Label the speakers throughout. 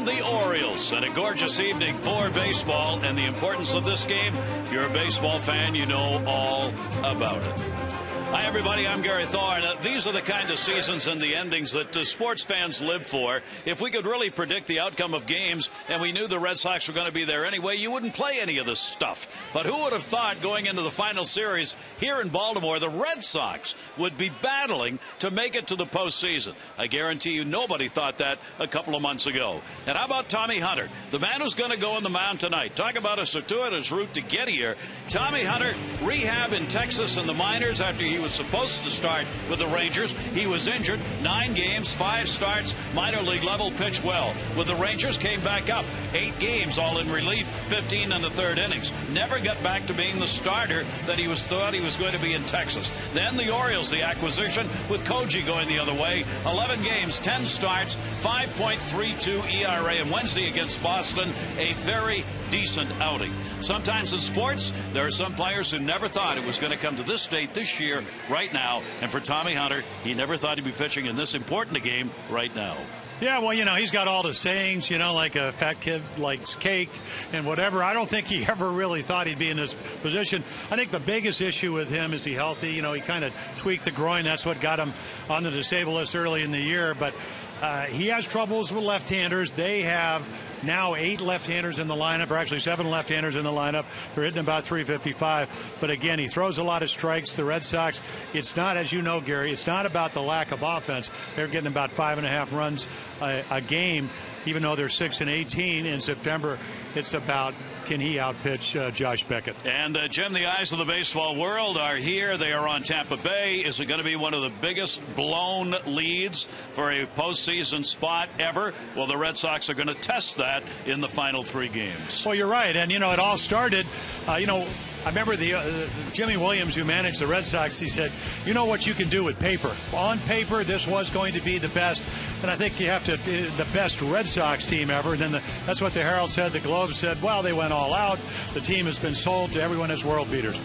Speaker 1: and the Orioles. And a gorgeous evening for baseball and the importance of this game. If you're a baseball fan, you know all about it. Hi, everybody. I'm Gary Thorne. These are the kind of seasons and the endings that sports fans live for. If we could really predict the outcome of games and we knew the Red Sox were going to be there anyway, you wouldn't play any of this stuff. But who would have thought going into the final series here in Baltimore, the Red Sox would be battling to make it to the postseason? I guarantee you nobody thought that a couple of months ago. And how about Tommy Hunter, the man who's going to go on the mound tonight? Talk about a circuitous route to get here. Tommy Hunter, rehab in Texas in the minors after he was supposed to start with the Rangers. He was injured. 9 games, 5 starts, minor league level, pitched well. With the Rangers, came back up. 8 games, all in relief, 15 in the third innings. Never got back to being the starter that he thought he was going to be in Texas. Then the Orioles, the acquisition, with Koji going the other way. 11 games, 10 starts, 5.32 ERA. And Wednesday against Boston, a very decent outing. Sometimes in sports, there are some players who never thought it was going to come to this state this year, right now. And for Tommy Hunter, he never thought he'd be pitching in this important a game right now.
Speaker 2: Yeah, well, he's got all the sayings, like a fat kid likes cake and whatever. I don't think he ever really thought he'd be in this position. I think the biggest issue with him is he healthy. He kind of tweaked the groin. That's what got him on the disabled list early in the year. But he has troubles with left-handers. They have now 8 left-handers in the lineup, or actually 7 left-handers in the lineup. They're hitting about 355. But again, he throws a lot of strikes. The Red Sox, it's not, as you know, Gary, it's not about the lack of offense. They're getting about 5.5 runs a game, even though they're 6-18 in September. It's about, can he outpitch Josh Beckett?
Speaker 1: And Jim, the eyes of the baseball world are here. They are on Tampa Bay. Is it going to be one of the biggest blown leads for a postseason spot ever? Well, the Red Sox are going to test that in the final 3 games.
Speaker 2: Well, you're right. And, it all started, I remember the Jimmy Williams, who managed the Red Sox, he said, you know what you can do with paper. On paper, this was going to be the best. And I think you have to, the best Red Sox team ever. And then that's what the Herald said. The Globe said, well, they went all out. The team has been sold to everyone as world beaters.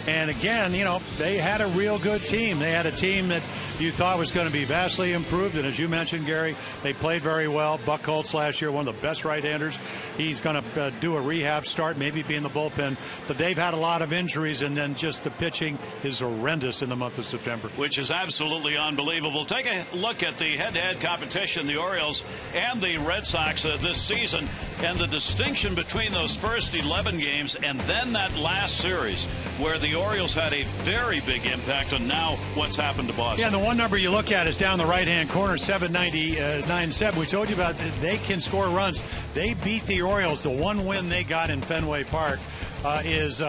Speaker 2: And again, they had a real good team. They had a team that you thought was going to be vastly improved. And as you mentioned, Gary, they played very well. Buck Holtz last year, one of the best right-handers. He's going to do a rehab start, maybe be in the bullpen. But they've had a lot of injuries, and then just the pitching is horrendous in the month of September.
Speaker 1: Which is absolutely unbelievable. Take a look at the head-to-head competition, the Orioles and the Red Sox this season, and the distinction between those first 11 games and then that last series, where the Orioles had a very big impact on now what's happened to Boston.
Speaker 2: Yeah, and the one number you look at is down the right-hand corner, 799-7. We told you about they can score runs. They beat the Orioles. The one win they got in Fenway Park was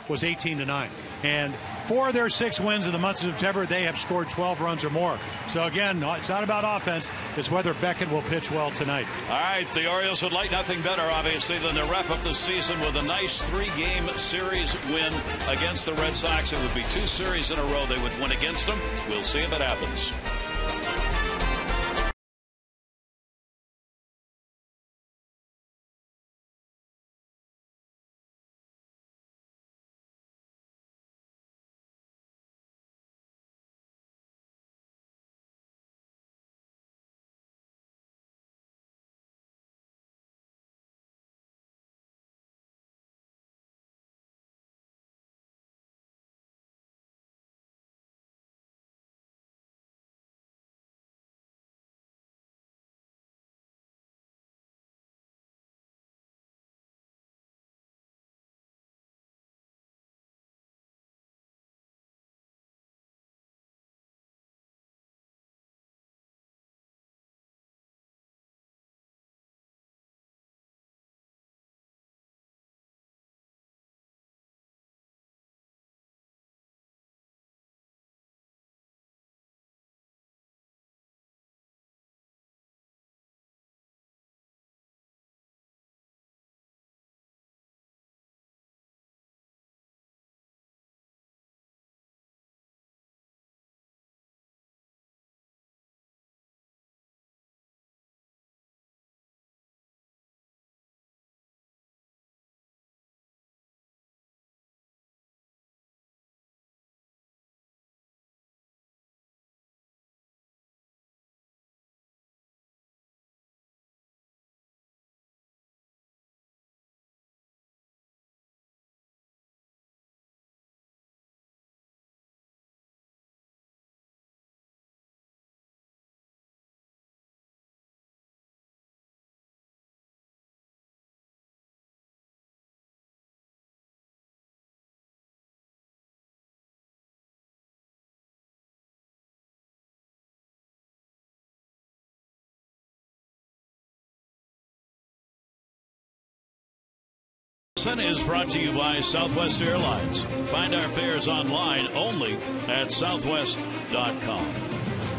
Speaker 2: 18-9. And 4 of their 6 wins in the month of September, they have scored 12 runs or more. So again, it's not about offense. It's whether Beckett will pitch well tonight.
Speaker 1: All right, the Orioles would like nothing better, obviously, than to wrap up the season with a nice 3-game series win against the Red Sox. It would be 2 series in a row they would win against them. We'll see if it happens. Is brought to you by Southwest Airlines. Find our fares online only at southwest.com.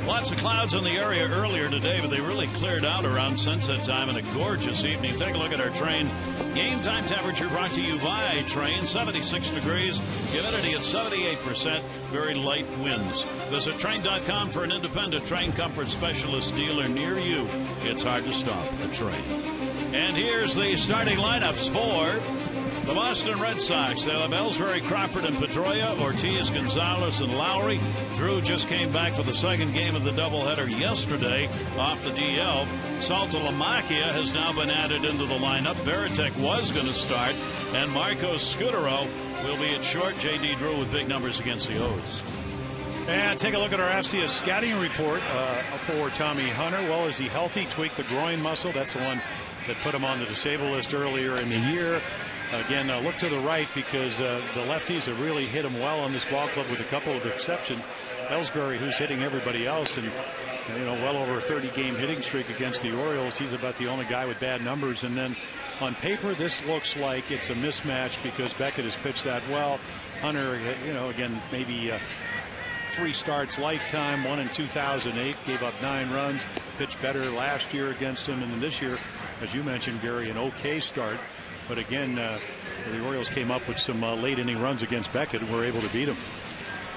Speaker 1: Lots of clouds in the area earlier today, but they really cleared out around sunset time and a gorgeous evening. Take a look at our train. Game time temperature brought to you by Train, 76 degrees, humidity at 78%, very light winds. Visit train.com for an independent train comfort specialist dealer near you. It's hard to stop a train. And here's the starting lineups for the Boston Red Sox. They'll have Ellsbury, Crawford, and Pedroia, Ortiz, Gonzalez, and Lowrie. Drew just came back for the second game of the doubleheader yesterday off the DL. Saltalamacchia has now been added into the lineup. Veritek was going to start, and Marcos Scutaro will be at short. J.D. Drew with big numbers against the O's.
Speaker 2: And take a look at our FCS scouting report for Tommy Hunter. Well, is he healthy? Tweaked the groin muscle. That's the one that put him on the disabled list earlier in the year. Again, look to the right because the lefties have really hit him well on this ball club with a couple of exceptions. Ellsbury, who's hitting everybody else, and well over a 30-game hitting streak against the Orioles. He's about the only guy with bad numbers. And then on paper, this looks like it's a mismatch because Beckett has pitched that well. Hunter, again, maybe 3 starts lifetime, 1 in 2008, gave up 9 runs, pitched better last year against him, and then this year, as you mentioned, Gary, an okay start. But again, the Orioles came up with some late inning runs against Beckett and were able to beat him.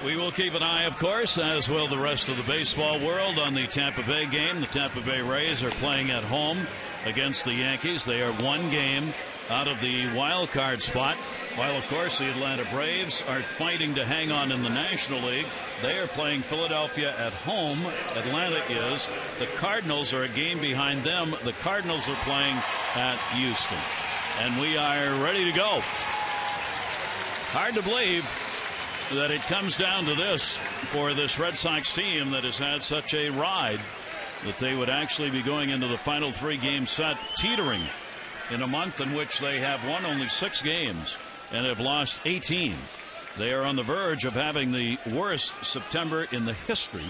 Speaker 1: We will keep an eye, of course, as will the rest of the baseball world, on the Tampa Bay game. The Tampa Bay Rays are playing at home against the Yankees. They are 1 game out of the wild card spot, while, of course, the Atlanta Braves are fighting to hang on in the National League. They are playing Philadelphia at home. Atlanta is. The Cardinals are a game behind them. The Cardinals are playing at Houston. And we are ready to go. Hard to believe that it comes down to this for this Red Sox team that has had such a ride, that they would actually be going into the final 3-game set teetering in a month in which they have won only 6 games and have lost 18. They are on the verge of having the worst September in the history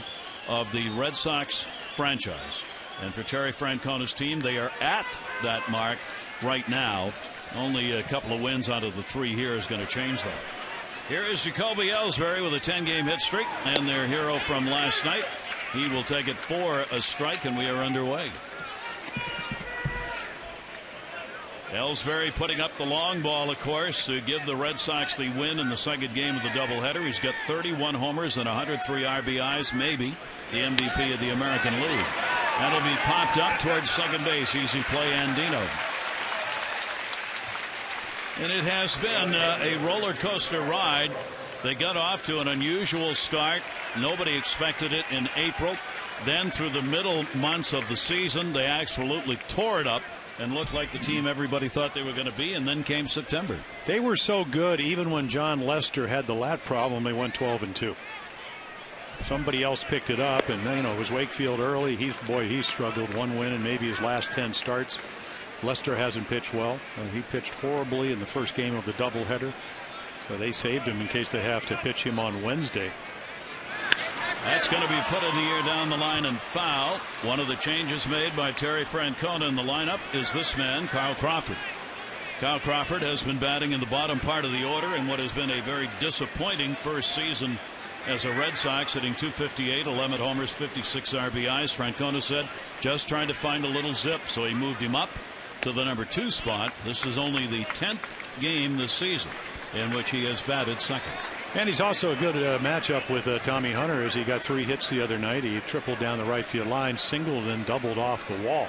Speaker 1: of the Red Sox franchise. And for Terry Francona's team, they are at that mark right now. Only a couple of wins out of the 3 here is going to change that. Here is Jacoby Ellsbury with a 10-game hit streak, and their hero from last night. He will take it for a strike, and we are underway. Ellsbury putting up the long ball, of course, to give the Red Sox the win in the second game of the doubleheader. He's got 31 homers and 103 RBIs, maybe the MVP of the American League. That'll be popped up towards second base. Easy play, Andino. And it has been a roller coaster ride. They got off to an unusual start. Nobody expected it in April. Then through the middle months of the season, they absolutely tore it up and looked like the team everybody thought they were going to be. And then came September.
Speaker 2: They were so good, even when John Lester had the lat problem, they went 12-2. Somebody else picked it up, and it was Wakefield early. He struggled. 1 win in maybe his last 10 starts. Lester hasn't pitched well. He pitched horribly in the first game of the doubleheader, so they saved him in case they have to pitch him on Wednesday.
Speaker 1: That's going to be put in the air down the line and foul. One of the changes made by Terry Francona in the lineup is this man, Kyle Crawford. Kyle Crawford has been batting in the bottom part of the order in what has been a very disappointing first season as a Red Sox, hitting .258, 11 homers, 56 RBIs. Francona said just trying to find a little zip, so he moved him up to the number 2 spot. This is only the 10th game this season in which he has batted second.
Speaker 2: And he's also a good matchup with Tommy Hunter, as he got 3 hits the other night. He tripled down the right field line, singled and doubled off the wall.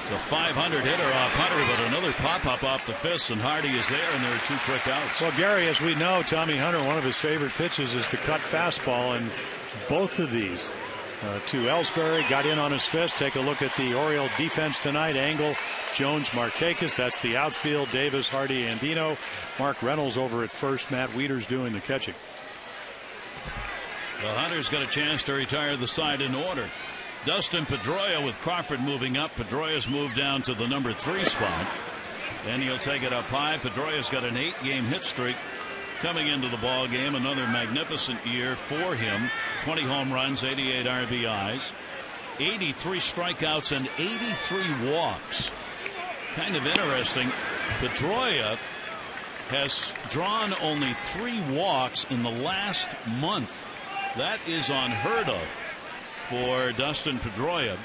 Speaker 1: It's a 500 hitter off Hunter, but another pop-up off the fist, and Hardy is there, and there are 2 quick outs.
Speaker 2: Well, Gary, as we know, Tommy Hunter, one of his favorite pitches is the cut fastball, and both of these to Ellsbury got in on his fist. Take a look at the Oriole defense tonight. Angle, Jones, Markakis. That's the outfield. Davis, Hardy, Andino. Mark Reynolds over at first. Matt Wieters doing the catching.
Speaker 1: Well, Hunter's got a chance to retire the side in order. Dustin Pedroia with Crawford moving up. Pedroia's moved down to the number 3 spot. And he'll take it up high. Pedroia's got an 8-game hit streak coming into the ball game. Another magnificent year for him. 20 home runs, 88 RBIs, 83 strikeouts, and 83 walks. Kind of interesting. Pedroia has drawn only 3 walks in the last month. That is unheard of for Dustin Pedroia.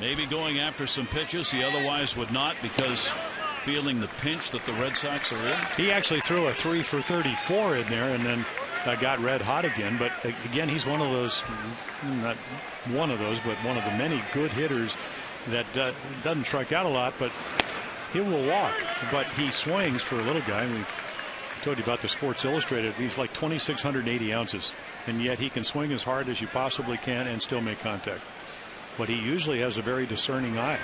Speaker 1: Maybe going after some pitches he otherwise would not, because feeling the pinch that the Red Sox are in.
Speaker 2: He actually threw a 3 for 34 in there and then got red hot again. But again, he's one of those, not one of those, but one of the many good hitters that doesn't strike out a lot, but he will walk. But he swings for a little guy. I told you about the Sports Illustrated. He's like 2,680 ounces, and yet he can swing as hard as you possibly can and still make contact. But he usually has a very discerning eye.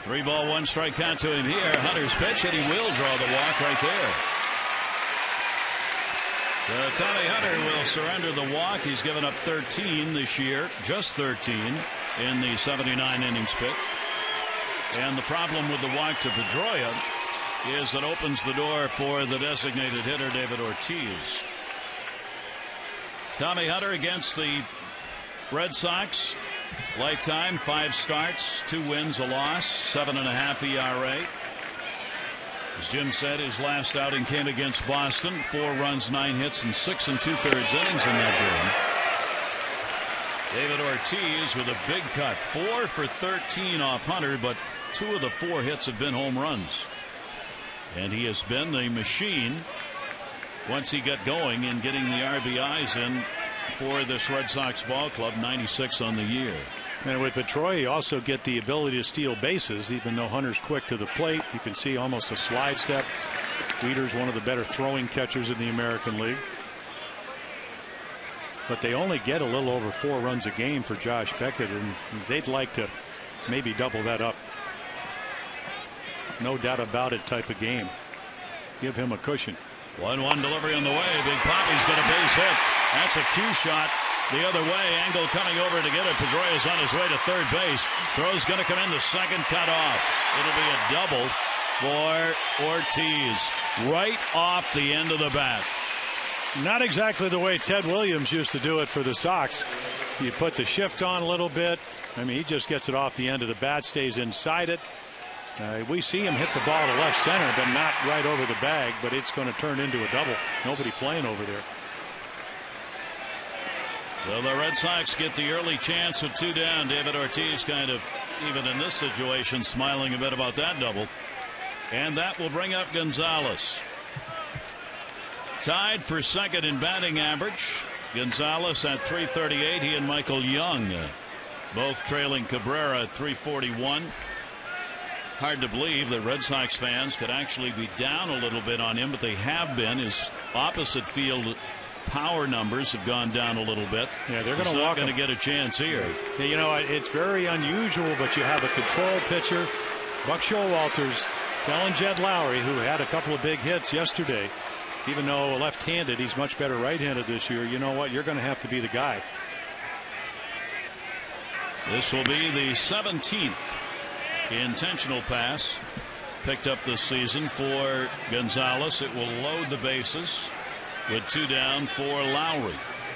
Speaker 1: 3 ball, 1 strike count to him here. Hunter's pitch, and he will draw the walk right there. Tommy Hunter will surrender the walk. He's given up 13 this year, just 13 in the 79 innings pitch. And the problem with the walk to Pedroia is it opens the door for the designated hitter, David Ortiz. Tommy Hunter against the Red Sox. Lifetime, 5 starts, 2 wins, a loss, 7.5 ERA. As Jim said, his last outing came against Boston. 4 runs, 9 hits, and 6 2/3 innings in that game. David Ortiz with a big cut. 4 for 13 off Hunter, but 2 of the 4 hits have been home runs. And he has been the machine once he got going in getting the RBIs in for this Red Sox ball club. 96 on the year.
Speaker 2: And with Pedroia, you also get the ability to steal bases. Even though Hunter's quick to the plate, you can see almost a slide step. Weeder's one of the better throwing catchers in the American League. But they only get a little over 4 runs a game for Josh Beckett, and they'd like to maybe double that up. No doubt about it type of game. Give him a cushion.
Speaker 1: 1-1 delivery on the way. Big Poppy's got a base hit. That's a cue shot the other way. Angle coming over to get it. Pedroia's on his way to third base. Throw's going to come in. The second cut off. It'll be a double for Ortiz right off the end of the bat.
Speaker 2: Not exactly the way Ted Williams used to do it for the Sox. You put the shift on a little bit. I mean, he just gets it off the end of the bat, stays inside it. We see him hit the ball to left center, but not right over the bag. But it's going to turn into a double. Nobody playing over there.
Speaker 1: Well, the Red Sox get the early chance with 2 down. David Ortiz kind of, even in this situation, smiling a bit about that double. And that will bring up Gonzalez. Tied for second in batting average. Gonzalez at 338. He and Michael Young both trailing Cabrera at 341. Hard to believe that Red Sox fans could actually be down a little bit on him, but they have been. His opposite field power numbers have gone down a little bit.
Speaker 2: Yeah, they're going to
Speaker 1: not going to get a chance here.
Speaker 2: Yeah, you know, it's very unusual, but you have a control pitcher, Buck Showalter's telling Jed Lowrie, who had a couple of big hits yesterday, even though left-handed, he's much better right-handed this year. You know what? You're going to have to be the guy.
Speaker 1: This will be the 17th intentional pass picked up this season for Gonzalez. It will load the bases with 2 down for Lowrie.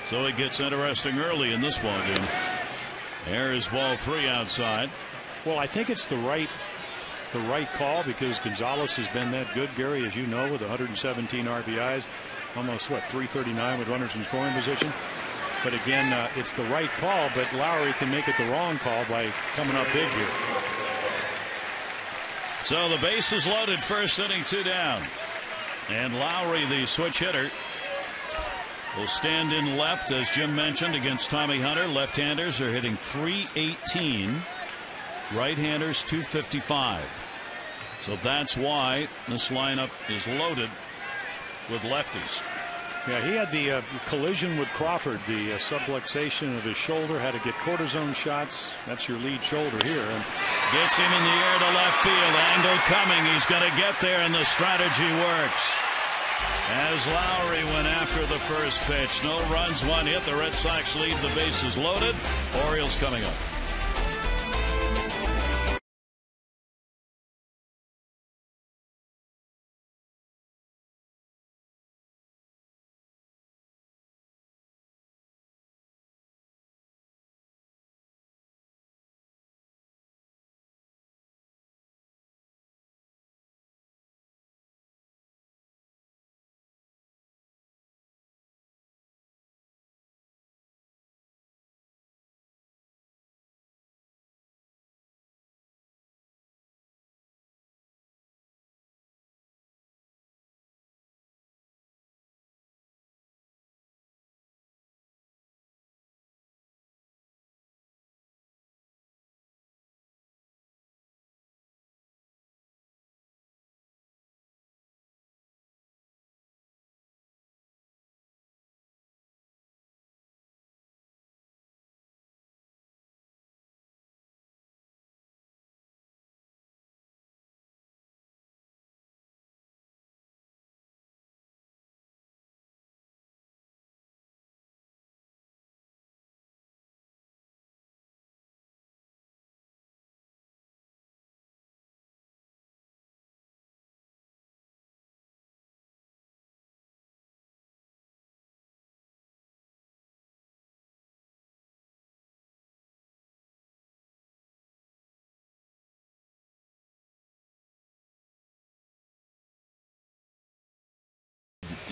Speaker 1: So it gets interesting early in this ball game. There is ball 3 outside.
Speaker 2: Well, I think it's the right call, because Gonzalez has been that good, Gary, as you know, with 117 RBIs, almost 339 with runners in scoring position. But again, it's the right call, but Lowrie can make it the wrong call by coming up big here.
Speaker 1: So the base is loaded, first inning, 2 down. And Lowrie, the switch hitter, will stand in left, as Jim mentioned, against Tommy Hunter. Left-handers are hitting .318. Right-handers .255. So that's why this lineup is loaded with lefties.
Speaker 2: Yeah, he had the collision with Crawford, the subluxation of his shoulder, had to get cortisone shots. That's your lead shoulder here. And
Speaker 1: gets him in the air to left field. Angle coming. He's going to get there, and the strategy works. As Lowrie went after the first pitch. No runs, 1 hit. The Red Sox lead. The bases loaded. Orioles coming up.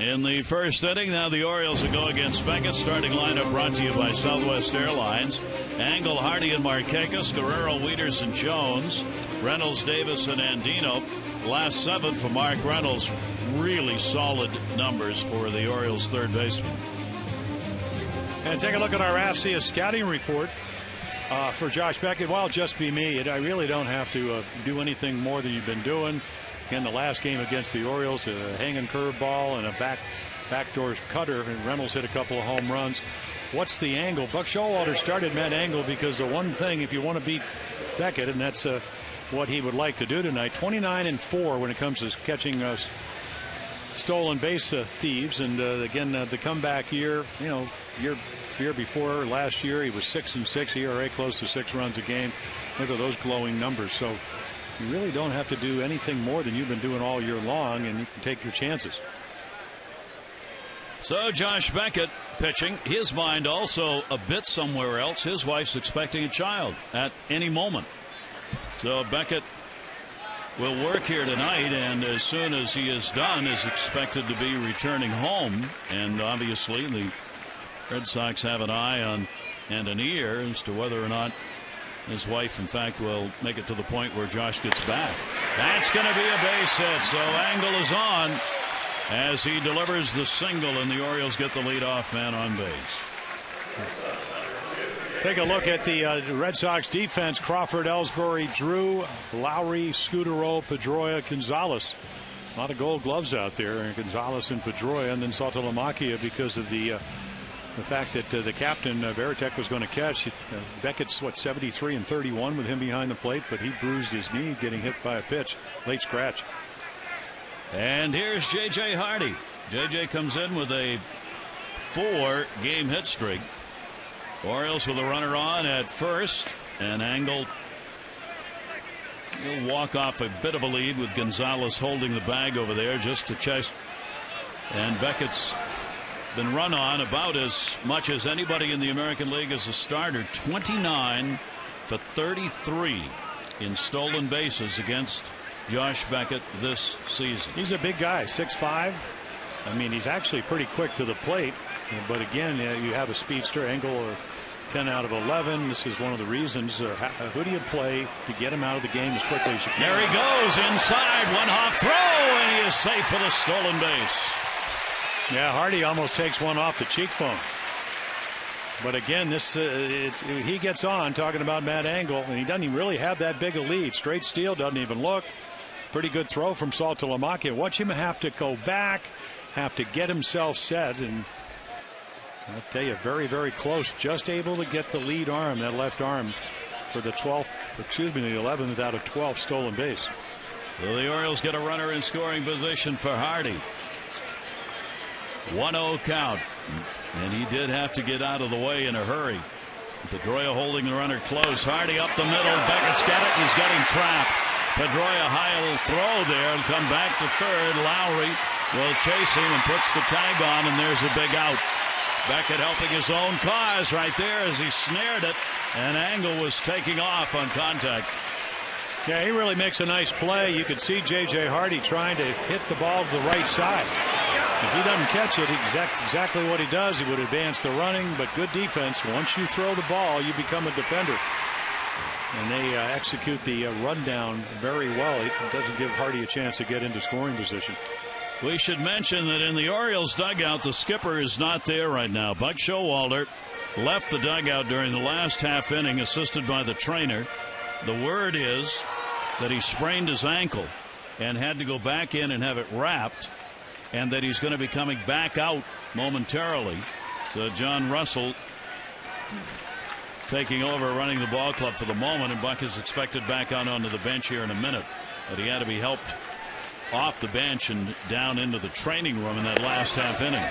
Speaker 1: In the first inning, now the Orioles will go against Beckett. Starting lineup brought to you by Southwest Airlines. Angle, Hardy, and Markakis. Guerrero, Wieters, and Jones. Reynolds, Davis, and Andino. Last 7 for Mark Reynolds. Really solid numbers for the Orioles' third baseman.
Speaker 2: And take a look at our AFC scouting report for Josh Beckett. Well, just be me. I really don't have to do anything more than you've been doing. In the last game against the Orioles, a hanging curveball and a backdoor cutter, and Reynolds hit a couple of home runs. What's the angle? Buck Showalter started Matt Angle because the one thing, if you want to beat Beckett, and that's what he would like to do tonight, 29-4 when it comes to catching stolen base thieves. And again, the comeback year, year before last year, he was 6-6, ERA close to 6 runs a game. Look at those glowing numbers. So you really don't have to do anything more than you've been doing all year long, and you can take your chances.
Speaker 1: So Josh Beckett pitching. His mind also a bit somewhere else. His wife's expecting a child at any moment. So Beckett will work here tonight, and as soon as he is done, is expected to be returning home. And obviously the Red Sox have an eye on and an ear as to whether or not his wife, in fact, will make it to the point where Josh gets back. That's going to be a base hit. So Angle is on as he delivers the single, and the Orioles get the leadoff man on base.
Speaker 2: Take a look at the Red Sox defense. Crawford, Ellsbury, Drew, Lowrie, Scudero, Pedroia, Gonzalez. A lot of gold gloves out there, and Gonzalez and Pedroia, and then Saltalamacchia because of the fact that the captain Veritek was going to catch. Beckett's 73-31 with him behind the plate, but he bruised his knee getting hit by a pitch, late scratch.
Speaker 1: And here's J.J. Hardy. J.J. comes in with a 4-game hit streak. Orioles with a runner on at first, and Angle will walk off a bit of a lead with Gonzalez holding the bag over there just to chase. And Beckett's been run on about as much as anybody in the American League as a starter. 29 for 33 in stolen bases against Josh Beckett this season.
Speaker 2: He's a big guy, 6'5". I mean, he's actually pretty quick to the plate, but again, you have a speedster. Angle 10 out of 11. This is one of the reasons. Who do you play to get him out of the game as quickly as you can?
Speaker 1: There he goes inside, one hop throw, and he is safe for the stolen base.
Speaker 2: Yeah, Hardy almost takes one off the cheekbone. But again, he gets on talking about Matt Angle, and he doesn't even really have that big a lead. Straight steal, doesn't even look. Pretty good throw from Saltalamacchia. Watch him have to go back, have to get himself set, and I'll tell you, very, very close. Just able to get the lead arm, that left arm, for the 11th out of 12 stolen base.
Speaker 1: So the Orioles get a runner in scoring position for Hardy. 1-0 count, and he did have to get out of the way in a hurry. Pedroia holding the runner close. Hardy up the middle. Beckett's got it. He's got him trapped. Pedroia high throw there and come back to third. Lowrie will chase him and puts the tag on, and there's a big out. Beckett helping his own cause right there as he snared it, and Angle was taking off on contact.
Speaker 2: Yeah, he really makes a nice play. You could see J.J. Hardy trying to hit the ball to the right side. If he doesn't catch it, exactly what he does, he would advance the running, but good defense. Once you throw the ball, you become a defender. And they execute the rundown very well. It doesn't give Hardy a chance to get into scoring position.
Speaker 1: We should mention that in the Orioles dugout, the skipper is not there right now. Buck Showalter left the dugout during the last half inning, assisted by the trainer. The word is that he sprained his ankle and had to go back in and have it wrapped, and that he's going to be coming back out momentarily. So John Russell taking over, running the ball club for the moment, and Buck is expected back out onto the bench here in a minute. But he had to be helped off the bench and down into the training room in that last half inning.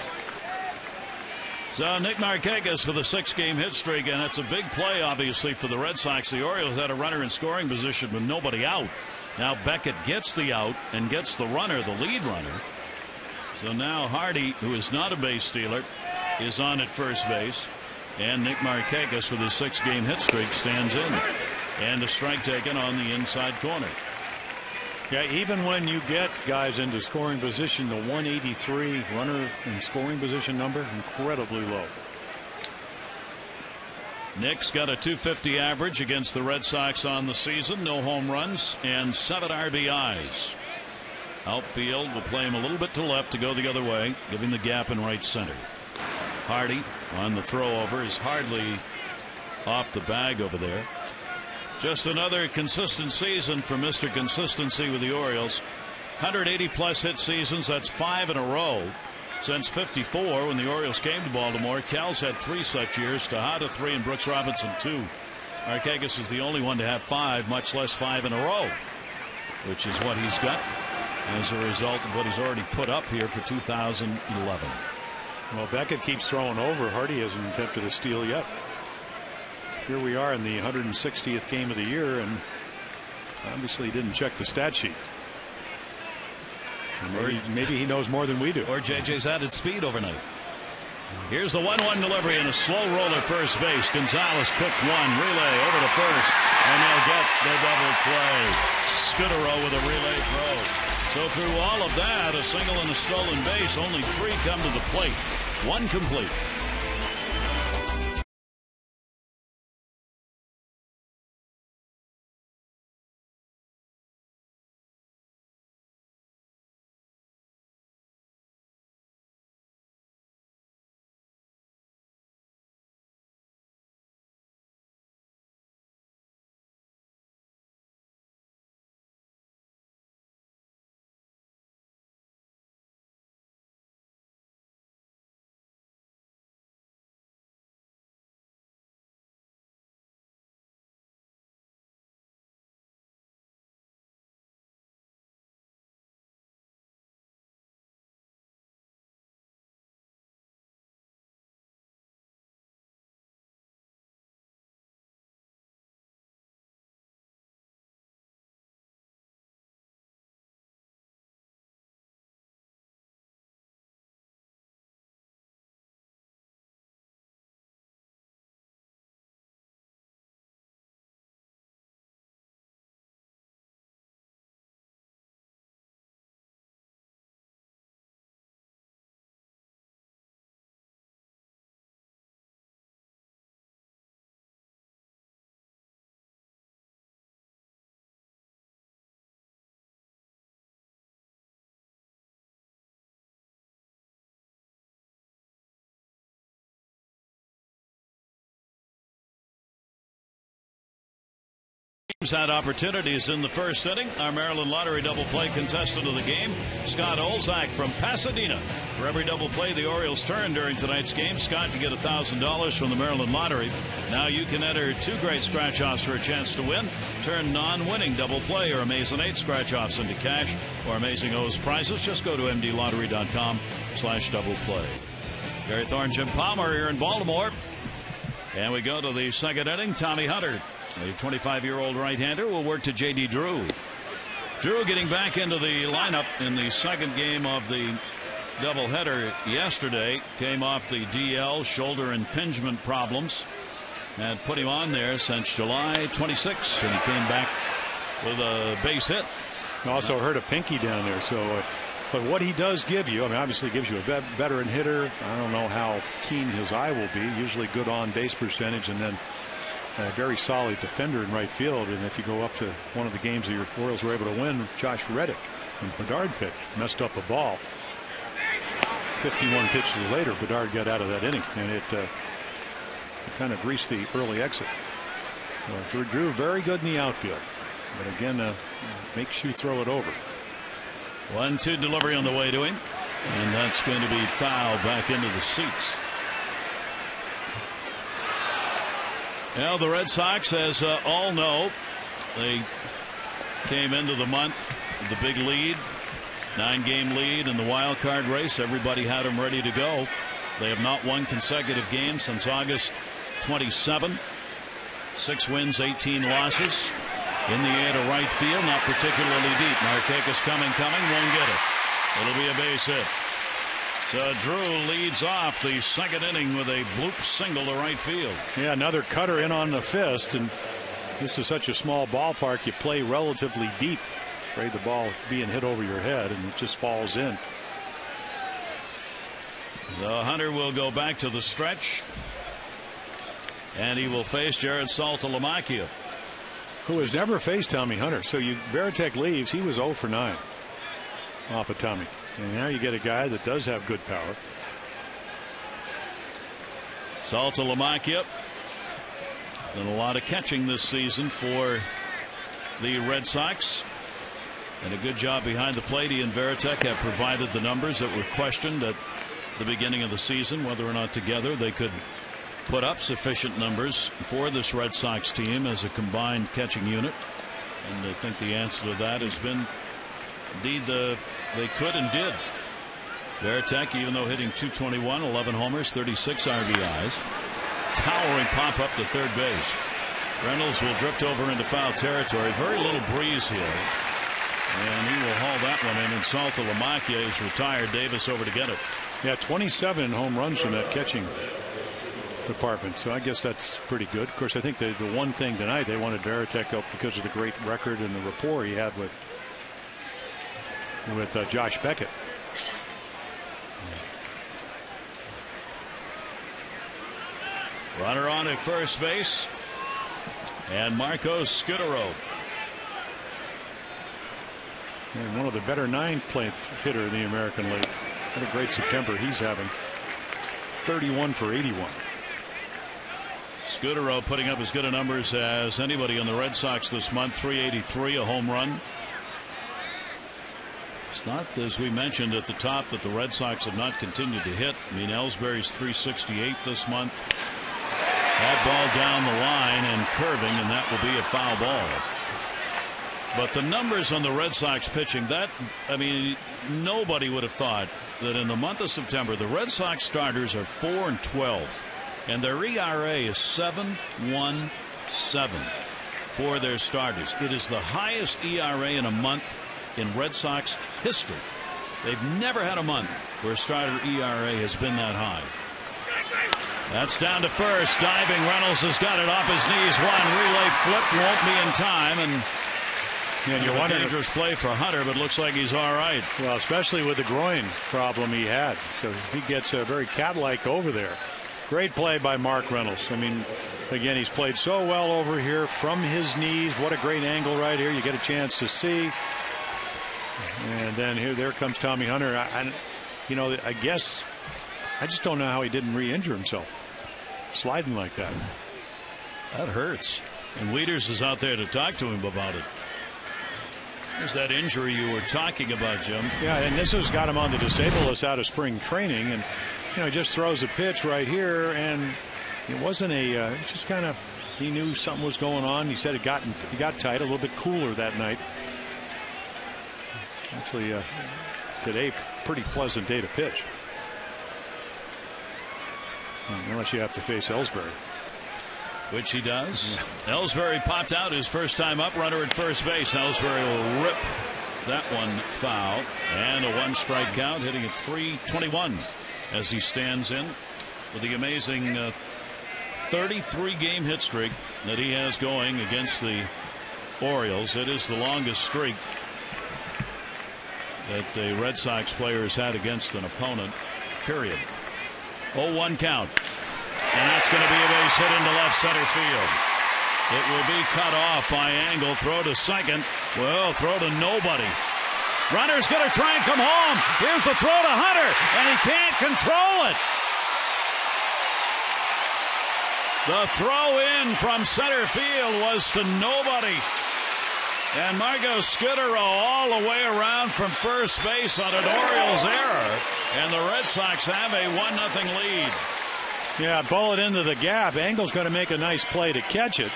Speaker 1: So Nick Markakis for the 6-game hit streak, and it's a big play obviously for the Red Sox. The Orioles had a runner in scoring position with nobody out. Now Beckett gets the out and gets the runner, the lead runner. So now Hardy, who is not a base stealer, is on at first base, and Nick Markakis with his 6-game hit streak stands in, and a strike taken on the inside corner.
Speaker 2: Yeah, even when you get guys into scoring position, the 183 runner in scoring position number, incredibly low.
Speaker 1: Nick's got a 250 average against the Red Sox on the season. No home runs and 7 RBIs. Outfield will play him a little bit to left to go the other way, giving the gap in right center. Hardy on the throw over is hardly off the bag over there. Just another consistent season for Mr. Consistency with the Orioles. 180 plus hit seasons. That's 5 in a row. Since 54, when the Orioles came to Baltimore, Cal's had 3 such years, Tejada 3 and Brooks Robinson 2. Markakis is the only one to have 5, much less 5 in a row, which is what he's got as a result of what he's already put up here for 2011.
Speaker 2: Well, Beckett keeps throwing over. Hardy hasn't attempted a steal yet. Here we are in the 160th game of the year, and obviously he didn't check the stat sheet. Maybe he knows more than we do.
Speaker 1: Or JJ's added speed overnight. Here's the 1-1 delivery and a slow roller first base. Gonzalez quick one relay over to first, and they'll get the double play. Scudero with a relay throw. So through all of that, a single and a stolen base, only 3 come to the plate. 1 complete. Had opportunities in the first inning. Our Maryland Lottery double play contestant of the game, Scott Olzak from Pasadena. For every double play the Orioles turn during tonight's game, Scott can get $1,000 from the Maryland Lottery. Now you can enter 2 great scratch-offs for a chance to win. Turn non-winning double play or Amazing 8 scratch-offs into cash or Amazing O's prizes. Just go to mdlottery.com/double play. Gary Thorne, Jim Palmer here in Baltimore. And we go to the second inning. Tommy Hunter, a 25-year-old right-hander, will work to J.D. Drew. Drew getting back into the lineup in the second game of the doubleheader yesterday. Came off the DL, shoulder impingement problems. Had put him on there since July 26th, and he came back with a base hit.
Speaker 2: Also hurt a pinky down there. So, but what he does give you, I mean, obviously gives you a veteran hitter. I don't know how keen his eye will be. Usually good on base percentage, and then a very solid defender in right field. And if you go up to one of the games that your Orioles were able to win, Josh Reddick and Bedard pitched, messed up a ball. 51 pitches later, Bedard got out of that inning, and it kind of greased the early exit. Drew very good in the outfield, but again makes you throw it over.
Speaker 1: 1-2 delivery on the way to him, and that's going to be fouled back into the seats. Now the Red Sox, as all know, they came into the month with the big lead, 9-game lead in the wild card race. Everybody had them ready to go. They have not won consecutive games since August 27. 6 wins, 18 losses. In the air to right field, not particularly deep. Markakis coming, won't get it. It'll be a base hit. So Drew leads off the second inning with a bloop single to right field.
Speaker 2: Yeah, another cutter in on the fist, and this is such a small ballpark. You play relatively deep Afraid the ball being hit over your head, and it just falls in.
Speaker 1: The Hunter will go back to the stretch, and he will face Jared Saltalamacchia,
Speaker 2: who has never faced Tommy Hunter. So Varitek leaves. He was 0 for 9 off of Tommy, and now you get a guy that does have good power.
Speaker 1: Saltalamacchia done a lot of catching this season for the Red Sox, and a good job behind the plate. He and Varitek have provided the numbers that were questioned at the beginning of the season, whether or not together they could put up sufficient numbers for this Red Sox team as a combined catching unit. And I think the answer to that has been indeed they could and did. Varitek, even though hitting .221, 11 homers, 36 RBIs. Towering pop up to third base. Reynolds will drift over into foul territory. Very little breeze here, and he will haul that one in. And Saltalamacchia is retired. Davis over to get it.
Speaker 2: Yeah, 27 home runs from that catching department, so I guess that's pretty good. Of course, I think the one thing tonight, they wanted Varitek up because of the great record and the rapport he had with Josh Beckett.
Speaker 1: Runner on at first base, and Marco Scudero.
Speaker 2: And one of the better ninth-place hitter in the American League. What a great September he's having. 31 for 81.
Speaker 1: Scudero putting up as good a numbers as anybody on the Red Sox this month. 383, a home run. It's not, as we mentioned at the top, that the Red Sox have not continued to hit. I mean, Ellsbury's 368 this month. That ball down the line and curving, and that will be a foul ball. But the numbers on the Red Sox pitching, I mean, nobody would have thought that in the month of September the Red Sox starters are 4-12, and their ERA is 7.17 for their starters. It is the highest ERA in a month in Red Sox history. They've never had a month where a starter ERA has been that high. That's down to first. Diving Reynolds has got it off his knees. One relay flip won't be in time, and you're wondering, dangerous play for Hunter, but looks like he's all right.
Speaker 2: Well, especially with the groin problem he had, so he gets very cat-like over there. Great play by Mark Reynolds. I mean, again, he's played so well over here from his knees. What a great angle right here. You get a chance to see. And then there comes Tommy Hunter. I guess I just don't know how he didn't re-injure himself sliding like that.
Speaker 1: That hurts. And Wieters is out there to talk to him about it. There's that injury you were talking about, Jim.
Speaker 2: Yeah, and this has got him on the disabled list out of spring training, and he just throws a pitch right here, and it wasn't just kind of, he knew something was going on. He said he got tight, a little bit cooler that night. Actually, today, pretty pleasant day to pitch. Unless you have to face Ellsbury.
Speaker 1: Which he does. Yeah. Ellsbury popped out his first time up, runner at first base. Ellsbury will rip that one foul. And a one-strike count, hitting at .321 as he stands in with the amazing 33-game hit streak that he has going against the Orioles. It is the longest streak that a Red Sox player has had against an opponent, period. 0-1 count. And that's going to be a base hit into left center field. It will be cut off by Angle. Throw to second. Well, throw to nobody. Runner's going to try and come home. Here's the throw to Hunter, and he can't control it. The throw in from center field was to nobody. And Marco Scudero all the way around from first base on an Orioles error. And the Red Sox have a 1-0 lead.
Speaker 2: Yeah, bullet into the gap. Angle's going to make a nice play to catch it.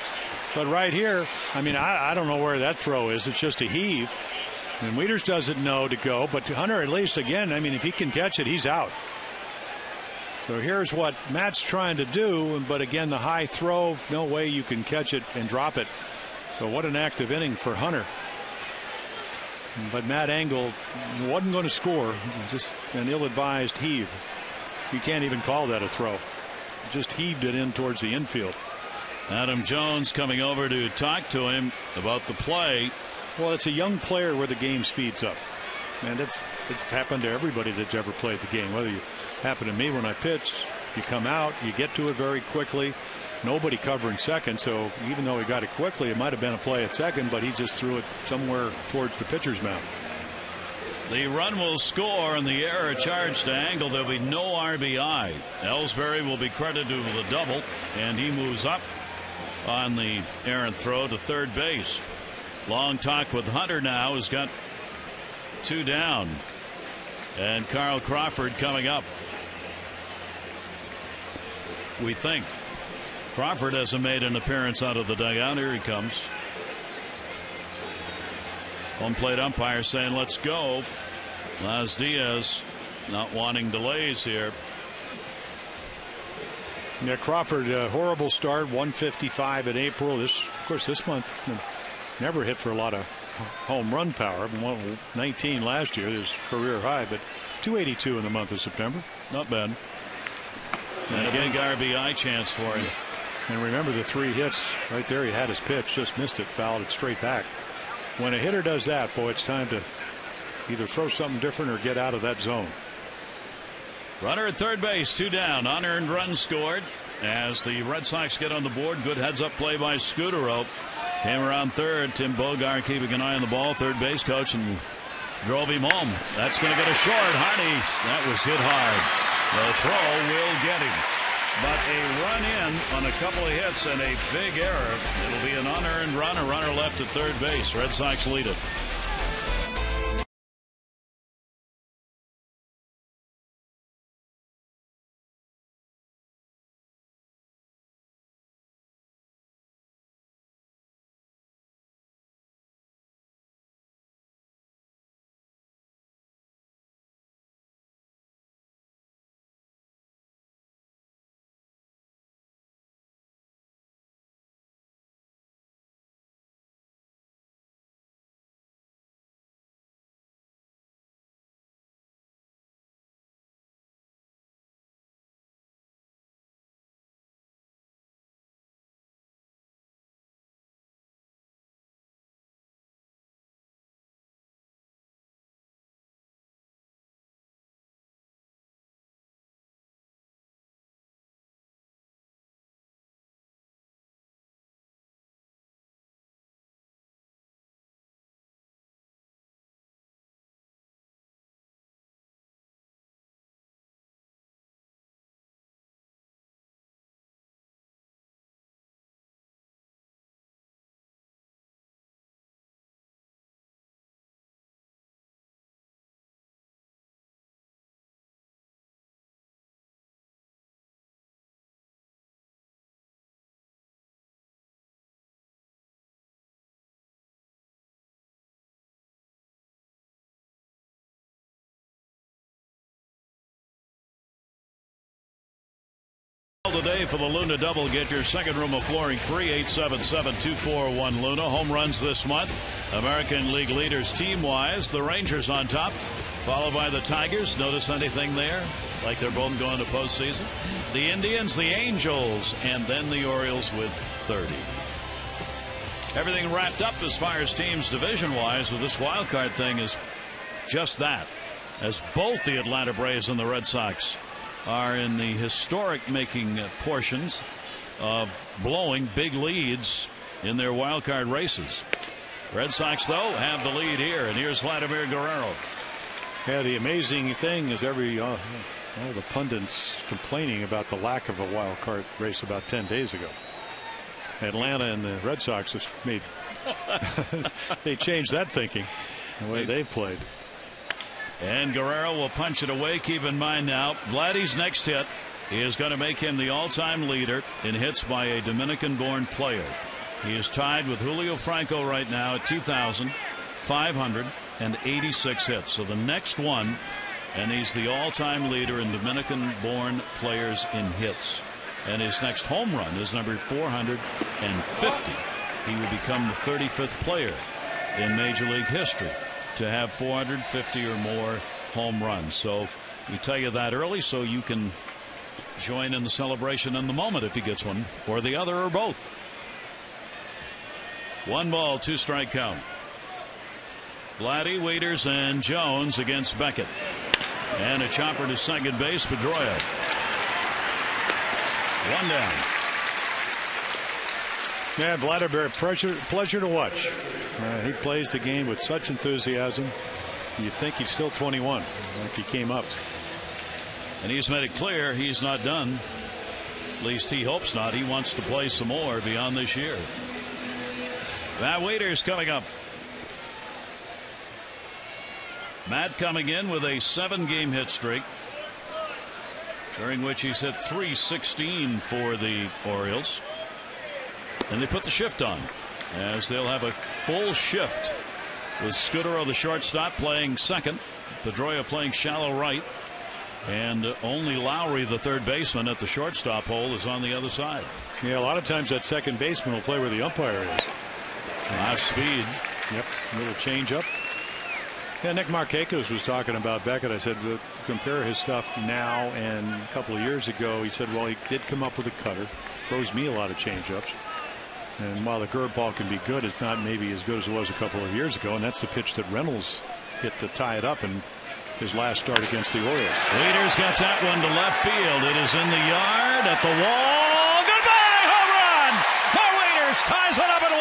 Speaker 2: But right here, I mean, I don't know where that throw is. It's just a heave. And Wieters doesn't know to go. But Hunter, at least, again, I mean, if he can catch it, he's out. So here's what Matt's trying to do. But again, the high throw, no way you can catch it and drop it. So what an active inning for Hunter. But Matt Angle wasn't going to score. Just an ill-advised heave. You can't even call that a throw. Just heaved it in towards the infield.
Speaker 1: Adam Jones coming over to talk to him about the play.
Speaker 2: Well, it's a young player where the game speeds up. And it's happened to everybody that's ever played the game. Whether you happened to me when I pitched, you come out, you get to it very quickly. Nobody covering second, so even though he got it quickly, it might have been a play at second, but he just threw it somewhere towards the pitcher's mound.
Speaker 1: The run will score and the error charged to Angle. There'll be no RBI. Ellsbury will be credited with a double, and he moves up on the errant throw to third base. Long talk with Hunter now. Has got 2 down. And Carl Crawford coming up. We think. Crawford hasn't made an appearance out of the dugout. Here he comes. Home plate umpire saying let's go. Las Diaz not wanting delays here.
Speaker 2: Yeah, Crawford, horrible start, 155 in April. Of course, this month never hit for a lot of home run power. 19 last year, his career high, but 282 in the month of September. Not bad.
Speaker 1: And a big RBI chance for him.
Speaker 2: And remember the 3 hits right there. He had his pitch, just missed it, fouled it straight back. When a hitter does that, boy, it's time to either throw something different or get out of that zone.
Speaker 1: Runner at third base, 2 down. Unearned run scored as the Red Sox get on the board. Good heads up play by Scudero. Came around third. Tim Bogart keeping an eye on the ball. Third base coach and drove him home. That's going to get a short. Hardy, that was hit hard. The throw will get him. But a run in on a couple of hits and a big error. It'll be an unearned run. A runner left at third base. Red Sox lead it. Today for the Luna Double. Get your second room of flooring free. 877-241 Luna. Home runs this month. American League leaders team-wise. The Rangers on top, followed by the Tigers. Notice anything there? Like they're both going to postseason. The Indians, the Angels, and then the Orioles with 30. Everything wrapped up as far as teams division-wise with this wild card thing is just that. As both the Atlanta Braves and the Red Sox are in the historic making portions of blowing big leads in their wild card races. Red Sox, though, have the lead here, and here's Vladimir Guerrero.
Speaker 2: Yeah, the amazing thing is all the pundits complaining about the lack of a wild card race about 10 days ago. Atlanta and the Red Sox have made they changed that thinking, the way they played.
Speaker 1: And Guerrero will punch it away. Keep in mind now, Vladdy's next hit is going to make him the all-time leader in hits by a Dominican-born player. He is tied with Julio Franco right now at 2,586 hits. So the next one, and he's the all-time leader in Dominican-born players in hits. And his next home run is number 450. He will become the 35th player in Major League history to have 450 or more home runs. So we tell you that early so you can join in the celebration in the moment if he gets one or the other or both. 1 ball, 2 strike count. Vladdy, Wieters, and Jones against Beckett. And a chopper to second base, Pedroia. One down.
Speaker 2: Yeah, Vladimir, pleasure to watch. He plays the game with such enthusiasm. You'd think he's still 21, like he came up.
Speaker 1: And he's made it clear he's not done. At least he hopes not. He wants to play some more beyond this year. Matt Wieters coming up. Matt coming in with a 7-game hit streak, during which he's hit .316 for the Orioles. And they put the shift on, as they'll have a full shift with Scudero, the shortstop, playing second, Pedroia playing shallow right, and only Lowrie, the third baseman, at the shortstop hole is on the other side.
Speaker 2: Yeah, a lot of times that second baseman will play where the umpire is.
Speaker 1: High speed.
Speaker 2: Yep, a little change up. Yeah, Nick Markakis was talking about Beckett. I said, compare his stuff now and a couple of years ago. He said, well, he did come up with a cutter. Throws me a lot of change-ups. And while the curveball can be good, it's not maybe as good as it was a couple of years ago. And that's the pitch that Reynolds hit to tie it up in his last start against the Orioles.
Speaker 1: Wieters got that one to left field. It is in the yard, at the wall. Goodbye, home run! Paul Wieters ties it up at 1.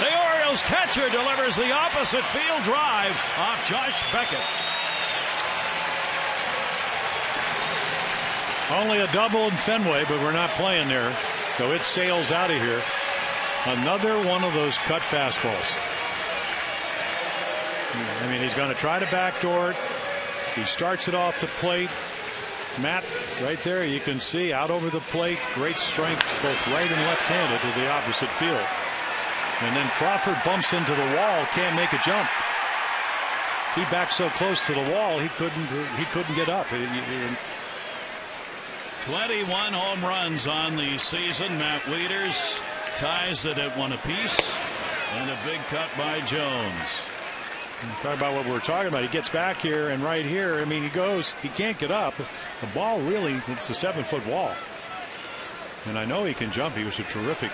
Speaker 1: The Orioles catcher delivers the opposite field drive off Josh Beckett.
Speaker 2: Only a double in Fenway, but we're not playing there. So it sails out of here. Another one of those cut fastballs. I mean, he's going to try to backdoor it. He starts it off the plate. Matt, right there, you can see out over the plate. Great strength, both right and left-handed, to the opposite field. And then Crawford bumps into the wall, can't make a jump. He backed so close to the wall, he couldn't get up.
Speaker 1: 21 home runs on the season. Matt Wieters ties it at 1 apiece, and a big cut by Jones.
Speaker 2: Talk about what we're talking about. He gets back here and right here. I mean, he can't get up. The ball really, it's a 7-foot wall. And I know he can jump. He was a terrific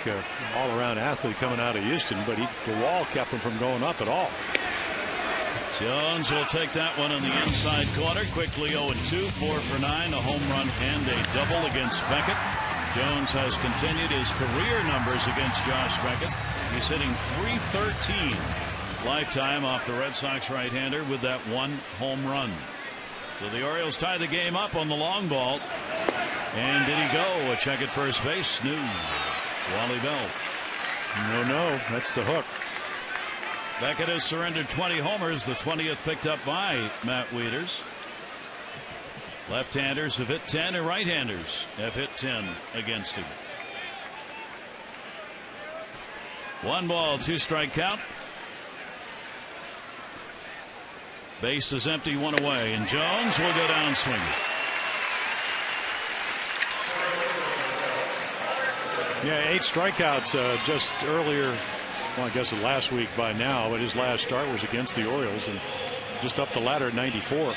Speaker 2: all-around athlete coming out of Houston, but the wall kept him from going up at all.
Speaker 1: Jones will take that one in the inside corner. Quickly 0-2, 4 for 9, a home run and a double against Beckett. Jones has continued his career numbers against Josh Beckett. He's hitting .313 lifetime off the Red Sox right-hander with that 1 home run. So the Orioles tie the game up on the long ball. And did he go? A check at first base. No. Wally Bell.
Speaker 2: No, that's the hook.
Speaker 1: Beckett has surrendered 20 homers, the 20th picked up by Matt Wieters. Left-handers have hit 10 and right-handers have hit 10 against him. 1 ball, 2 strike count. Base is empty, 1 away, and Jones will go down swinging.
Speaker 2: Yeah, 8 strikeouts just earlier. Well, I guess last week by now, but his last start was against the Orioles and just up the ladder at 94.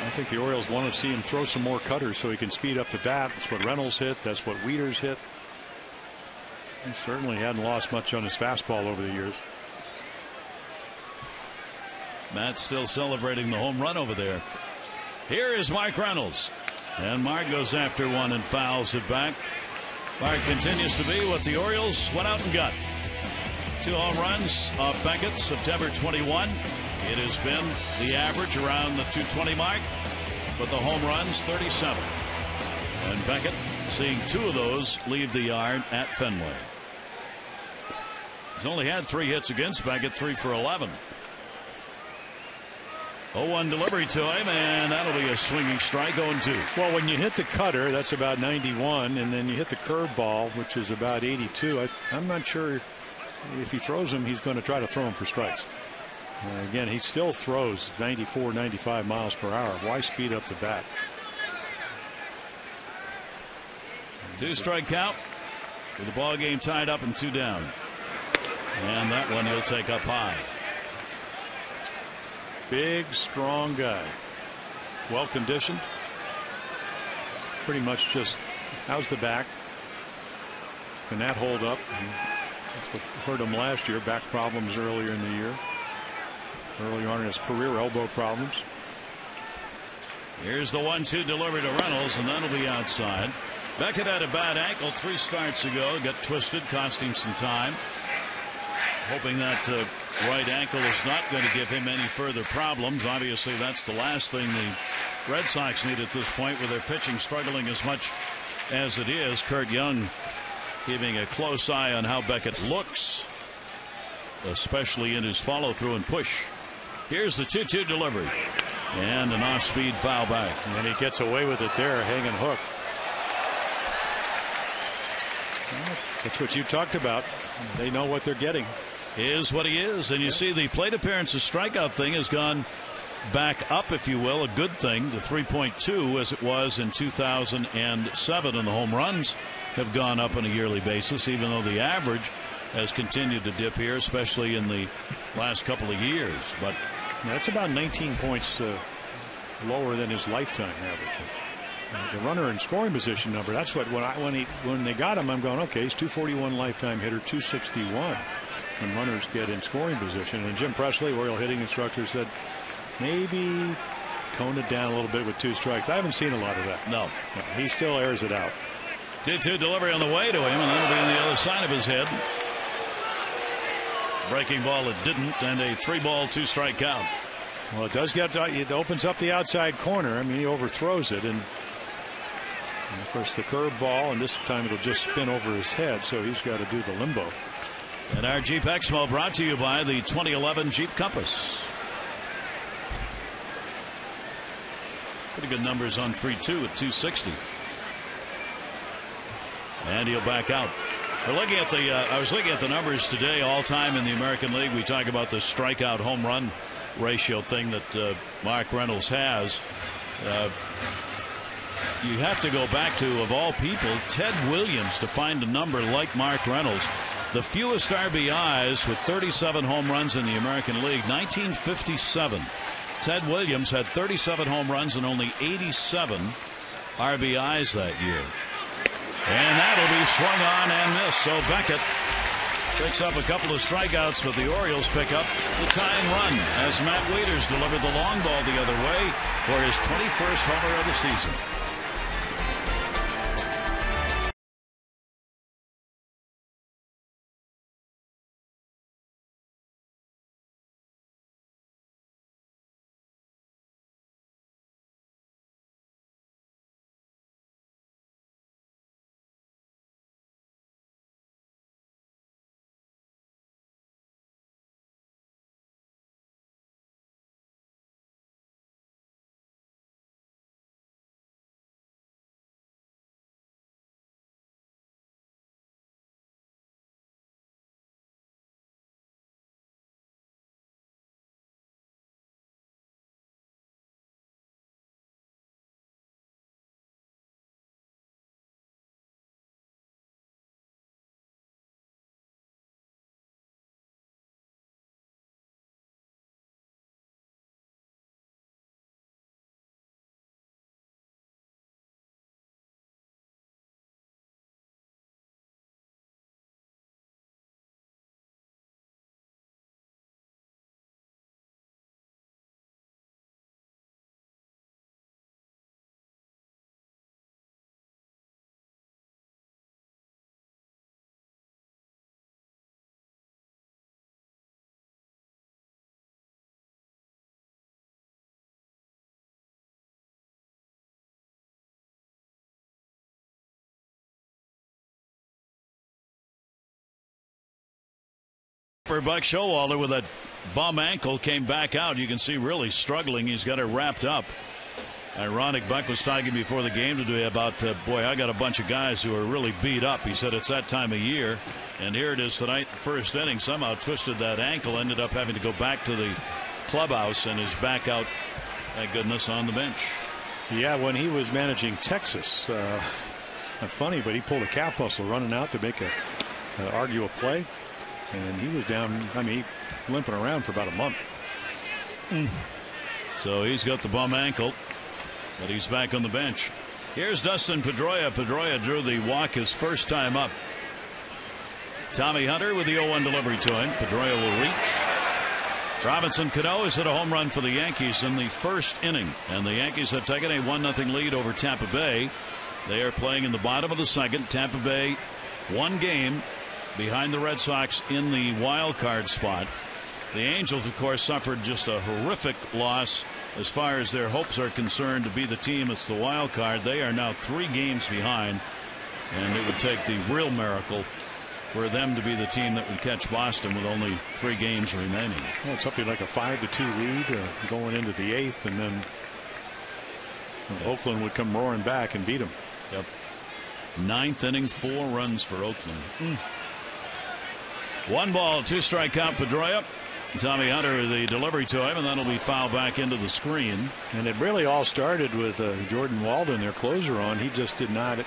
Speaker 2: I think the Orioles want to see him throw some more cutters so he can speed up the bat. That's what Reynolds hit. That's what Wieters hit. He certainly hadn't lost much on his fastball over the years.
Speaker 1: Matt still celebrating the home run over there. Here is Mark Reynolds. And Mark goes after one and fouls it back. Mark continues to be what the Orioles went out and got. 2 home runs off Beckett, September 21. It has been the average around the 220 mark, but the home runs 37. And Beckett seeing 2 of those leave the yard at Fenway. He's only had 3 hits against Beckett, 3 for 11. 0-1 delivery to him, and that'll be a swinging strike. 0-2.
Speaker 2: Well, when you hit the cutter, that's about 91, and then you hit the curveball, which is about 82. I'm not sure if he throws him, he's going to try to throw him for strikes. Again, he still throws 94, 95 miles per hour. Why speed up the bat?
Speaker 1: 2 strike count with the ball game tied up and 2 down. And that one he'll take up high.
Speaker 2: Big, strong guy. Well conditioned. Pretty much just, how's the back? Can that hold up? That's what hurt him last year. Back problems earlier in the year. Early on in his career, elbow problems.
Speaker 1: Here's the 1-2 delivery to Reynolds, and that'll be outside. Beckett had a bad ankle 3 starts ago. Got twisted, cost him some time. Hoping that right ankle is not going to give him any further problems. Obviously, that's the last thing the Red Sox need at this point with their pitching struggling as much as it is. Kurt Young keeping a close eye on how Beckett looks, especially in his follow through and push. Here's the 2-2 delivery and an off-speed foul back,
Speaker 2: and he gets away with it there, hanging hook. That's what you talked about. They know what they're getting.
Speaker 1: Is what he is, and you see the plate appearances strikeout thing has gone back up, if you will, a good thing, to 3.2 as it was in 2007, and the home runs have gone up on a yearly basis, even though the average has continued to dip here, especially in the last couple of years. But
Speaker 2: that's about 19 points lower than his lifetime average. The runner in scoring position number, that's what when they got him, I'm going, okay, he's 241 lifetime hitter, 261 when runners get in scoring position. And Jim Presley, Oriole hitting instructor, said maybe tone it down a little bit with 2 strikes. I haven't seen a lot of that.
Speaker 1: No,
Speaker 2: he still airs it out.
Speaker 1: 2-2 delivery on the way to him, and that'll be on the other side of his head. Breaking ball, it didn't, and a 3-ball 2-strike count.
Speaker 2: Well, it does it opens up the outside corner. I mean, he overthrows it, and of course the curve ball, and this time it'll just spin over his head, so he's got to do the limbo.
Speaker 1: And our Jeep Expo brought to you by the 2011 Jeep Compass. Pretty good numbers on 3-2 at 260. And he'll back out. We're looking at the I was looking at the numbers today, all time in the American League. We talk about the strikeout home run ratio thing that Mark Reynolds has. You have to go back to, of all people, Ted Williams to find a number like Mark Reynolds. The fewest RBIs with 37 home runs in the American League, 1957. Ted Williams had 37 home runs and only 87 RBIs that year. And that'll be swung on and missed. So Beckett picks up a couple of strikeouts, but the Orioles pick up the tying run as Matt Wieters delivered the long ball the other way for his 21st homer of the season. Buck Showalter with a bum ankle came back out. You can see really struggling. He's got it wrapped up. Ironic, Buck was talking before the game today about, boy, I got a bunch of guys who are really beat up. He said it's that time of year. And here it is tonight, first inning. Somehow twisted that ankle, ended up having to go back to the clubhouse and is back out, thank goodness, on the bench.
Speaker 2: Yeah, when he was managing Texas, not funny, but he pulled a calf muscle running out to make argue a play. And he was down, I mean, limping around for about a month.
Speaker 1: So he's got the bum ankle, but he's back on the bench. Here's Dustin Pedroia. Pedroia drew the walk his first time up Tommy Hunter with the 0-1 delivery to him. Pedroia will reach. Robinson Cano has hit a home run for the Yankees in the first inning, and the Yankees have taken a 1-0 lead over Tampa Bay. They are playing in the bottom of the second. Tampa Bay one game behind the Red Sox in the wild card spot. The Angels, of course, suffered just a horrific loss as far as their hopes are concerned to be the team that's the wild card. They are now 3 games behind, and it would take the real miracle for them to be the team that would catch Boston with only 3 games remaining.
Speaker 2: Well, it's something like a 5-2 lead going into the 8th, and then Oakland would come roaring back and beat them.
Speaker 1: Yep. 9th inning, 4 runs for Oakland. 1 ball, 2 strike count. Pedroia. Tommy Hunter the delivery to him, and that'll be fouled back into the screen.
Speaker 2: And it really all started with Jordan Walden, their closer, on. He just did not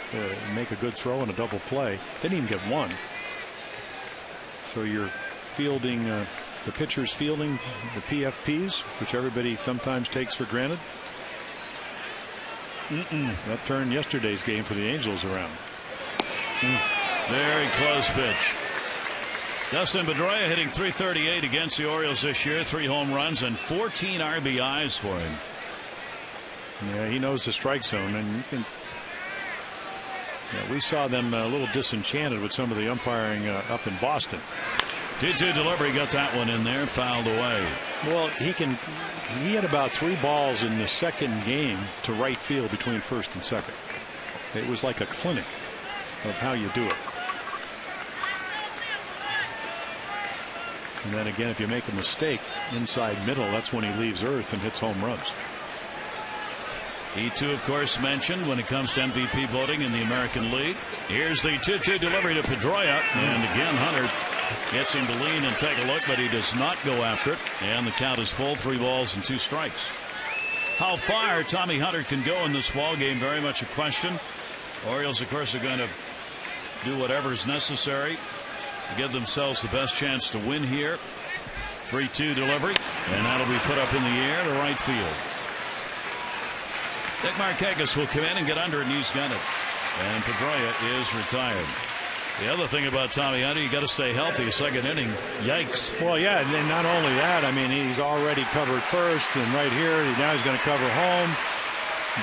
Speaker 2: make a good throw in a double play. Didn't even get one. So you're fielding the pitcher's fielding the PFPs, which everybody sometimes takes for granted. That turned yesterday's game for the Angels around.
Speaker 1: Very close pitch. Dustin Pedroia hitting .338 against the Orioles this year. 3 home runs and 14 RBIs for him.
Speaker 2: Yeah, he knows the strike zone, and you can. Yeah, we saw them a little disenchanted with some of the umpiring up in Boston.
Speaker 1: 2-2 delivery, got that one in there, fouled away.
Speaker 2: Well, he had about 3 balls in the second game to right field between first and second. It was like a clinic of how you do it. And then again, if you make a mistake inside middle, that's when he leaves earth and hits home runs.
Speaker 1: He too, of course, mentioned when it comes to MVP voting in the American League. Here's the 2-2 delivery to Pedroia, and again Hunter gets him to lean and take a look, but he does not go after it, and the count is full. 3 balls and 2 strikes. How far Tommy Hunter can go in this ball game, very much a question. Orioles, of course, are going to do whatever is necessary to give themselves the best chance to win here. 3-2 delivery, and that'll be put up in the air to right field. Dick Markakis will come in and get under it, and he's got it. And Pedroia is retired. The other thing about Tommy Hunter, you got to stay healthy. Second inning, yikes.
Speaker 2: Well, yeah, and not only that, I mean, he's already covered first, and right here now he's going to cover home.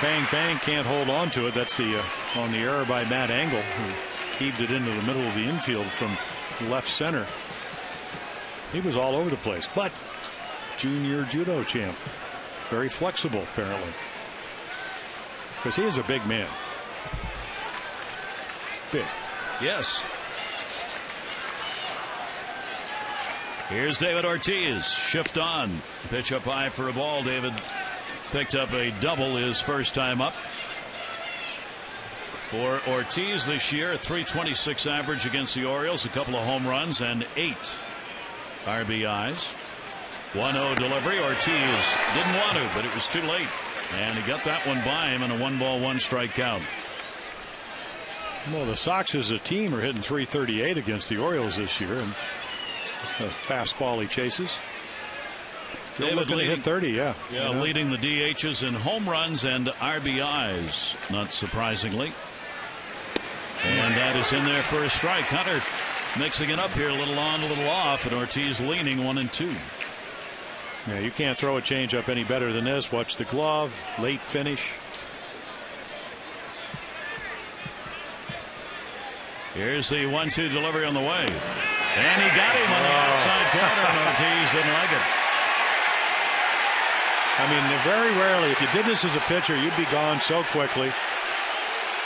Speaker 2: Bang, bang, can't hold on to it. That's the on the error by Matt Engel, who heaved it into the middle of the infield from left center. He was all over the place, but junior judo champ, very flexible apparently, because he is a big man. Big.
Speaker 1: Yes. Here's David Ortiz. Shift on. Pitch up high for a ball. David picked up a double his first time up. For Ortiz this year, a .326 average against the Orioles, a couple of home runs, and 8 RBIs. 1-0 delivery. Ortiz didn't want to, but it was too late. And he got that one by him in a 1-ball, 1-strike count.
Speaker 2: Well, the Sox as a team are hitting .338 against the Orioles this year, and it's the fastball he chases. Still looking to hit 30, yeah.
Speaker 1: Yeah, leading the DHs in home runs and RBIs, not surprisingly. And that is in there for a strike. Hunter mixing it up here, a little on, a little off, and Ortiz leaning 1-2.
Speaker 2: Yeah, you can't throw a changeup any better than this. Watch the glove, late finish.
Speaker 1: Here's the 1-2 delivery on the way. And he got him on the outside corner, and Ortiz didn't like it.
Speaker 2: I mean, very rarely, if you did this as a pitcher, you'd be gone so quickly.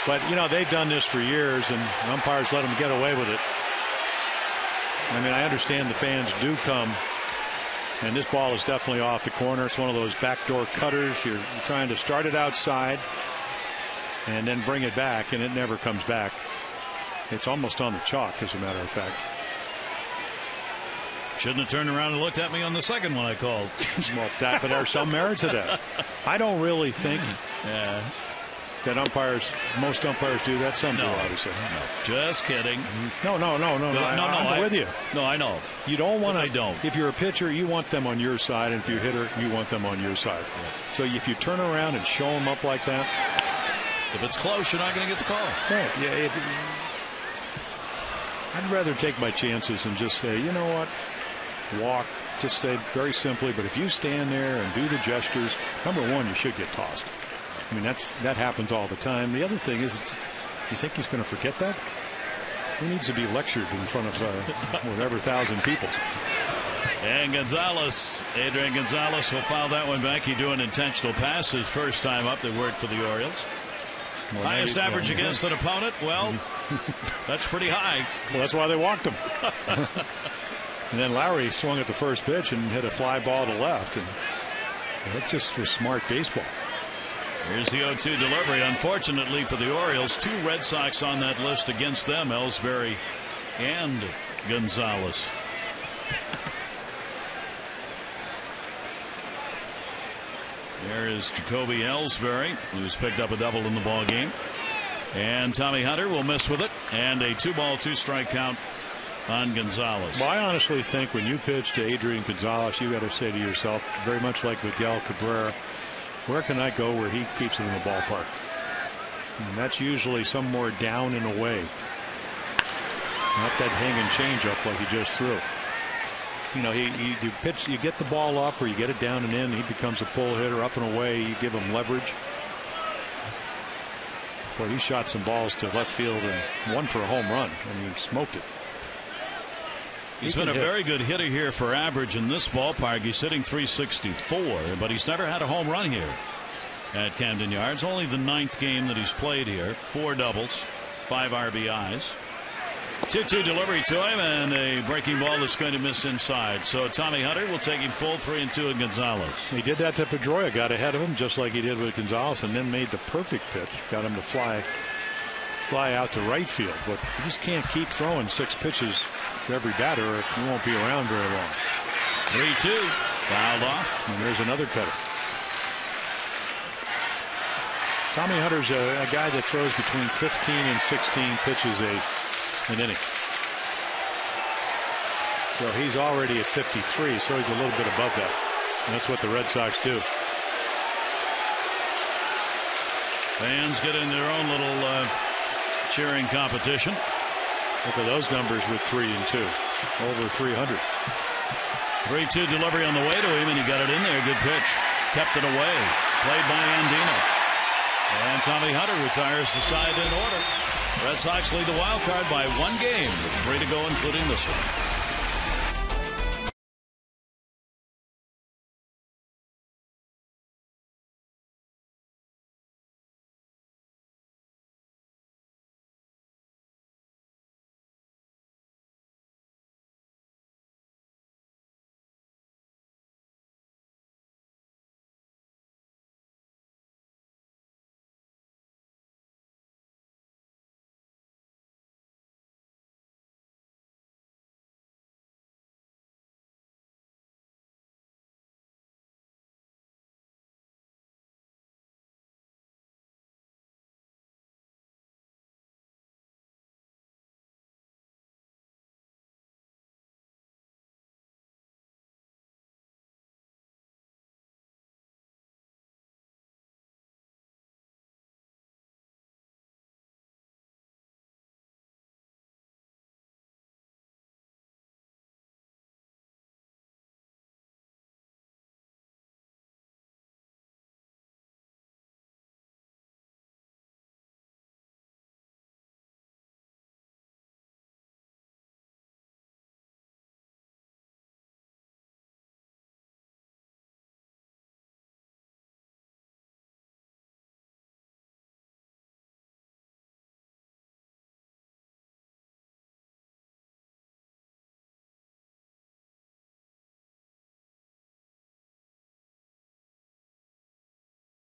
Speaker 2: But, you know, they've done this for years, and umpires let them get away with it. I mean, I understand the fans do come, and this ball is definitely off the corner. It's one of those backdoor cutters. You're trying to start it outside and then bring it back, and it never comes back. It's almost on the chalk, as a matter of fact.
Speaker 1: Shouldn't have turned around and looked at me on the second one I called.
Speaker 2: Well, but there's some merit to that. I don't really think that most umpires do that. Some do, obviously.
Speaker 1: No, just kidding.
Speaker 2: No. I'm with you.
Speaker 1: No, I know.
Speaker 2: You don't want to.
Speaker 1: I don't.
Speaker 2: If you're a pitcher, you want them on your side, and if you're a hitter, you want them on your side. Yeah. So if you turn around and show them up like that,
Speaker 1: if it's close, you're not going to get the call.
Speaker 2: Right. Yeah. I'd rather take my chances and just say, you know what, walk. Just say very simply, but if you stand there and do the gestures, number one, you should get tossed. I mean, that happens all the time. The other thing is, you think he's going to forget that? He needs to be lectured in front of whatever 1,000 people.
Speaker 1: And Gonzalez, Adrian Gonzalez will foul that one back. He drew an intentional pass his first time up that worked for the Orioles. Well, highest average against an opponent? Well, that's pretty high.
Speaker 2: Well, that's why they walked him. And then Lowrie swung at the first pitch and hit a fly ball to left. And that's just for smart baseball.
Speaker 1: Here's the 0-2 delivery. Unfortunately for the Orioles, 2 Red Sox on that list against them, Ellsbury and Gonzalez. There is Jacoby Ellsbury, who's picked up a double in the ball game. And Tommy Hunter will miss with it. And a 2-ball, 2-strike count on Gonzalez.
Speaker 2: Well, I honestly think when you pitch to Adrian Gonzalez, you got to say to yourself, very much like Miguel Cabrera, where can I go where he keeps it in the ballpark? And that's usually somewhere down and away. Not that hanging changeup like he just threw. You know, you pitch, you get the ball up or you get it down and in, he becomes a pull hitter up and away. You give him leverage. Boy, he shot some balls to left field and one for a home run, and he smoked it.
Speaker 1: He's been a very good hitter here for average in this ballpark. He's hitting .364, but he's never had a home run here at Camden Yards. Only the 9th game that he's played here. 4 doubles, 5 RBIs. 2-2 delivery to him, and a breaking ball that's going to miss inside. So Tommy Hunter will take him full 3-2 at Gonzalez.
Speaker 2: He did that to Pedroia, got ahead of him just like he did with Gonzalez, and then made the perfect pitch. Got him to fly out to right field. But you just can't keep throwing 6 pitches to every batter, or you won't be around very long.
Speaker 1: 3-2, fouled off.
Speaker 2: And there's another cutter. Tommy Hunter's a guy that throws between 15 and 16 pitches an inning. So he's already at 53, so he's a little bit above that. And that's what the Red Sox do.
Speaker 1: Fans get in their own little cheering competition.
Speaker 2: Look at those numbers with 3 and 2. Over 300.
Speaker 1: 3-2 delivery on the way to him, and he got it in there. Good pitch. Kept it away. Played by Andino. And Tommy Hunter retires the side in order. Red Sox lead the wild card by 1 game with 3 to go, including this one.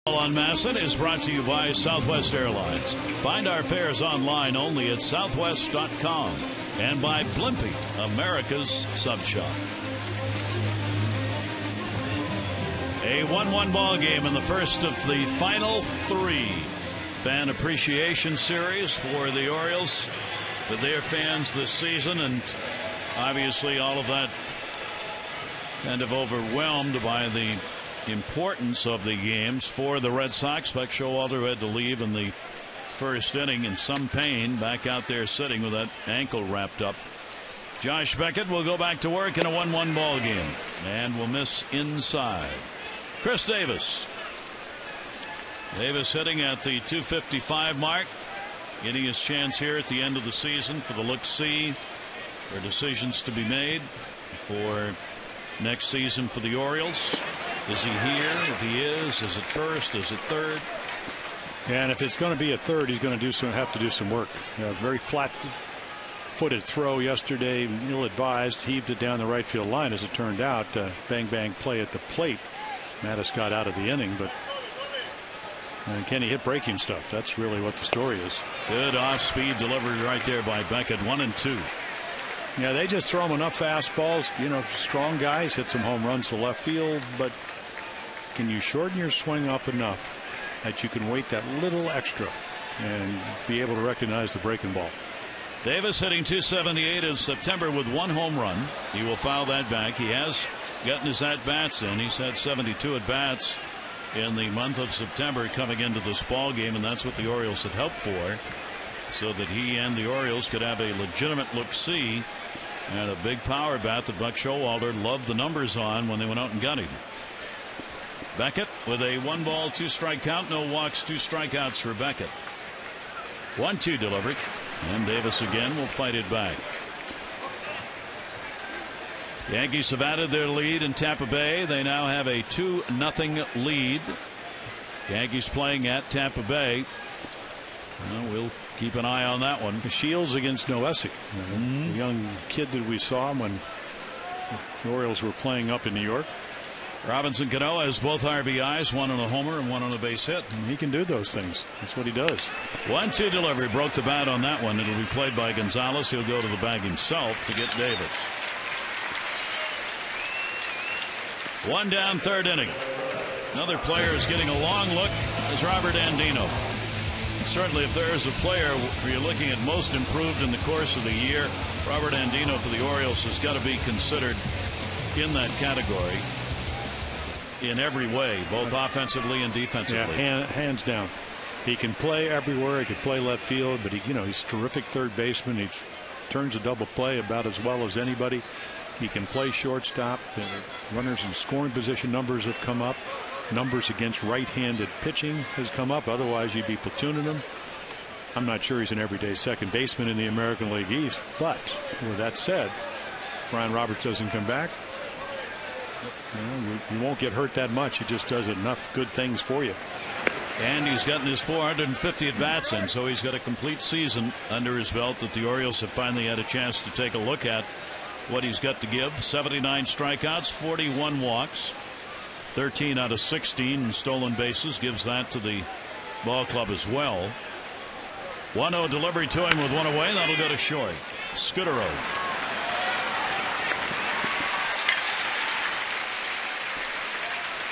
Speaker 1: On Masson is brought to you by Southwest Airlines. Find our fares online only at southwest.com, and by Blimpie, America's sub shop. A 1-1 ball game in the first of the final 3 fan appreciation series for the Orioles, for their fans this season, and obviously all of that kind of overwhelmed by the importance of the games for the Red Sox. Buck Showalter had to leave in the first inning in some pain, back out there sitting with that ankle wrapped up. Josh Beckett will go back to work in a 1-1 ball game and will miss inside. Chris Davis. Davis hitting at the .255 mark, getting his chance here at the end of the season for the look-see, for decisions to be made for next season for the Orioles. Is he here? If he is it first? Is it third?
Speaker 2: And if it's going to be a third, he's going to have to do some work. Very flat-footed throw yesterday, ill-advised, heaved it down the right field line. As it turned out, bang play at the plate. Mattis got out of the inning, but can he hit breaking stuff? That's really what the story is.
Speaker 1: Good off-speed delivery right there by Beckett. 1-2.
Speaker 2: Yeah, they just throw him enough fastballs. Strong guys hit some home runs to left field, but can you shorten your swing up enough that you can wait that little extra and be able to recognize the breaking ball?
Speaker 1: Davis hitting .278 in September with 1 home run. He will foul that back. He has gotten his at-bats in. He's had 72 at-bats in the month of September coming into this ball game, and that's what the Orioles had hoped for, so that he and the Orioles could have a legitimate look-see and a big power bat that Buck Showalter loved the numbers on when they went out and got him. Beckett with a 1-ball 2-strike count. No walks, 2 strikeouts for Beckett. 1-2 delivery, and Davis again will fight it back. Yankees have added their lead in Tampa Bay. They now have a 2-0 lead. Yankees playing at Tampa Bay. Well, we'll keep an eye on that one.
Speaker 2: Shields against Noesi, the young kid that we saw when the Orioles were playing up in New York.
Speaker 1: Robinson Cano has both RBIs, 1 on a homer and 1 on a base hit.
Speaker 2: And he can do those things. That's what he does.
Speaker 1: 1-2 delivery, broke the bat on that one. It'll be played by Gonzalez. He'll go to the bag himself to get Davis. 1 down, 3rd inning. Another player is getting a long look is Robert Andino. Certainly, if there is a player where you're looking at most improved in the course of the year, Robert Andino for the Orioles has got to be considered in that category in every way, both offensively and defensively.
Speaker 2: Yeah, hands down. He can play everywhere. He can play left field, but he's a terrific third baseman. He turns a double play about as well as anybody. He can play shortstop. Runners in scoring position numbers have come up. Numbers against right-handed pitching has come up. Otherwise, you'd be platooning him. I'm not sure he's an everyday second baseman in the American League East. But with that said, Brian Roberts doesn't come back. You won't get hurt that much. He just does enough good things for you.
Speaker 1: And he's gotten his 450 at bats in, so he's got a complete season under his belt that the Orioles have finally had a chance to take a look at what he's got to give. 79 strikeouts, 41 walks, 13 out of 16 stolen bases, gives that to the ball club as well. 1-0 delivery to him with 1 away. That'll go to short. Scudero.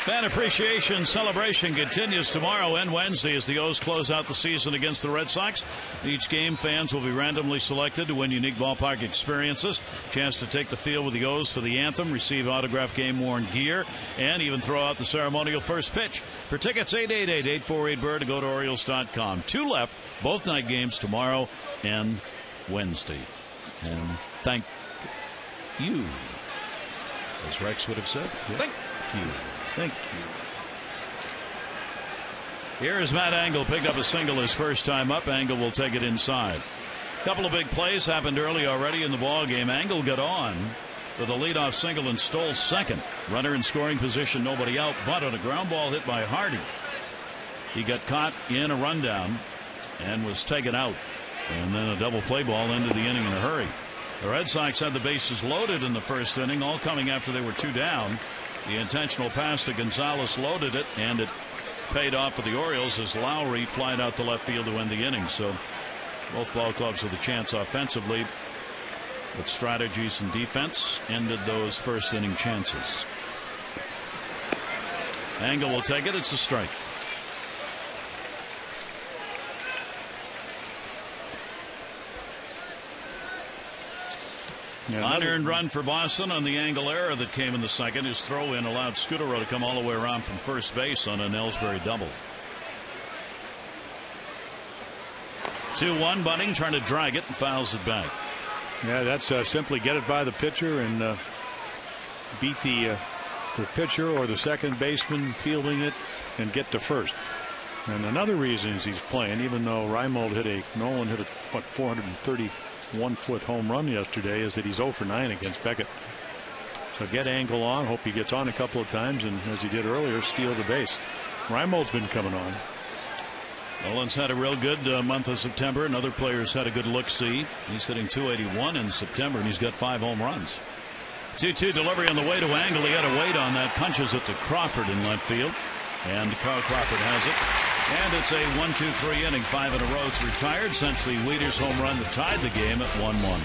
Speaker 1: Fan appreciation celebration continues tomorrow and Wednesday as the O's close out the season against the Red Sox. Each game, fans will be randomly selected to win unique ballpark experiences. Chance to take the field with the O's for the anthem, receive autographed game-worn gear, and even throw out the ceremonial first pitch. For tickets, 888-848-BIRD, to go to Orioles.com. 2 left, both night games tomorrow and Wednesday. And thank you, as Rex would have said. Thank you. Thank you. Here is Matt Engel, picked up a single his first time up. Engel will take it inside. A couple of big plays happened early already in the ball game. Engel got on with a leadoff single and stole second. Runner in scoring position, nobody out, but on a ground ball hit by Hardy, he got caught in a rundown and was taken out. And then a double play ball ended the inning in a hurry. The Red Sox had the bases loaded in the first inning, all coming after they were 2 down. The intentional pass to Gonzalez loaded it, and it paid off for the Orioles as Lowrie flied out to left field to end the inning. So both ball clubs with a chance offensively, but strategies and defense ended those first inning chances. Engel will take it. It's a strike. Unearned run for Boston on the Engel error that came in the second. His throw in allowed Scudero to come all the way around from first base on an Ellsbury double. 2-1. Bunting trying to drag it and fouls it back.
Speaker 2: Yeah, that's simply get it by the pitcher and beat the pitcher or the second baseman fielding it and get to first. And another reason is he's playing, even though Nolan hit a 431-foot home run yesterday, is that he's 0 for 9 against Beckett. So get Angle on. Hope he gets on a couple of times, and as he did earlier, steal the base. Reimold's been coming on.
Speaker 1: Nolan's had a real good month of September, and other players had a good look-see. He's hitting .281 in September, and he's got 5 home runs. 2-2 delivery on the way to Angle. He had to wait on that. Punches it to Crawford in left field. And Carl Crawford has it. And it's a 1-2-3 inning. 5 in a row. It's retired since the Wieters home run that tied the game at 1-1.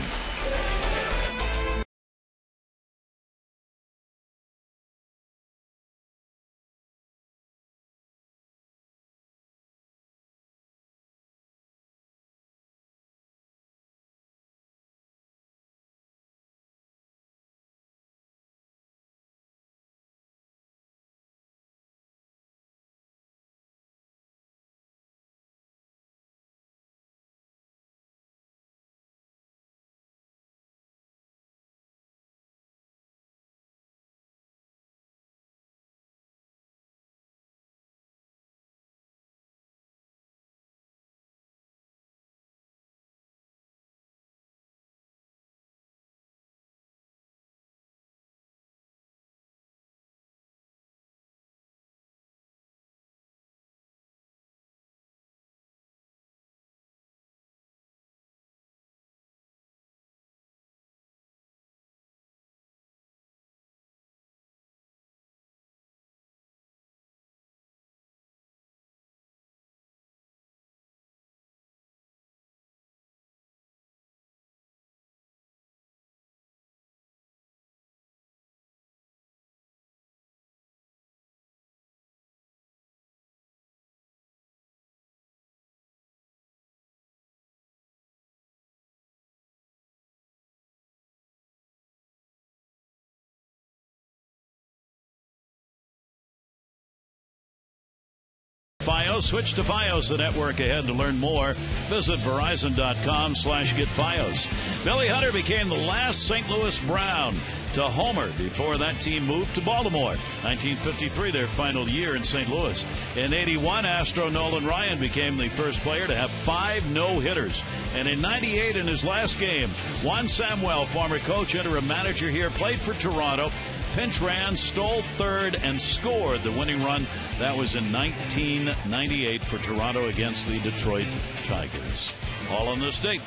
Speaker 1: Fios. Switch to Fios, the network ahead. To learn more, visit Verizon.com/getFios. Billy Hunter became the last St. Louis Brown to homer before that team moved to Baltimore. 1953, their final year in St. Louis. In 81, Astro Nolan Ryan became the first player to have 5 no-hitters. And in 98, in his last game, Juan Samuel, former coach, interim manager here, played for Toronto. Pinch ran, stole third, and scored the winning run. That was in 1998 for Toronto against the Detroit Tigers. All on this date.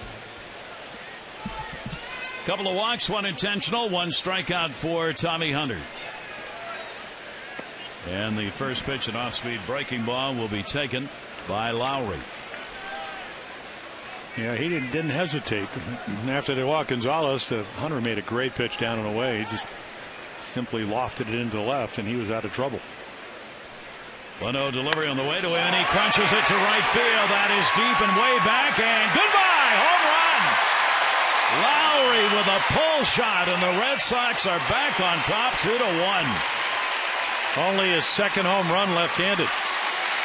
Speaker 1: Couple of walks, 1 intentional, 1 strikeout for Tommy Hunter. And the first pitch, an off-speed breaking ball, will be taken by Lowrie.
Speaker 2: Yeah, he didn't hesitate. After the walk, Gonzalez, Hunter made a great pitch down and away. He just simply lofted it into the left, and he was out of trouble.
Speaker 1: 1-0 delivery on the way to him, and he crunches it to right field. That is deep and way back, and goodbye, home run. Lowrie with a pull shot, and the Red Sox are back on top 2-1.
Speaker 2: Only his second home run left-handed.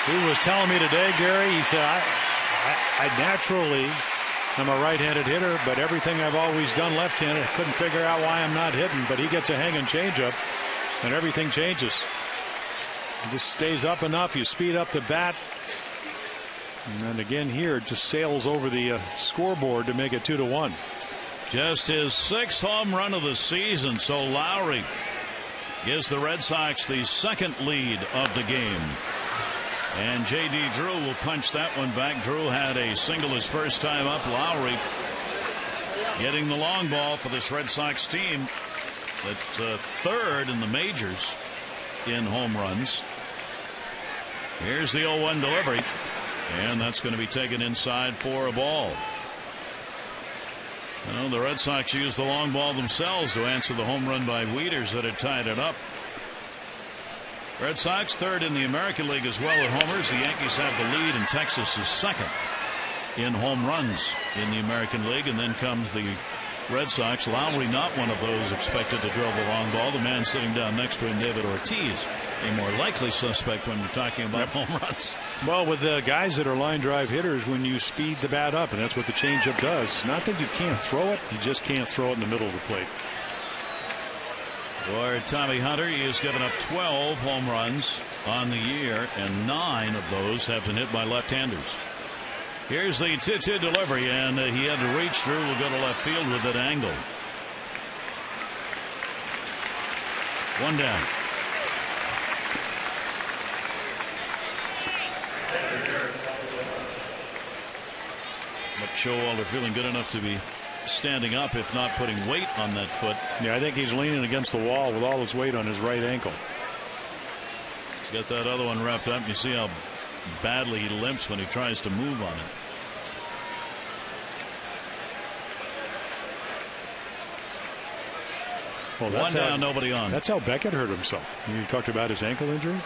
Speaker 2: He was telling me today, Gary, he said, I naturally am a right-handed hitter, but everything I've always done left-handed. I couldn't figure out why I'm not hitting, but he gets a hanging changeup, and everything changes. It just stays up enough. You speed up the bat. And then again here, it just sails over the scoreboard to make it 2-1.
Speaker 1: Just his 6th home run of the season. So Lowrie gives the Red Sox the second lead of the game. And J.D. Drew will punch that one back. Drew had a single his first time up. Lowrie getting the long ball for this Red Sox team. That's 3rd in the majors in home runs. Here's the 0-1 delivery, and that's going to be taken inside for a ball. You know, the Red Sox used the long ball themselves to answer the home run by Wieters that had tied it up. Red Sox 3rd in the American League as well at homers. The Yankees have the lead, and Texas is 2nd in home runs in the American League. And then comes the Red Sox. Lowrie not one of those expected to drill the long ball. The man sitting down next to him, David Ortiz, a more likely suspect when you're talking about home runs.
Speaker 2: Well, with the guys that are line drive hitters, when you speed the bat up, and that's what the changeup does. Not that you can't throw it, you just can't throw it in the middle of the plate.
Speaker 1: For Tommy Hunter, he has given up 12 home runs on the year, and 9 of those have been hit by left-handers. Here's the 2-2 delivery, and he had to reach through. Will go to left field with that angle. 1 down. But Showalter feeling good enough to be standing up, if not putting weight on that foot.
Speaker 2: Yeah, I think he's leaning against the wall with all his weight on his right ankle.
Speaker 1: He's got that other one wrapped up. You see how badly he limps when he tries to move on it.
Speaker 2: Well,
Speaker 1: one down, nobody on.
Speaker 2: That's how Beckett hurt himself. You talked about his ankle injury.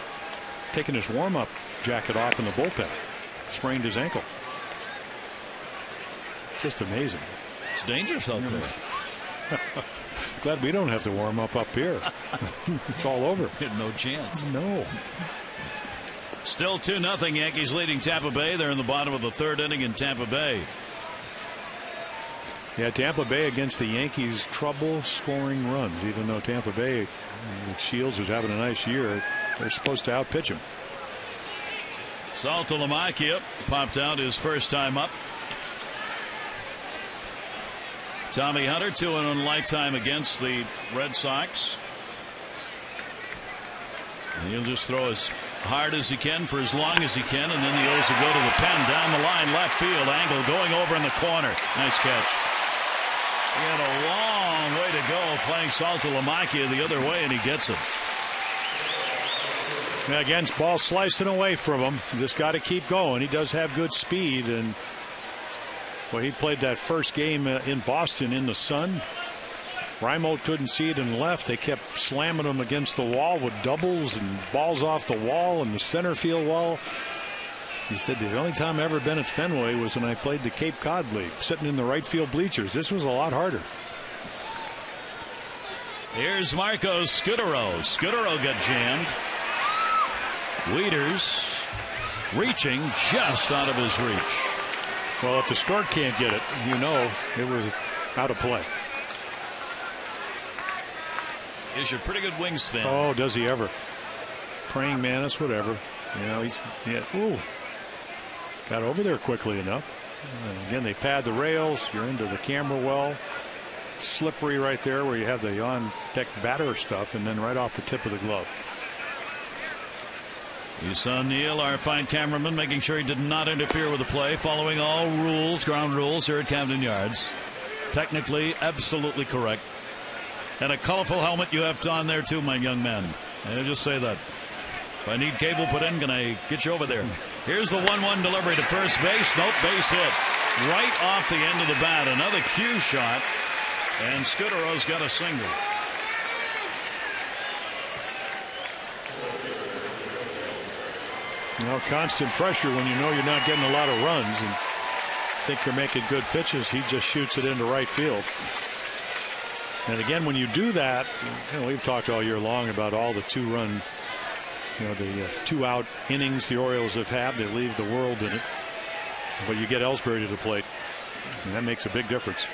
Speaker 2: Taking his warm-up jacket off in the bullpen. Sprained his ankle. It's just amazing.
Speaker 1: It's dangerous out there.
Speaker 2: Glad we don't have to warm up here. It's all over.
Speaker 1: No chance.
Speaker 2: No.
Speaker 1: Still 2-0 Yankees leading Tampa Bay. They're in the bottom of the 3rd inning in Tampa Bay.
Speaker 2: Yeah, Tampa Bay against the Yankees, trouble scoring runs. Even though Tampa Bay, with Shields, who's having a nice year, they're supposed to outpitch him.
Speaker 1: Saltalamacchia popped out his first time up. Tommy Hunter, 2-1 lifetime against the Red Sox. And he'll just throw as hard as he can for as long as he can, and then the O's will go to the pen down the line, left field angle, going over in the corner. Nice catch. He had a long way to go playing Saltalamacchia the other way, and he gets it.
Speaker 2: Now again, ball slicing away from him. Just got to keep going. He does have good speed, and well, he played that first game in Boston in the sun. Reimold couldn't see it in left. They kept slamming him against the wall with doubles and balls off the wall and the center field wall. He said the only time I ever been at Fenway was when I played the Cape Cod League, sitting in the right field bleachers. This was a lot harder.
Speaker 1: Here's Marco Scudero. Scudero got jammed. Wieters reaching just out of his reach.
Speaker 2: Well, if the Stork can't get it, you know it was out of play.
Speaker 1: Is your pretty good wingspan.
Speaker 2: Oh, does he ever? Praying mantis, whatever. You know, ooh. Got over there quickly enough. And again, they pad the rails. You're into the camera well. Slippery right there where you have the on-deck batter stuff, and then right off the tip of the glove.
Speaker 1: You saw Neil, our fine cameraman, making sure he did not interfere with the play, following all rules, ground rules here at Camden Yards. Technically, absolutely correct. And a colorful helmet you have on there, too, my young man. I'll just say that. If I need cable put in, can I get you over there? Here's the 1-1 delivery to first base. Nope, base hit. Right off the end of the bat. Another cue shot. And Scudero's got a single.
Speaker 2: You know, constant pressure when you know you're not getting a lot of runs and think you're making good pitches. He just shoots it into right field. And again, when you do that, you know, we've talked all year long about all the 2-run, you know, the 2-out innings the Orioles have had. They leave the world in it. But you get Ellsbury to the plate, and that makes a big difference.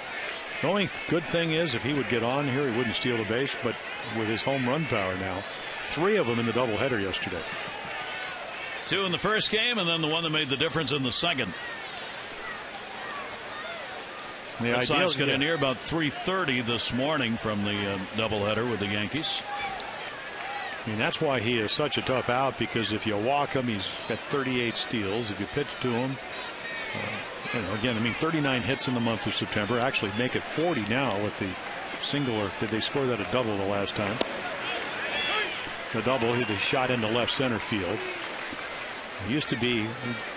Speaker 2: The only good thing is if he would get on here, he wouldn't steal the base. But with his home run power now, 3 of them in the doubleheader yesterday.
Speaker 1: 2 in the first game, and then the one that made the difference in the second. The Red Sox got in here about 3:30 this morning from the doubleheader with the Yankees.
Speaker 2: I mean, that's why he is such a tough out, because if you walk him, he's got 38 steals. If you pitch to him, you know, again, I mean, 39 hits in the month of September. Actually make it 40 now with the single, or did they score that a double the last time? The double, he shot into left center field. It used to be, you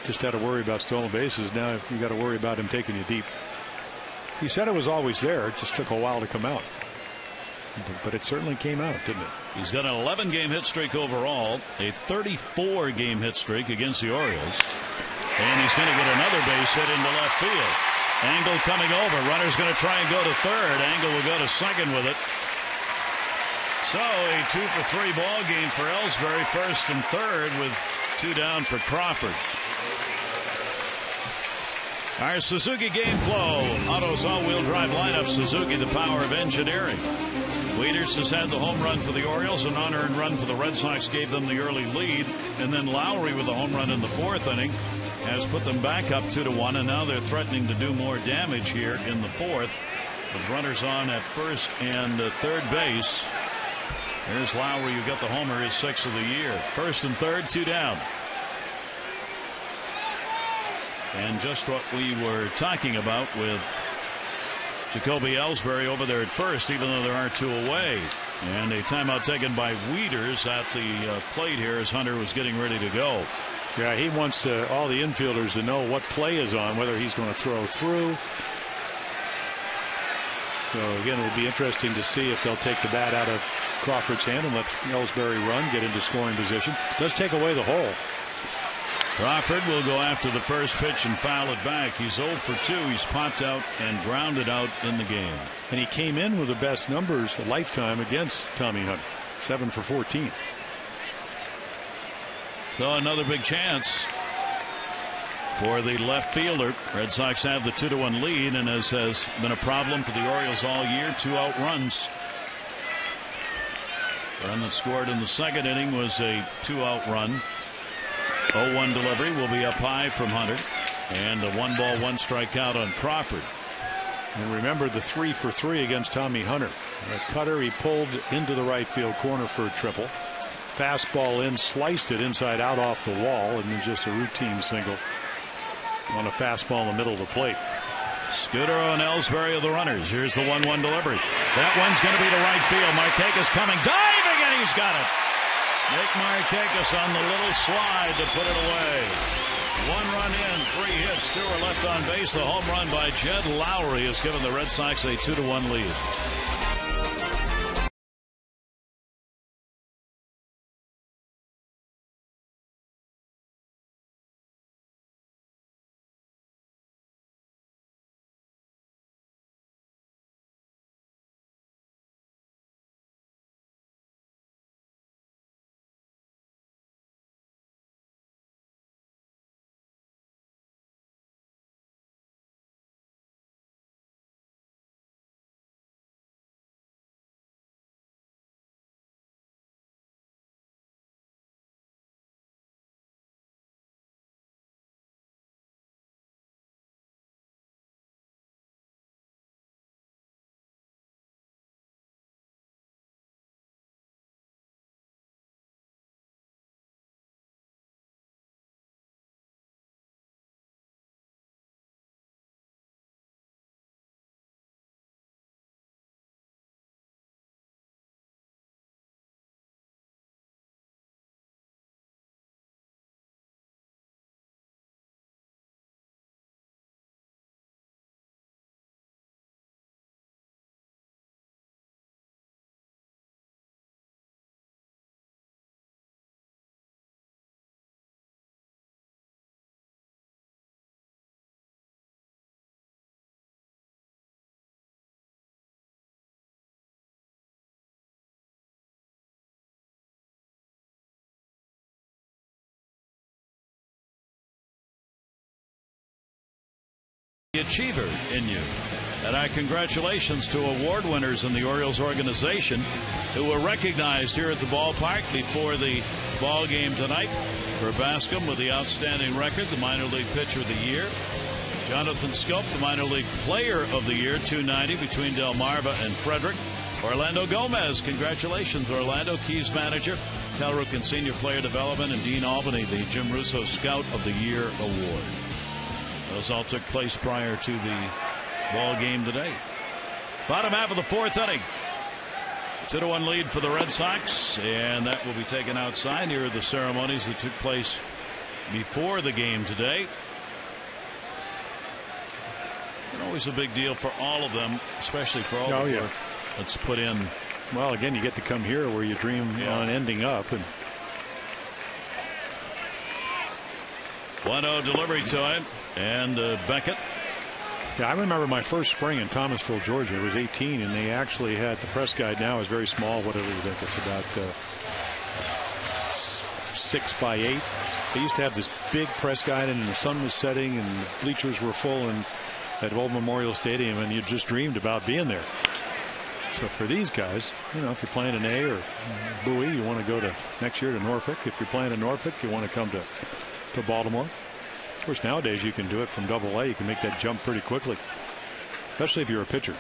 Speaker 2: just had to worry about stolen bases. Now you got to worry about him taking you deep. He said it was always there. It just took a while to come out. But it certainly came out, didn't it?
Speaker 1: He's got an 11-game hit streak overall, a 34-game hit streak against the Orioles. And he's going to get another base hit into left field. Angle coming over. Runner's going to try and go to third. Angle will go to second with it. So a 2-for-3 ball game for Ellsbury, first and third, with 2 down for Crawford. Our Suzuki game flow. Auto's all-wheel drive lineup. Suzuki, the power of engineering. Wieters has had the home run for the Orioles. An unearned run for the Red Sox gave them the early lead. And then Lowrie with a home run in the 4th inning has put them back up 2-1. And now they're threatening to do more damage here in the 4th. With runners on at first and third base. Here's Lowrie, who got the homer, his 6th of the year. First and third, 2 down. And just what we were talking about with Jacoby Ellsbury over there at first, even though there aren't 2 away. And a timeout taken by Wieters at the plate here as Hunter was getting ready to go.
Speaker 2: Yeah, he wants all the infielders to know what play is on, whether he's going to throw through. So again, it'll be interesting to see if they'll take the bat out of Crawford's hand and let Ellsbury run, get into scoring position. Does take away the hole.
Speaker 1: Crawford will go after the first pitch and foul it back. He's 0 for 2. He's popped out and grounded out in the game.
Speaker 2: And he came in with the best numbers a lifetime against Tommy Hunter. 7 for 14.
Speaker 1: So another big chance for the left fielder. Red Sox have the 2-1 lead, and as has been a problem for the Orioles all year, 2-out runs. The run that scored in the 2nd inning was a 2-out run. 0-1 delivery will be up high from Hunter, and a 1-ball 1-strike count on Crawford.
Speaker 2: And remember the 3 for 3 against Tommy Hunter. A cutter he pulled into the right field corner for a triple. Fastball in, sliced it inside out off the wall, and then just a routine single on a fastball in the middle of the plate.
Speaker 1: Scudero and Ellsbury are the runners. Here's the 1-1 delivery. That one's going to be to right field. Markakis coming, diving, and he's got it. Nick Markakis on the little slide to put it away. 1 run in, 3 hits, 2 are left on base. The home run by Jed Lowrie has given the Red Sox a 2-1 lead. Achiever in you. And our congratulations to award winners in the Orioles organization who were recognized here at the ballpark before the ball game tonight. For Bascom with the outstanding record, the minor league pitcher of the year. Jonathan Scope, the minor league player of the year, 290 between Delmarva and Frederick. Orlando Gomez, congratulations, Orlando. Keys manager, Cal Ripken Senior Player Development, and Dean Albany, the Jim Russo Scout of the Year award. Those all took place prior to the ball game today. Bottom half of the 4th inning. 2-1 lead for the Red Sox, and that will be taken outside. Here are the ceremonies that took place before the game today. And always a big deal for all of them, especially for all the work that's put in.
Speaker 2: Well, again, you get to come here where you dream on ending up. And
Speaker 1: 1-0 delivery to him, and Beckett
Speaker 2: Yeah, I remember my first spring in Thomasville, Georgia. It was 18, and they actually had the press guide now is very small. Whatever you think, it's about 6 by 8. They used to have this big press guide, and the sun was setting, and the bleachers were full, and at Old Memorial Stadium, and you just dreamed about being there. So for these guys, you know, if you're playing an A or Bowie, you want to go to next year to Norfolk. If you're playing in Norfolk, you want to come to Baltimore. Of course, nowadays you can do it from Double A. You can make that jump pretty quickly, especially if you're a pitcher.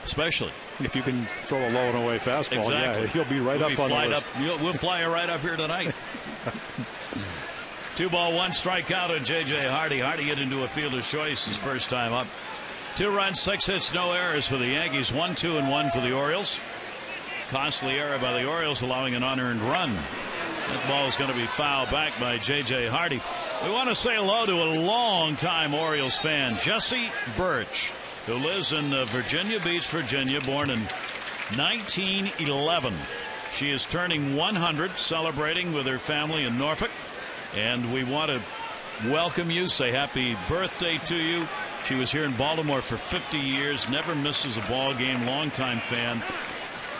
Speaker 1: Especially
Speaker 2: if you can throw a low and away fastball.
Speaker 1: Exactly.
Speaker 2: Yeah, he'll be right up on the list.
Speaker 1: We'll fly you right up here tonight. 2 ball, 1 strikeout on J.J. Hardy. Hardy hit into a fielder's choice his first time up. 2 runs, 6 hits, no errors for the Yankees. 1, 2, and 1 for the Orioles. Costly error by the Orioles, allowing an unearned run. That ball is going to be fouled back by J.J. Hardy. We want to say hello to a long-time Orioles fan, Jessie Birch, who lives in Virginia Beach, Virginia, born in 1911. She is turning 100, celebrating with her family in Norfolk. And we want to welcome you, say happy birthday to you. She was here in Baltimore for 50 years, never misses a ball game, longtime fan.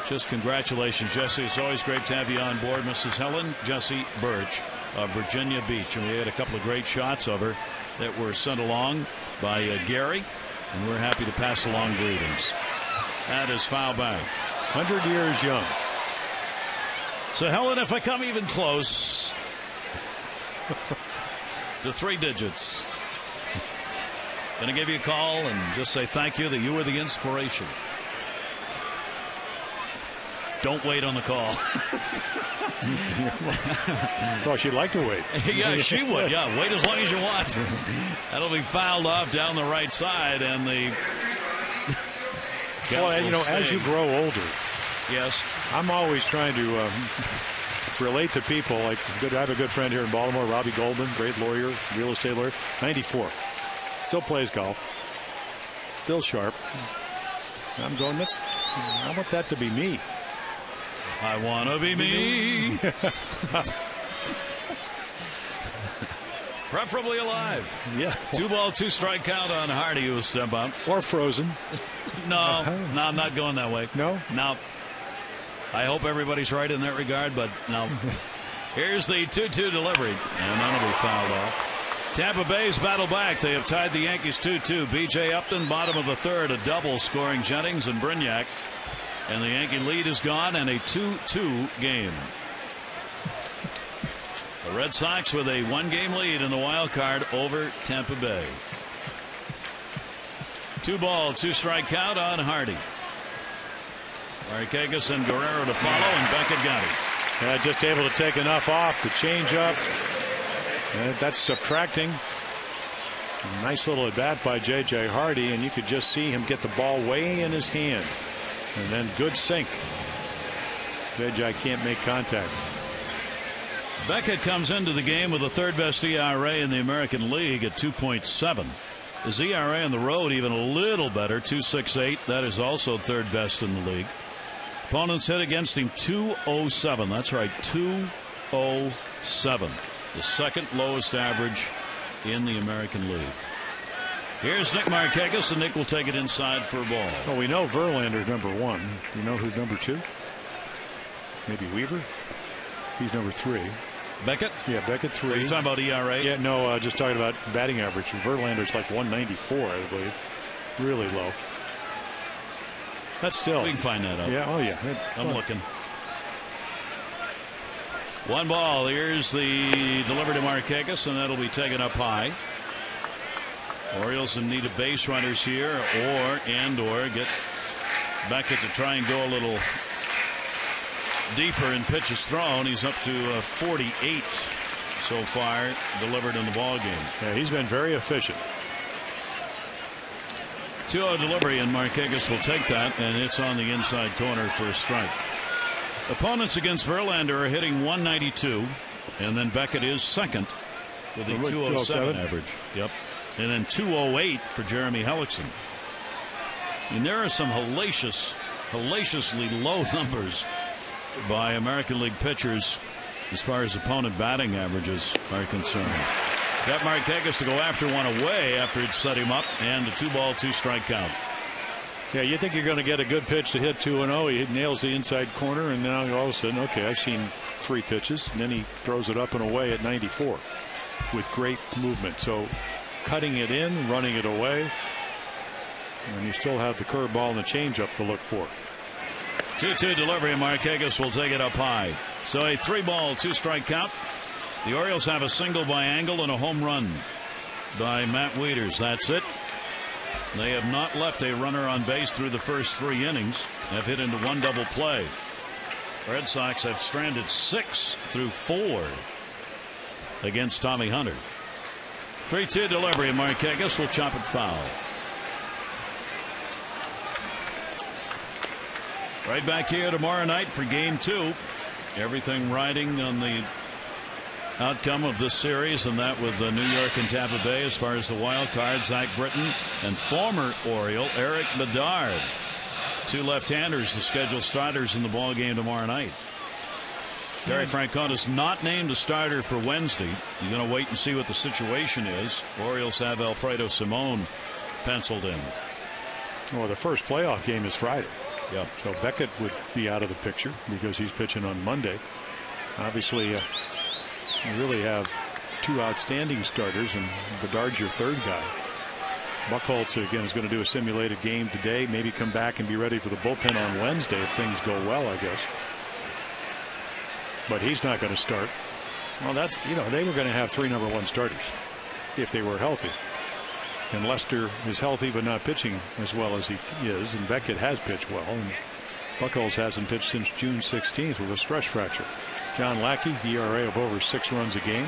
Speaker 1: Just congratulations, Jessie. It's always great to have you on board, Mrs. Helen Jessie Birch of Virginia Beach. And we had a couple of great shots of her that were sent along by Gary, and we're happy to pass along greetings. That is foul back.
Speaker 2: 100 years young.
Speaker 1: So, Helen, if I come even close to 3 digits, going to give you a call and just say thank you that you were the inspiration. Don't wait on the call.
Speaker 2: Well, she'd like to wait.
Speaker 1: Yeah, she would. Yeah, wait as long as you want. That'll be fouled off down the right side, and the.
Speaker 2: Well, you know, as you grow older,
Speaker 1: yes,
Speaker 2: I'm always trying to relate to people. Like, I have a good friend here in Baltimore, Robbie Goldman, great lawyer, real estate lawyer, 94, still plays golf, still sharp. I'm going, I want that to be me.
Speaker 1: I want to be me. Preferably alive.
Speaker 2: Yeah.
Speaker 1: 2 ball, 2 strike count on Hardy, who will step up.
Speaker 2: Or frozen.
Speaker 1: No, I'm not going that way.
Speaker 2: No?
Speaker 1: No. I hope everybody's right in that regard, but no. Here's the 2-2 delivery, and that'll be fouled off. Tampa Bay's battle back. They have tied the Yankees 2-2. B.J. Upton, bottom of the third, a double scoring Jennings and Brignac. And the Yankee lead is gone, and a 2-2 game. The Red Sox with a 1-game lead in the wild card over Tampa Bay. 2 ball, 2 strike count on Hardy. Marquez and Guerrero to follow, and Beckett got it.
Speaker 2: Yeah, just able to take enough off the changeup. That's subtracting. Nice little at bat by J.J. Hardy, and you could just see him get the ball way in his hand. And then good sink. J.J. can't make contact.
Speaker 1: Beckett comes into the game with the 3rd best ERA in the American League at 2.7. His ERA on the road even a little better, 2.68. That is also 3rd best in the league. Opponents hit against him 2.07. That's right, 2.07. The 2nd lowest average in the American League. Here's Nick Markakis, and Nick will take it inside for a ball.
Speaker 2: Well, we know Verlander's number 1. You know who's number 2? Maybe Weaver? He's number 3.
Speaker 1: Beckett?
Speaker 2: Yeah, Beckett 3.
Speaker 1: Are you talking about ERA?
Speaker 2: Yeah, no, just talking about batting average. Verlander's like 194, I believe. Really low. That's still.
Speaker 1: We can find that out.
Speaker 2: Yeah, oh yeah.
Speaker 1: I'm looking. 1 ball. Here's the delivery to Markakis, and that'll be taken up high. Orioles in need of base runners here, or get Beckett to try and go a little deeper in pitches thrown. He's up to 48 so far delivered in the ball game.
Speaker 2: Yeah, he's been very efficient.
Speaker 1: 2-0 delivery, and Markakis will take that, and it's on the inside corner for a strike. Opponents against Verlander are hitting 192, and then Beckett is 2nd with a 207 average. Yep. And then 208 for Jeremy Hellickson. And there are some hellaciously low numbers by American League pitchers as far as opponent batting averages are concerned. Got Markakis to go after one away after he'd set him up, and a 2-ball, 2-strike count.
Speaker 2: Yeah, you think you're going to get a good pitch to hit 2-0. He nails the inside corner, and now all of a sudden, okay, I've seen 3 pitches, and then he throws it up and away at 94 with great movement. So cutting it in, running it away, and you still have the curveball and the changeup to look for.
Speaker 1: 2-2 delivery, and Markakis will take it up high. So a 3-ball, 2-strike count. The Orioles have a single by Angle and a home run by Matt Wieters. That's it. They have not left a runner on base through the first 3 innings. Have hit into 1 double play. Red Sox have stranded 6 through 4 against Tommy Hunter. 3-2 delivery, and Markakis will chop it foul. Right back here tomorrow night for Game 2. Everything riding on the outcome of this series, and that with New York and Tampa Bay as far as the wild card. Zach Britton and former Oriole Eric Bedard, 2 left-handers, the scheduled starters in the ball game tomorrow night. Terry Francona's not named a starter for Wednesday. You're going to wait and see what the situation is. Orioles have Alfredo Simon penciled in.
Speaker 2: Well, the first playoff game is Friday.
Speaker 1: Yep.
Speaker 2: So Beckett would be out of the picture because he's pitching on Monday. Obviously, you really have 2 outstanding starters, and Bedard's your 3rd guy. Buchholz, again, is going to do a simulated game today, maybe come back and be ready for the bullpen on Wednesday if things go well, I guess. But he's not going to start. Well, that's, they were going to have 3 number 1 starters if they were healthy. And Lester is healthy but not pitching as well as he is, and Beckett has pitched well, and Buchholz hasn't pitched since June 16th with a stress fracture. John Lackey, ERA of over 6 runs a game.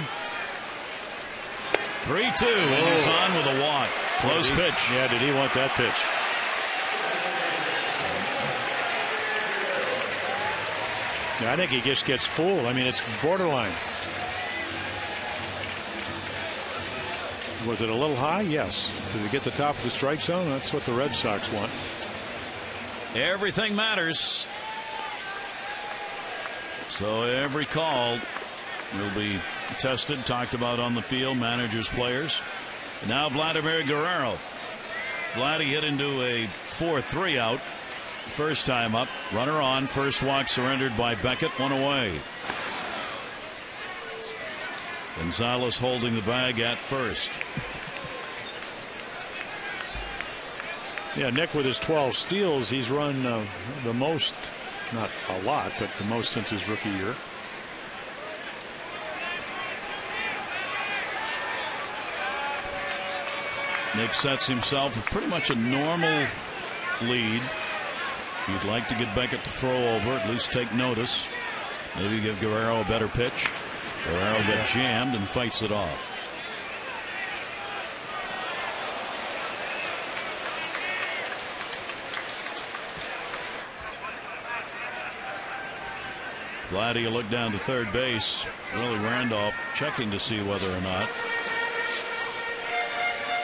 Speaker 1: 3-2, and he's on with a walk. Close pitch.
Speaker 2: Yeah, did he want that pitch? Yeah, I think he just gets fooled. I mean, it's borderline. Was it a little high? Yes. Did he get the top of the strike zone? That's what the Red Sox want.
Speaker 1: Everything matters. So every call will be tested, talked about on the field, managers, players. Now Vladimir Guerrero. Vladdy hit into a 4-3 out. First time up. Runner on. First walk surrendered by Beckett. 1 away. Gonzalez holding the bag at first.
Speaker 2: Yeah, Nick with his 12 steals, he's run the most, not a lot, but the most since his rookie year.
Speaker 1: Nick sets himself pretty much a normal lead. You'd like to get Beckett to throw over, at least take notice. Maybe give Guerrero a better pitch. Guerrero got jammed and fights it off. Vladdy will look down to third base. Really Randolph checking to see whether or not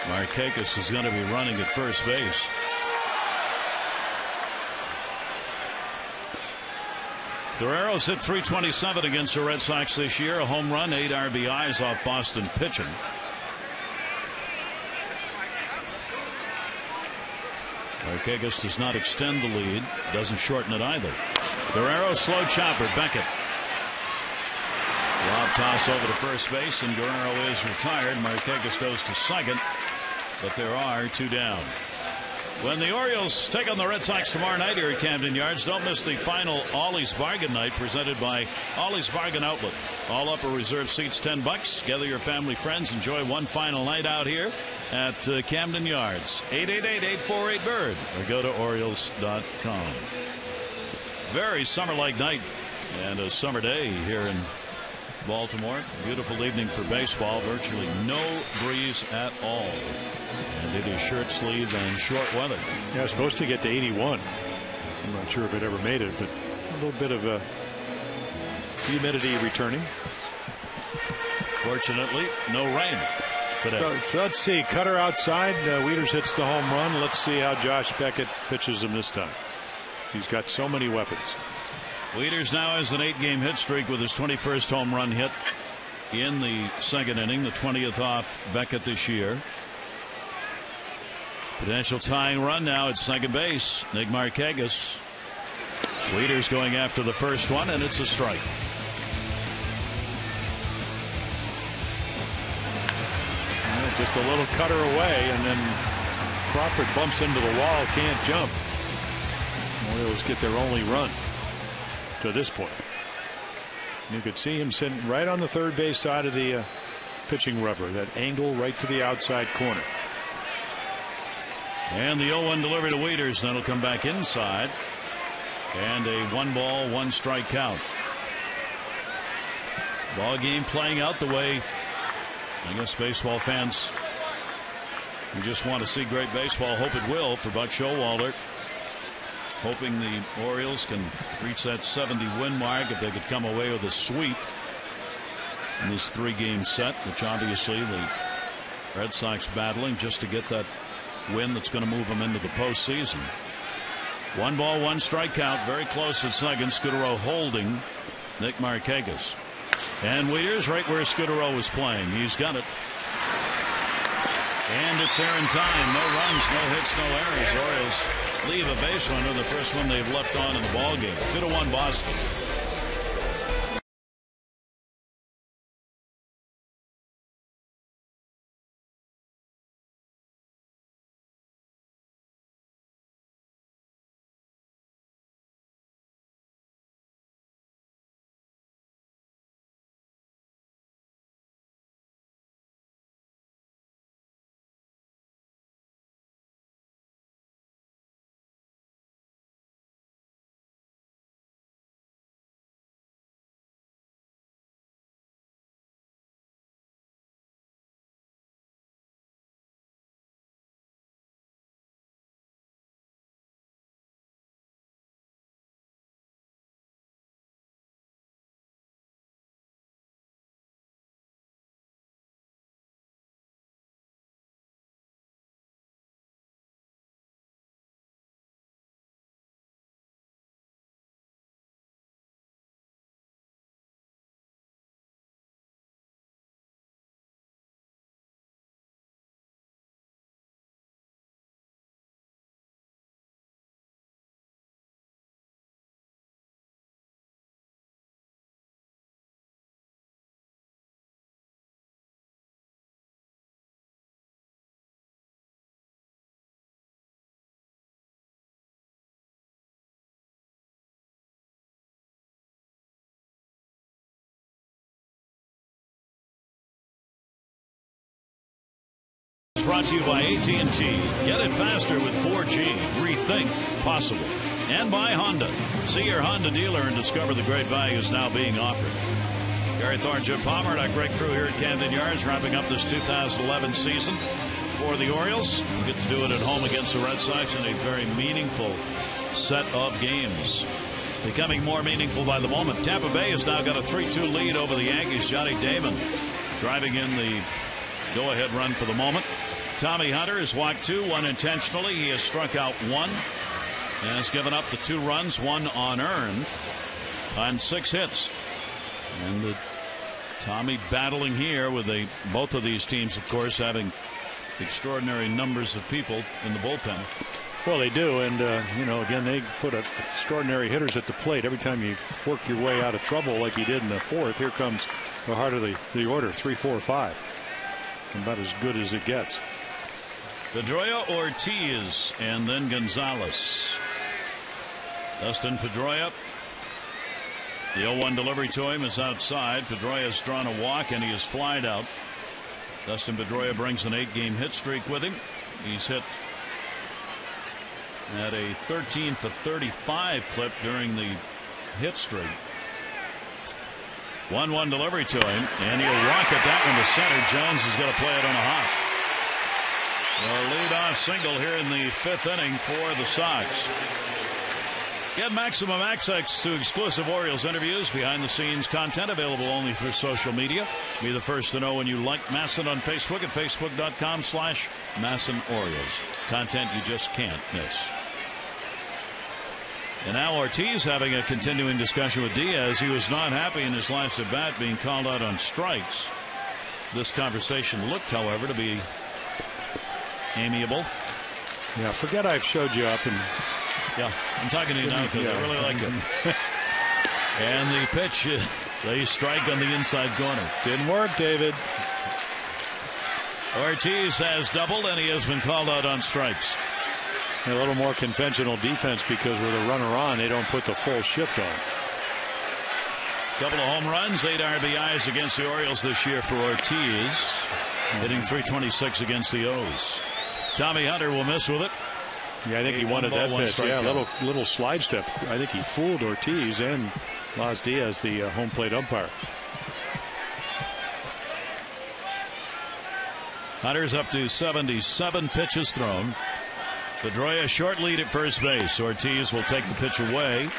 Speaker 1: Markakis is going to be running at first base. Guerrero's hit .327 against the Red Sox this year. A home run, 8 RBIs off Boston pitching. Markakis does not extend the lead, doesn't shorten it either. Guerrero, slow chopper. Beckett. Lob toss over to first base, and Guerrero is retired. Markakis goes to second, but there are 2 down. When the Orioles take on the Red Sox tomorrow night here at Camden Yards, don't miss the final Ollie's Bargain Night presented by Ollie's Bargain Outlet. All upper reserve seats $10. Gather your family, friends. Enjoy one final night out here at Camden Yards. 888-848-BIRD or go to Orioles.com. Very summer-like night and a summer day here in Baltimore. Beautiful evening for baseball. Virtually no breeze at all. And it is shirt sleeve and short weather.
Speaker 2: Yeah, it's supposed to get to 81. I'm not sure if it ever made it, but a little bit of humidity returning.
Speaker 1: Fortunately, no rain today.
Speaker 2: So let's see. Cutter outside. Wieters hits the home run. Let's see how Josh Beckett pitches him this time. He's got so many weapons.
Speaker 1: Wieters now has an 8-game hit streak with his 21st home run hit. in the second inning, the 20th off Beckett this year. Potential tying run now at second base. Nick Markakis. Wieters going after the first one, and it's a strike.
Speaker 3: Just a little cutter away, and then Crawford bumps into the wall, can't jump. Orioles get their only run to this point. You could see him sitting right on the third base side of the pitching rubber, that angle right to the outside corner.
Speaker 1: And the 0-1 delivery to Wieters. That'll come back inside. And a 1-ball, 1-strike count. Ball game playing out the way I guess baseball fans who just want to see great baseball hope it will for Buck Showalter. Hoping the Orioles can reach that 70-win mark if they could come away with a sweep in this 3-game set, which obviously the Red Sox battling just to get that win that's going to move them into the postseason. 1-ball, 1-strike count, very close at second. Scudero holding Nick Markakis. And Wieters right where Scudero was playing. He's got it. And it's there in time. No runs, no hits, no errors. Orioles leave a base runner, the first one they've left on in the ball game. 2-1 Boston. Brought to you by AT&T. Get it faster with 4G. Rethink possible. And by Honda. See your Honda dealer and discover the great values now being offered. Gary Thorne, Jim Palmer, and our great crew here at Camden Yards, wrapping up this 2011 season for the Orioles. We'll get to do it at home against the Red Sox in a very meaningful set of games. Becoming more meaningful by the moment. Tampa Bay has now got a 3-2 lead over the Yankees. Johnny Damon driving in the go-ahead run for the moment. Tommy Hunter has walked 2, 1 intentionally. He has struck out 1 and has given up the 2 runs, 1 unearned on 6 hits. And Tommy battling here with both of these teams, of course, having extraordinary numbers of people in the bullpen.
Speaker 3: Well, they do, and again, they put extraordinary hitters at the plate. Every time you work your way out of trouble like he did in the 4th, here comes the heart of the order, 3, 4, 5. About as good as it gets.
Speaker 1: Pedroia, Ortiz, and then Gonzalez. Dustin Pedroia. The 0-1 delivery to him is outside. Pedroia has drawn a walk and he has flied out. Dustin Pedroia brings an 8-game hit streak with him. He's hit at a 13 for 35 clip during the hit streak. 1-1 delivery to him, and he'll rocket that one to center. Jones is going to play it on a hop. The leadoff single here in the 5th inning for the Sox. Get maximum access to exclusive Orioles interviews, behind-the-scenes content available only through social media. Be the first to know when you like Masson on Facebook at facebook.com/MassonOrioles. Content you just can't miss. And now Ortiz having a continuing discussion with Diaz. He was not happy in his last at bat being called out on strikes. This conversation looked, however, to be amiable.
Speaker 3: Yeah, forget I've showed you up. And
Speaker 1: yeah, I'm talking to you now because I really like it. And the pitch, they strike on the inside corner.
Speaker 3: Didn't work, David.
Speaker 1: Ortiz has doubled, and he has been called out on strikes.
Speaker 3: A little more conventional defense because with a runner on, they don't put the full shift on.
Speaker 1: Couple of home runs, 8 RBIs against the Orioles this year for Ortiz. Hitting .326 against the O's. Tommy Hunter will miss with it.
Speaker 3: Yeah, I think he wanted that pitch. Yeah, little slide step. I think he fooled Ortiz and Las Diaz, the home plate umpire.
Speaker 1: Hunter's up to 77 pitches thrown. Pedroia short lead at first base. Ortiz will take the pitch away.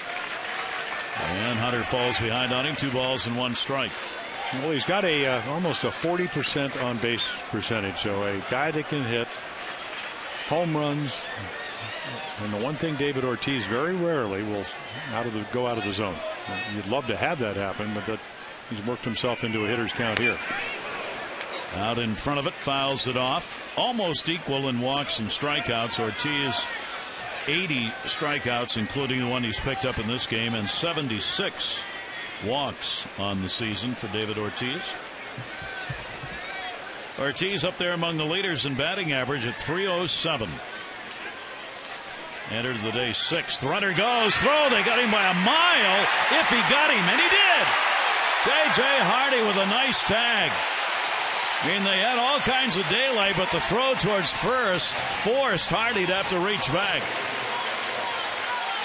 Speaker 1: And Hunter falls behind on him. 2 balls and 1 strike.
Speaker 3: Well, he's got almost a 40% on base percentage. So a guy that can hit home runs. And the one thing David Ortiz very rarely will go out of the zone. You'd love to have that happen, but he's worked himself into a hitter's count here.
Speaker 1: Out in front of it, fouls it off. Almost equal in walks and strikeouts. Ortiz 80 strikeouts, including the one he's picked up in this game, and 76 walks on the season for David Ortiz. Ortiz up there among the leaders in batting average at .307. Entered the day 6th. Runner goes. Throw. They got him by a mile. If he got him, and he did. J.J. Hardy with a nice tag. I mean, they had all kinds of daylight, but the throw towards first forced Hardy to have to reach back.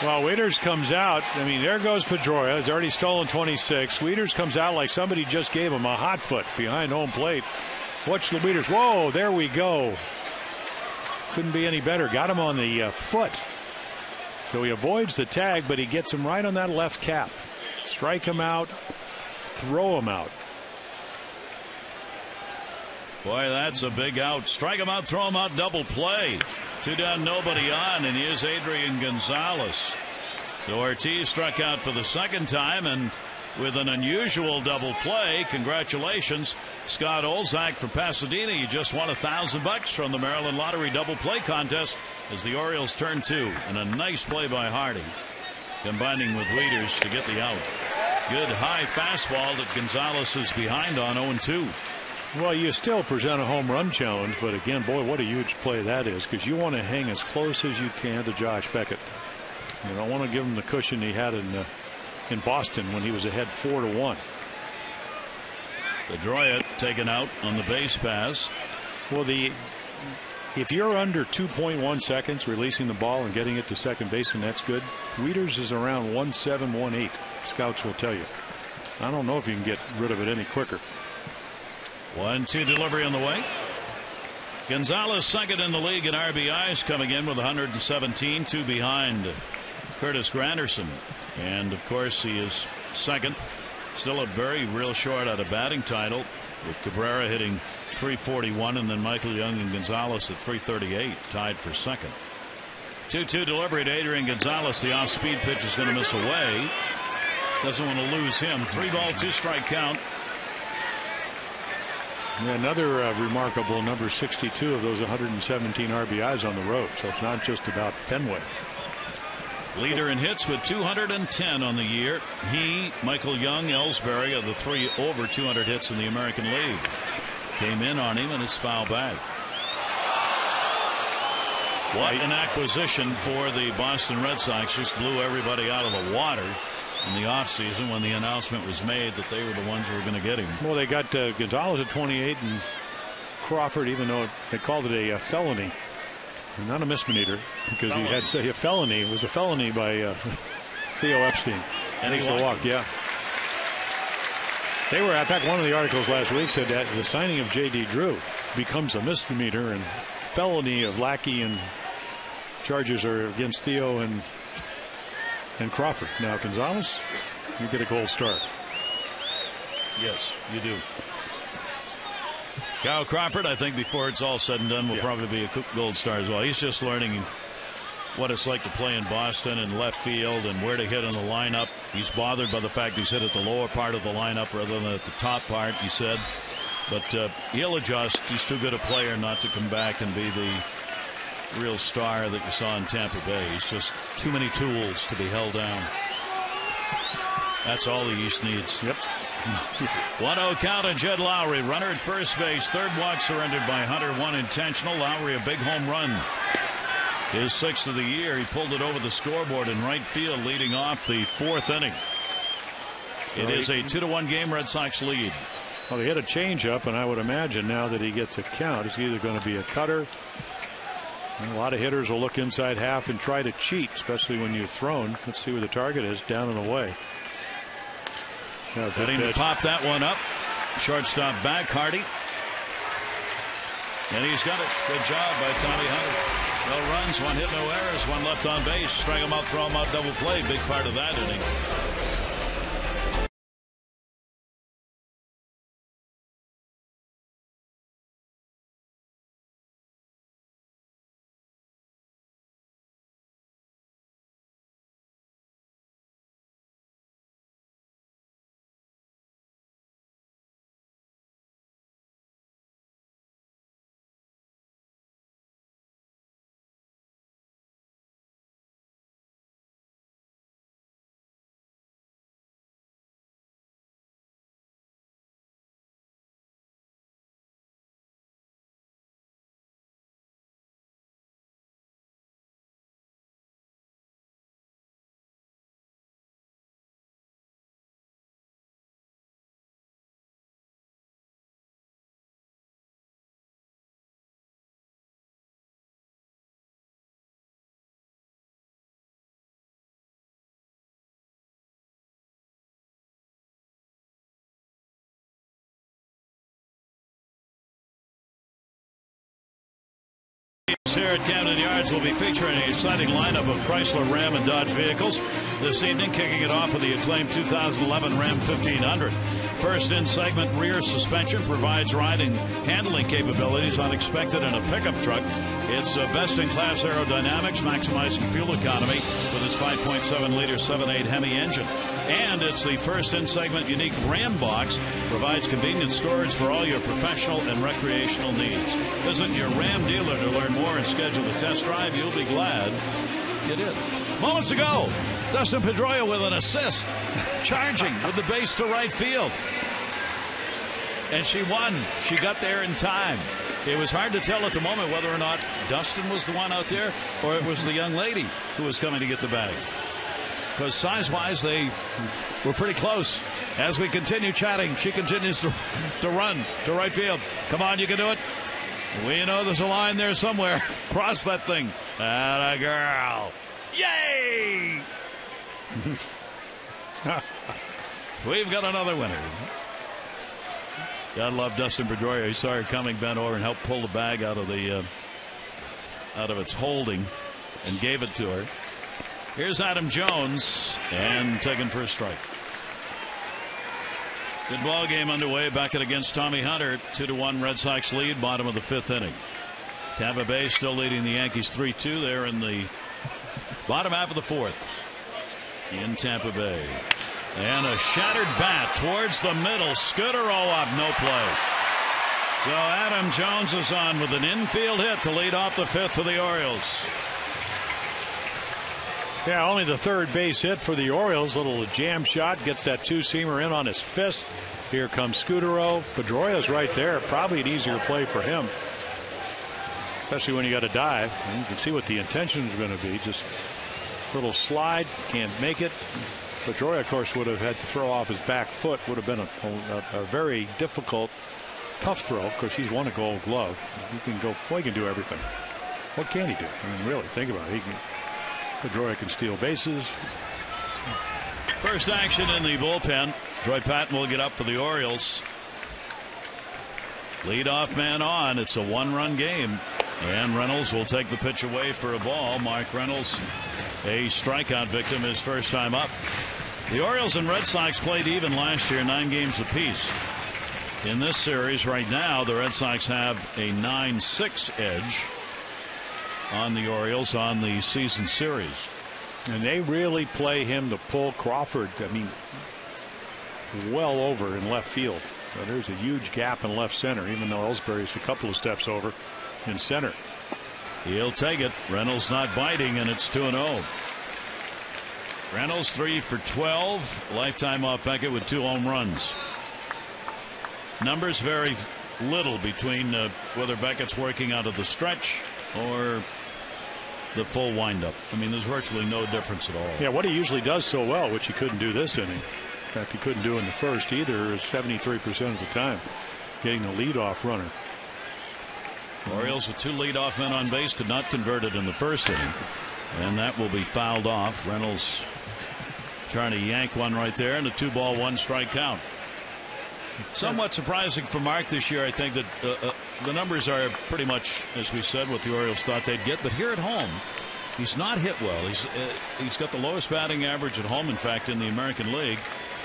Speaker 3: Well, Wieters comes out. I mean, there goes Pedroia. He's already stolen 26. Wieters comes out like somebody just gave him a hot foot behind home plate. Watch the Wieters. Whoa, there we go. Couldn't be any better. Got him on the foot. So he avoids the tag, but he gets him right on that left cap. Strike him out. Throw him out.
Speaker 1: Boy, that's a big out. Strike him out, throw him out, double play. 2 down, nobody on, and here's Adrian Gonzalez. So Ortiz struck out for the second time, and with an unusual double play. Congratulations, Scott Olzak from Pasadena. You just won $1,000 from the Maryland Lottery double play contest as the Orioles turn 2. And a nice play by Hardy, combining with Wieters to get the out. Good high fastball that Gonzalez is behind on 0-2.
Speaker 3: Well, you still present a home run challenge, but again, boy, what a huge play that is, because you want to hang as close as you can to Josh Beckett. You don't want to give him the cushion he had in Boston when he was ahead 4-1.
Speaker 1: Pedroia taken out on the base pass.
Speaker 3: Well, if you're under 2.1 seconds releasing the ball and getting it to second base, and that's good. Wieters is around 1.7, 1.8. Scouts will tell you. I don't know if you can get rid of it any quicker.
Speaker 1: 1-2 delivery on the way. Gonzalez second in the league in RBIs, coming in with 117, 2 behind Curtis Granderson. And of course he is second, still a very real short out of batting title, with Cabrera hitting .341 and then Michael Young and Gonzalez at .338, tied for second. 2-2 delivery to Adrian Gonzalez. The off speed pitch is going to miss away. Doesn't want to lose him. 3-ball 2-strike count.
Speaker 3: Yeah, another remarkable number 62 of those 117 RBIs on the road. So it's not just about Fenway.
Speaker 1: Leader in hits with 210 on the year. He, Michael Young, Ellsbury are the 3 over 200 hits in the American League. Came in on him and it's foul back. What an acquisition for the Boston Red Sox. Just blew everybody out of the water in the offseason when the announcement was made that they were the ones who were going to get him.
Speaker 3: Well, they got Gonzalez at 28 and Crawford, even though they called it a felony, not a misdemeanor, because he had to say a felony. It was a felony by Theo Epstein.
Speaker 1: And he walked.
Speaker 3: Yeah. They were, in fact, one of the articles last week said that the signing of J.D. Drew becomes a misdemeanor, and felony of Lackey and charges are against Theo and Crawford. Now Gonzalez, you get a gold star.
Speaker 1: Yes, you do. Kyle Crawford, I think before it's all said and done, will probably be a gold star as well. He's just learning what it's like to play in Boston and left field and where to hit in the lineup. He's bothered by the fact he's hit at the lower part of the lineup rather than at the top part, he said. But he'll adjust. He's too good a player not to come back and be the real star that you saw in Tampa Bay. He's just too many tools to be held down. That's all the East needs.
Speaker 3: Yep.
Speaker 1: 1-0 count on Jed Lowrie. Runner at first base. Third walk surrendered by Hunter. One intentional. Lowrie a big home run. His 6th of the year. He pulled it over the scoreboard in right field, leading off the 4th inning. So it is a 2-1 game. Red Sox lead.
Speaker 3: Well, he hit a changeup, and I would imagine now that he gets a count, it's either going to be a cutter. And a lot of hitters will look inside half and try to cheat, especially when you've thrown. Let's see where the target is, down and away.
Speaker 1: Getting to pop that one up. Shortstop back, Hardy. And he's got it. Good job by Tommy Hunter. No runs, 1 hit, no errors, 1 left on base. Strike him out, throw him out, double play. Big part of that inning. Here at Camden Yards will be featuring an exciting lineup of Chrysler, Ram, and Dodge vehicles this evening, kicking it off with the acclaimed 2011 Ram 1500. First in segment rear suspension provides riding handling capabilities unexpected in a pickup truck. It's best in class aerodynamics, maximizing fuel economy with its 5.7 liter 7.8 Hemi engine. And it's the first in segment unique Ram box, provides convenient storage for all your professional and recreational needs. Visit your Ram dealer to learn more and schedule a test drive. You'll be glad you did. Moments ago, Dustin Pedroia with an assist, charging with the base to right field. And she won. She got there in time. It was hard to tell at the moment whether or not Dustin was the one out there or it was the young lady who was coming to get the bag. Because size-wise, they were pretty close. As we continue chatting, she continues to run to right field. Come on, you can do it. We know there's a line there somewhere. Cross that thing. Atta girl. Yay! We've got another winner. Gotta love Dustin Pedroia. He saw her coming, bent over and helped pull the bag out of its holding and gave it to her. Here's Adam Jones, and taken for a strike. Good ball game underway. Beckett against Tommy Hunter. 2-1 Red Sox lead, bottom of the 5th inning. Tampa Bay still leading the Yankees 3-2. They're in the bottom half of the 4th in Tampa Bay. And a shattered bat towards the middle. Scudero up, no play. So Adam Jones is on with an infield hit to lead off the 5th for the Orioles.
Speaker 3: Yeah, only the third base hit for the Orioles. Little jam shot, gets that two-seamer in on his fist. Here comes Scudero. Pedroia's right there. Probably an easier play for him, especially when you got to dive. And you can see what the intention is going to be. Just a little slide, can't make it. Pedroia, of course, would have had to throw off his back foot. Would have been a very difficult, tough throw. Of course, he's won a Gold Glove. He can go. Well, he can do everything. What can he do? I mean, really, think about it. Pedroia can steal bases.
Speaker 1: First action in the bullpen. Troy Patton will get up for the Orioles. Leadoff man on. It's a 1-run game. And Reynolds will take the pitch away for a ball. Mark Reynolds, a strikeout victim, his first time up. The Orioles and Red Sox played even last year, 9 games apiece. In this series right now, the Red Sox have a 9-6 edge. on the Orioles on the season series.
Speaker 3: And they really play him to pull Crawford, I mean, well over in left field. So there's a huge gap in left center, even though Ellsbury's a couple of steps over in center.
Speaker 1: He'll take it. Reynolds not biting, and it's 2-0. Reynolds 3 for 12. Lifetime off Beckett with 2 home runs. Numbers vary little between whether Beckett's working out of the stretch or the full windup. I mean, there's virtually no difference at all.
Speaker 3: Yeah, what he usually does so well, which he couldn't do this inning, in fact, he couldn't do in the first either, is 73% of the time getting the leadoff runner.
Speaker 1: Orioles with 2 leadoff men on base could not convert it in the first inning, and that will be fouled off. Reynolds trying to yank one right there, and a 2-ball 1-strike count. Somewhat surprising for Mark this year. I think that the numbers are pretty much, as we said, what the Orioles thought they'd get. But here at home, he's not hit well. He's got the lowest batting average at home, in fact, in the American League.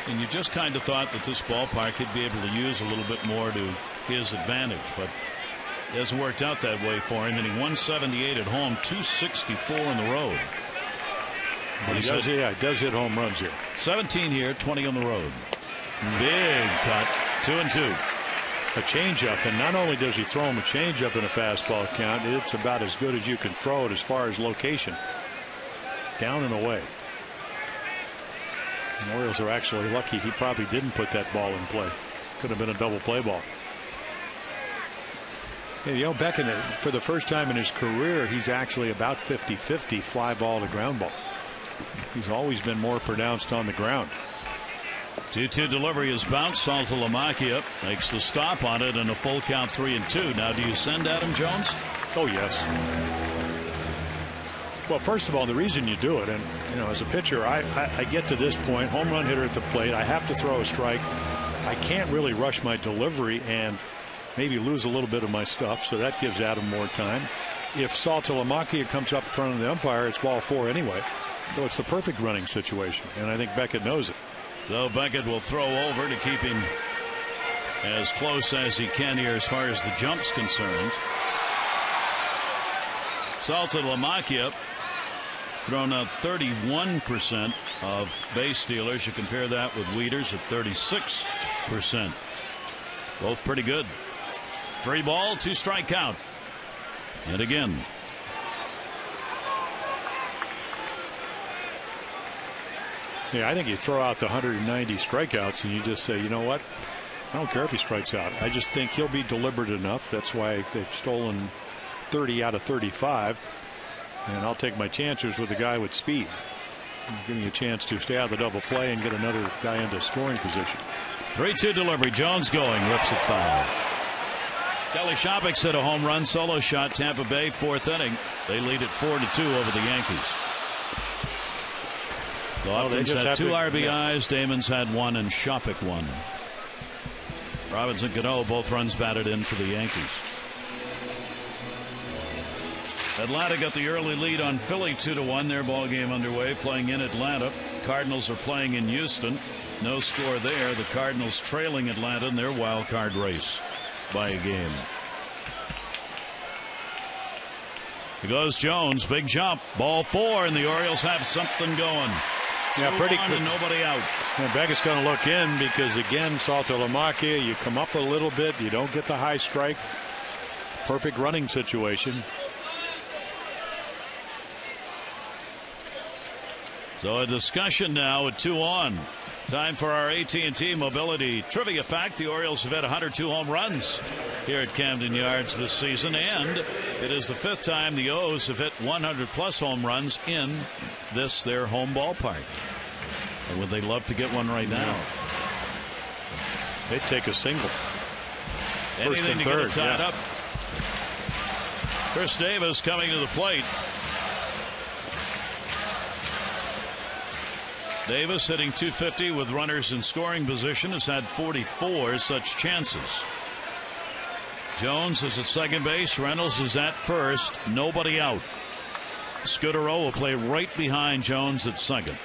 Speaker 1: And you just kind of thought that this ballpark he'd be able to use a little bit more to his advantage. But it hasn't worked out that way for him. And he 178 at home, 264 on the road.
Speaker 3: But he does hit home runs here.
Speaker 1: 17 here, 20 on the road. Big cut. 2-2.
Speaker 3: A changeup, and not only does he throw him a changeup in a fastball count, it's about as good as you can throw it as far as location. Down and away. The Orioles are actually lucky he probably didn't put that ball in play. Could have been a double play ball. You know, Beckett, for the first time in his career, he's actually about 50-50 fly ball to ground ball. He's always been more pronounced on the ground.
Speaker 1: 2-2 delivery is bounced. Saltalamacchia makes the stop on it, and a full count 3-2. Now, do you send Adam Jones?
Speaker 3: Oh, yes. Well, first of all, the reason you do it, and you know, as a pitcher, I get to this point, home run hitter at the plate, I have to throw a strike. I can't really rush my delivery and maybe lose a little bit of my stuff, so that gives Adam more time. If Saltalamacchia comes up in front of the umpire, it's ball 4 anyway. So it's the perfect running situation, and I think Beckett knows it.
Speaker 1: So Beckett will throw over to keep him as close as he can here as far as the jump's concerned. Saltalamacchia thrown out 31% of base stealers. You compare that with Wieters at 36%. Both pretty good. 3-ball, 2-strike count. And again.
Speaker 3: Yeah, I think you throw out the 190 strikeouts and you just say, you know what? I don't care if he strikes out. I just think he'll be deliberate enough. That's why they've stolen 30 out of 35. And I'll take my chances with a guy with speed. Give me a chance to stay out of the double play and get another guy into scoring position.
Speaker 1: 3-2 delivery. Jones going. Rips it foul. Kelly Shoppick's hit a home run solo shot. Tampa Bay, 4th inning. They lead it 4-2 over the Yankees. Lofton's had 2 RBIs. Damon's had 1, and Shoppick 1. Robbins and Cano both runs batted in for the Yankees. Atlanta got the early lead on Philly 2-1. Their ball game underway, playing in Atlanta. Cardinals are playing in Houston. No score there. The Cardinals trailing Atlanta in their wild card race by a game. Here goes Jones. Big jump. Ball 4, and the Orioles have something going.
Speaker 3: Yeah, pretty quick.
Speaker 1: And nobody out.
Speaker 3: And Beckett's going to look in because, again, Saltalamacchia, you come up a little bit. You don't get the high strike. Perfect running situation.
Speaker 1: So a discussion now at 2 on. Time for our AT&T Mobility Trivia Fact. The Orioles have had 102 home runs here at Camden Yards this season, and it is the 5th time the O's have hit 100-plus home runs in this, their home ballpark. And would they love to get one right now?
Speaker 3: They'd take a single.
Speaker 1: Anything to get it tied up. Chris Davis coming to the plate. Davis hitting .250 with runners in scoring position, has had 44 such chances. Jones is at second base. Reynolds is at first. Nobody out. Scudero will play right behind Jones at second.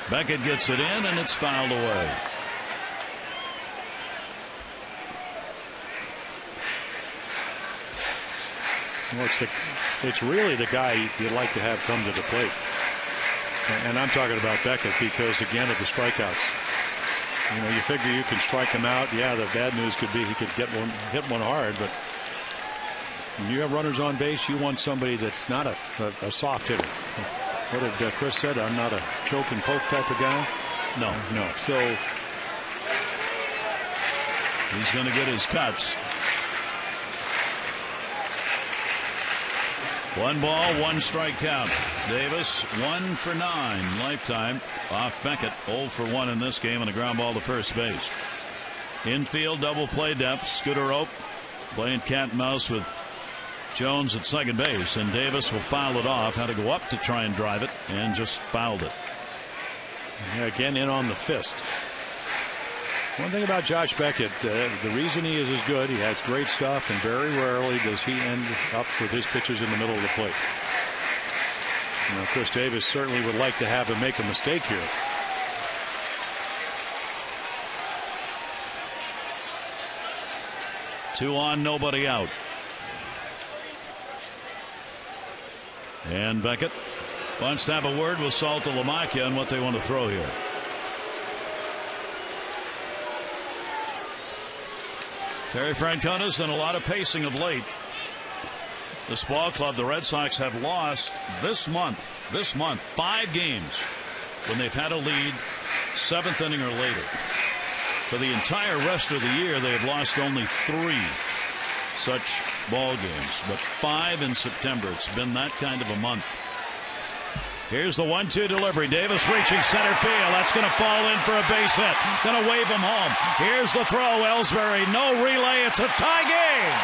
Speaker 1: Beckett gets it in, and it's fouled away.
Speaker 3: Well, it's really the guy you'd like to have come to the plate. And I'm talking about Beckett because, again, of the strikeouts. You know, you figure you can strike him out. Yeah, the bad news could be he could hit one hard, but when you have runners on base, you want somebody that's not a soft hitter. What did Chris said? I'm not a choke and poke type of guy.
Speaker 1: No.
Speaker 3: So
Speaker 1: he's going to get his cuts. 1 ball, 1 strike count. Davis 1 for 9 lifetime off Beckett. 0 for 1 in this game and a ground ball to first base. Infield double play depth. Scooter Oak playing cat and mouse with Jones at second base, and Davis will foul it off. Had to go up to try and drive it and just fouled it.
Speaker 3: Yeah, again in on the fist. One thing about Josh Beckett, the reason he is as good, he has great stuff, and very rarely does he end up with his pitches in the middle of the plate. Now, Chris Davis certainly would like to have him make a mistake here.
Speaker 1: Two on, nobody out. And Beckett wants to have a word with Salta Lamacchia on what they want to throw here. Terry Francona's done a lot of pacing of late. This ball club, the Red Sox, have lost this month 5 games when they've had a lead 7th inning or later. For the entire rest of the year, they have lost only 3 such ball games, but 5 in September. It's been that kind of a month. Here's the 1-2 delivery. Davis reaching center field. That's going to fall in for a base hit. Going to wave him home. Here's the throw. Ellsbury. No relay. It's a tie game.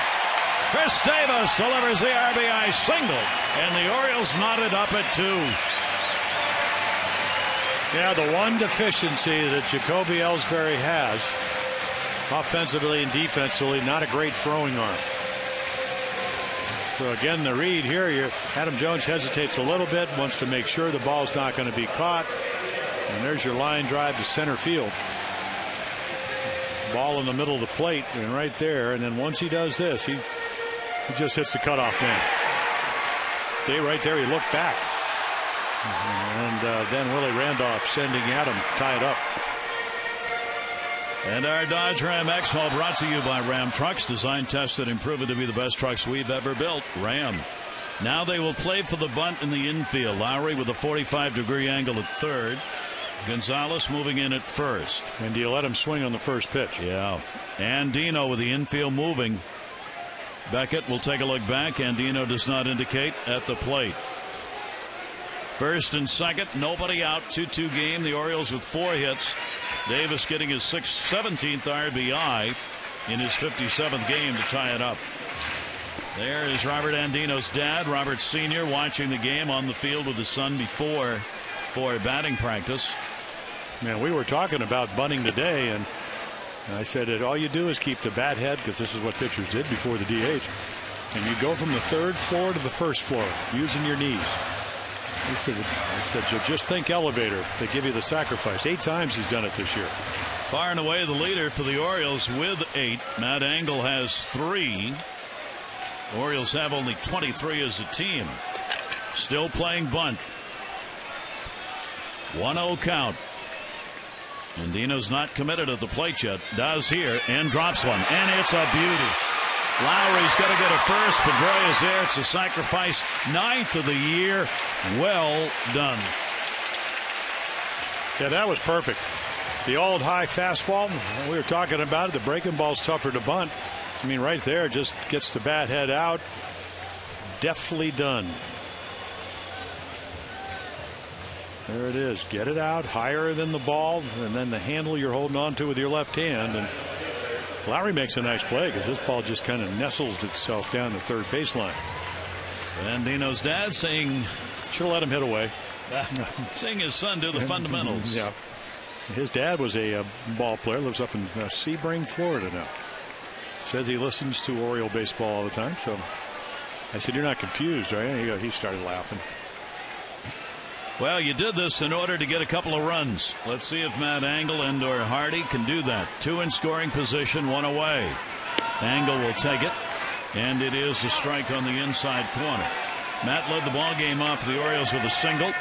Speaker 1: Chris Davis delivers the RBI single, and the Orioles knotted up at 2.
Speaker 3: Yeah, the one deficiency that Jacoby Ellsbury has, offensively and defensively, not a great throwing arm. So again, the read here, Adam Jones hesitates a little bit, wants to make sure the ball's not going to be caught. And there's your line drive to center field. Ball in the middle of the plate and right there. And then once he does this, he just hits the cutoff man. Stay right there. He looked back. And then Willie Randolph sending Adam tie it up.
Speaker 1: And our Dodge Ram X-Haul brought to you by Ram Trucks, designed, tested, and proven to be the best trucks we've ever built. Ram. Now they will play for the bunt in the infield. Lowrie with a 45-degree angle at third. Gonzalez moving in at first.
Speaker 3: And do you let him swing on the first pitch?
Speaker 1: Yeah. Andino with the infield moving. Beckett will take a look back. Andino does not indicate at the plate. First and second, nobody out. 2-2 game. The Orioles with 4 hits. Davis getting his 17th RBI in his 57th game to tie it up. There is Robert Andino's dad, Robert Sr., watching the game on the field with his son before for batting practice.
Speaker 3: Man, we were talking about bunting today, and I said that all you do is keep the bat head, because this is what pitchers did before the DH, and you go from the 3rd floor to the 1st floor using your knees. I said, just think elevator. They give you the sacrifice. 8 times he's done it this year.
Speaker 1: Far and away the leader for the Orioles with 8. Matt Engel has 3. Orioles have only 23 as a team. Still playing bunt. 1-0 count. Andino's not committed at the plate yet. Does here and drops one. And it's a beauty. Lowry's got to get a first. Pedroia's there. It's a sacrifice. 9th of the year. Well done.
Speaker 3: Yeah, that was perfect. The old high fastball, we were talking about it. The breaking ball's tougher to bunt. I mean, right there, just gets the bat head out. Deftly done. There it is. Get it out higher than the ball, and then the handle you're holding on to with your left hand. And Lowrie makes a nice play because this ball just kind of nestles itself down the third baseline.
Speaker 1: Andino's dad saying,
Speaker 3: should have let him hit away.
Speaker 1: Seeing his son do the fundamentals.
Speaker 3: Yeah. His dad was a ball player, lives up in Sebring, Florida now. Says he listens to Oriole baseball all the time. So I said, you're not confused, are you? He started laughing.
Speaker 1: Well, you did this in order to get a couple of runs. Let's see if Matt Engel and or Hardy can do that. 2 in scoring position, 1 away. Engel will take it. And it is a strike on the inside corner. Matt led the ball game off the Orioles with a single.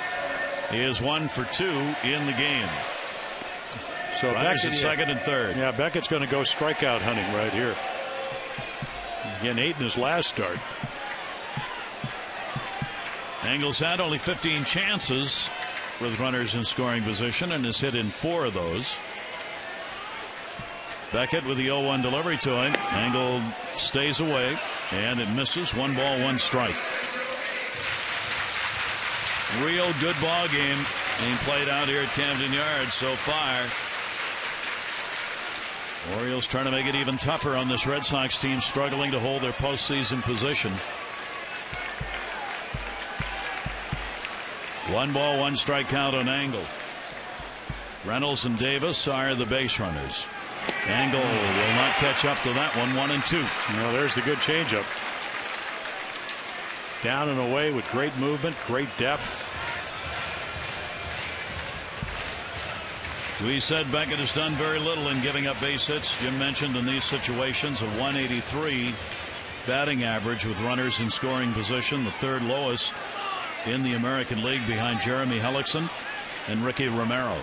Speaker 1: He is 1 for 2 in the game.
Speaker 3: So
Speaker 1: Beckett at second and third.
Speaker 3: Yeah, Beckett's going to go strikeout hunting right here. Again, 8 in his last start.
Speaker 1: Engle's had only 15 chances with runners in scoring position and has hit in 4 of those. Beckett with the 0-1 delivery to him. Angle stays away and it misses. 1 ball, 1 strike. Real good ball game being played out here at Camden Yards so far. Orioles trying to make it even tougher on this Red Sox team, struggling to hold their postseason position. 1 ball, 1 strike count on Angle. Reynolds and Davis are the base runners. Angle will not catch up to that one. 1-2.
Speaker 3: Well, there's the good changeup. Down and away with great movement, great depth.
Speaker 1: We said Beckett has done very little in giving up base hits. Jim mentioned in these situations a 183 batting average with runners in scoring position, the 3rd lowest in the American League behind Jeremy Hellickson and Ricky Romero.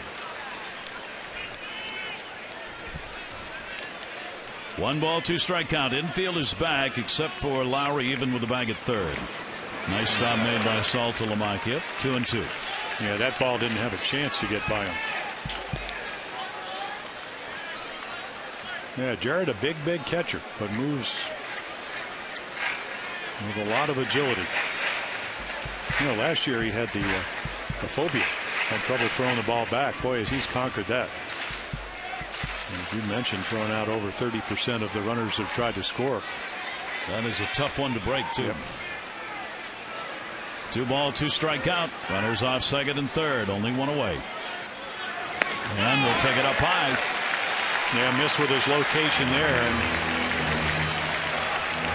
Speaker 1: 1 ball, 2 strike count. Infield is back except for Lowrie, even with the bag at third. Nice stop made by Saltalamacchia. 2-2.
Speaker 3: Yeah, that ball didn't have a chance to get by him. Yeah, Jarrett, a big catcher, but moves with a lot of agility. You know, last year he had the phobia, had trouble throwing the ball back. Boy, he's conquered that. And as you mentioned, throwing out over 30% of the runners have tried to score.
Speaker 1: That is a tough one to break, too.
Speaker 3: Yep.
Speaker 1: 2 ball, 2 strike count. Runners off second and third, only 1 away. And we'll take it up high.
Speaker 3: Yeah, missed with his location there.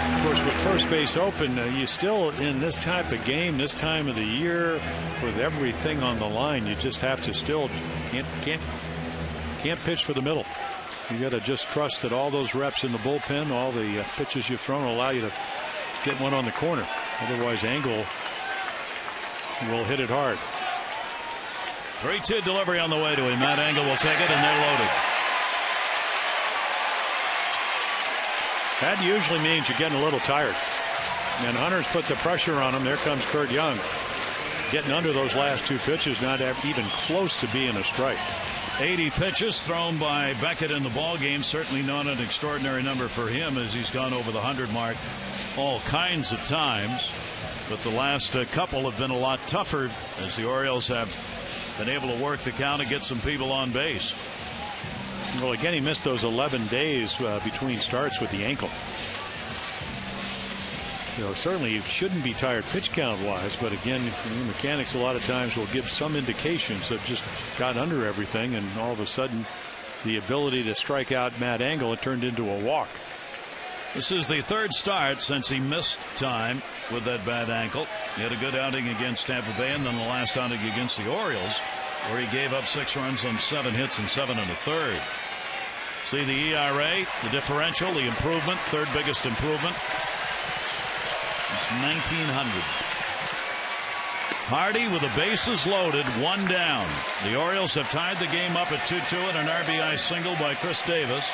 Speaker 3: And of course, with first base open, you still, in this type of game, this time of the year, with everything on the line, you just have to still can't pitch for the middle. You got to just trust that all those reps in the bullpen, all the pitches you've thrown, will allow you to get one on the corner. Otherwise, Angle will hit it hard.
Speaker 1: 3-2 delivery on the way to him. Matt Angle will take it, and they're loaded.
Speaker 3: That usually means you're getting a little tired. And Hunter's put the pressure on him. There comes Kurt Young. Getting under those last 2 pitches, not even close to being a strike.
Speaker 1: 80 pitches thrown by Beckett in the ball game. Certainly not an extraordinary number for him, as he's gone over the 100 mark all kinds of times. But the last couple have been a lot tougher, as the Orioles have been able to work the count and get some people on base.
Speaker 3: Well, again, he missed those 11 days between starts with the ankle. You know, certainly he shouldn't be tired pitch count wise, but again, mechanics a lot of times will give some indications that just got under everything, and all of a sudden the ability to strike out Matt Angle, it turned into a walk.
Speaker 1: This is the 3rd start since he missed time with that bad ankle. He had a good outing against Tampa Bay, and then the last outing against the Orioles, where he gave up 6 runs on 7 hits and 7 1/3. See the ERA, the differential, the improvement, 3rd biggest improvement. It's 1900. Hardy with the bases loaded, 1 down. The Orioles have tied the game up at 2-2 and an RBI single by Chris Davis.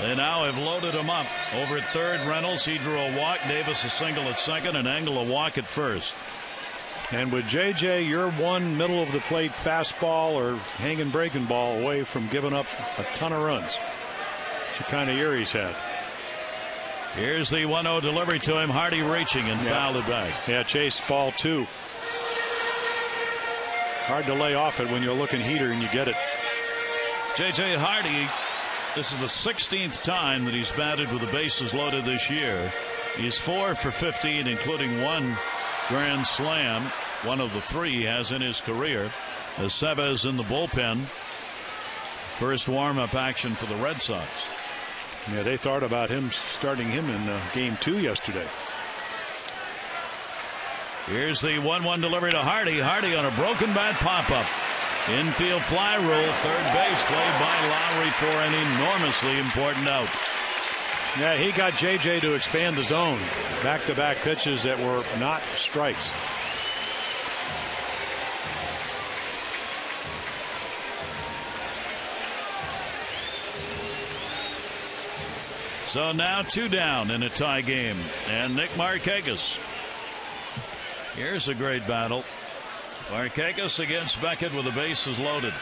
Speaker 1: They now have loaded him up. Over at third, Reynolds, he drew a walk. Davis a single at second, and Angle a walk at first.
Speaker 3: And with JJ, you're one middle of the plate fastball or hanging breaking ball away from giving up a ton of runs. It's the kind of year he's had.
Speaker 1: Here's the 1-0 delivery to him. Hardy reaching and fouled it back.
Speaker 3: Yeah, chase ball 2. Hard to lay off it when you're looking heater and you get it.
Speaker 1: JJ Hardy, this is the 16th time that he's batted with the bases loaded this year. He's 4 for 15, including 1 grand slam, one of the 3 he has in his career. As Chavez in the bullpen. First warm-up action for the Red Sox.
Speaker 3: Yeah, they thought about him starting him in game 2 yesterday.
Speaker 1: Here's the 1-1 delivery to Hardy. Hardy on a broken bat pop-up. Infield fly rule. Third base played by Lowrie for an enormously important out.
Speaker 3: Yeah, he got JJ to expand the zone. Back-to-back pitches that were not strikes.
Speaker 1: So now 2 down in a tie game. And Nick Markakis. Here's a great battle. Markakis against Beckett with the bases loaded.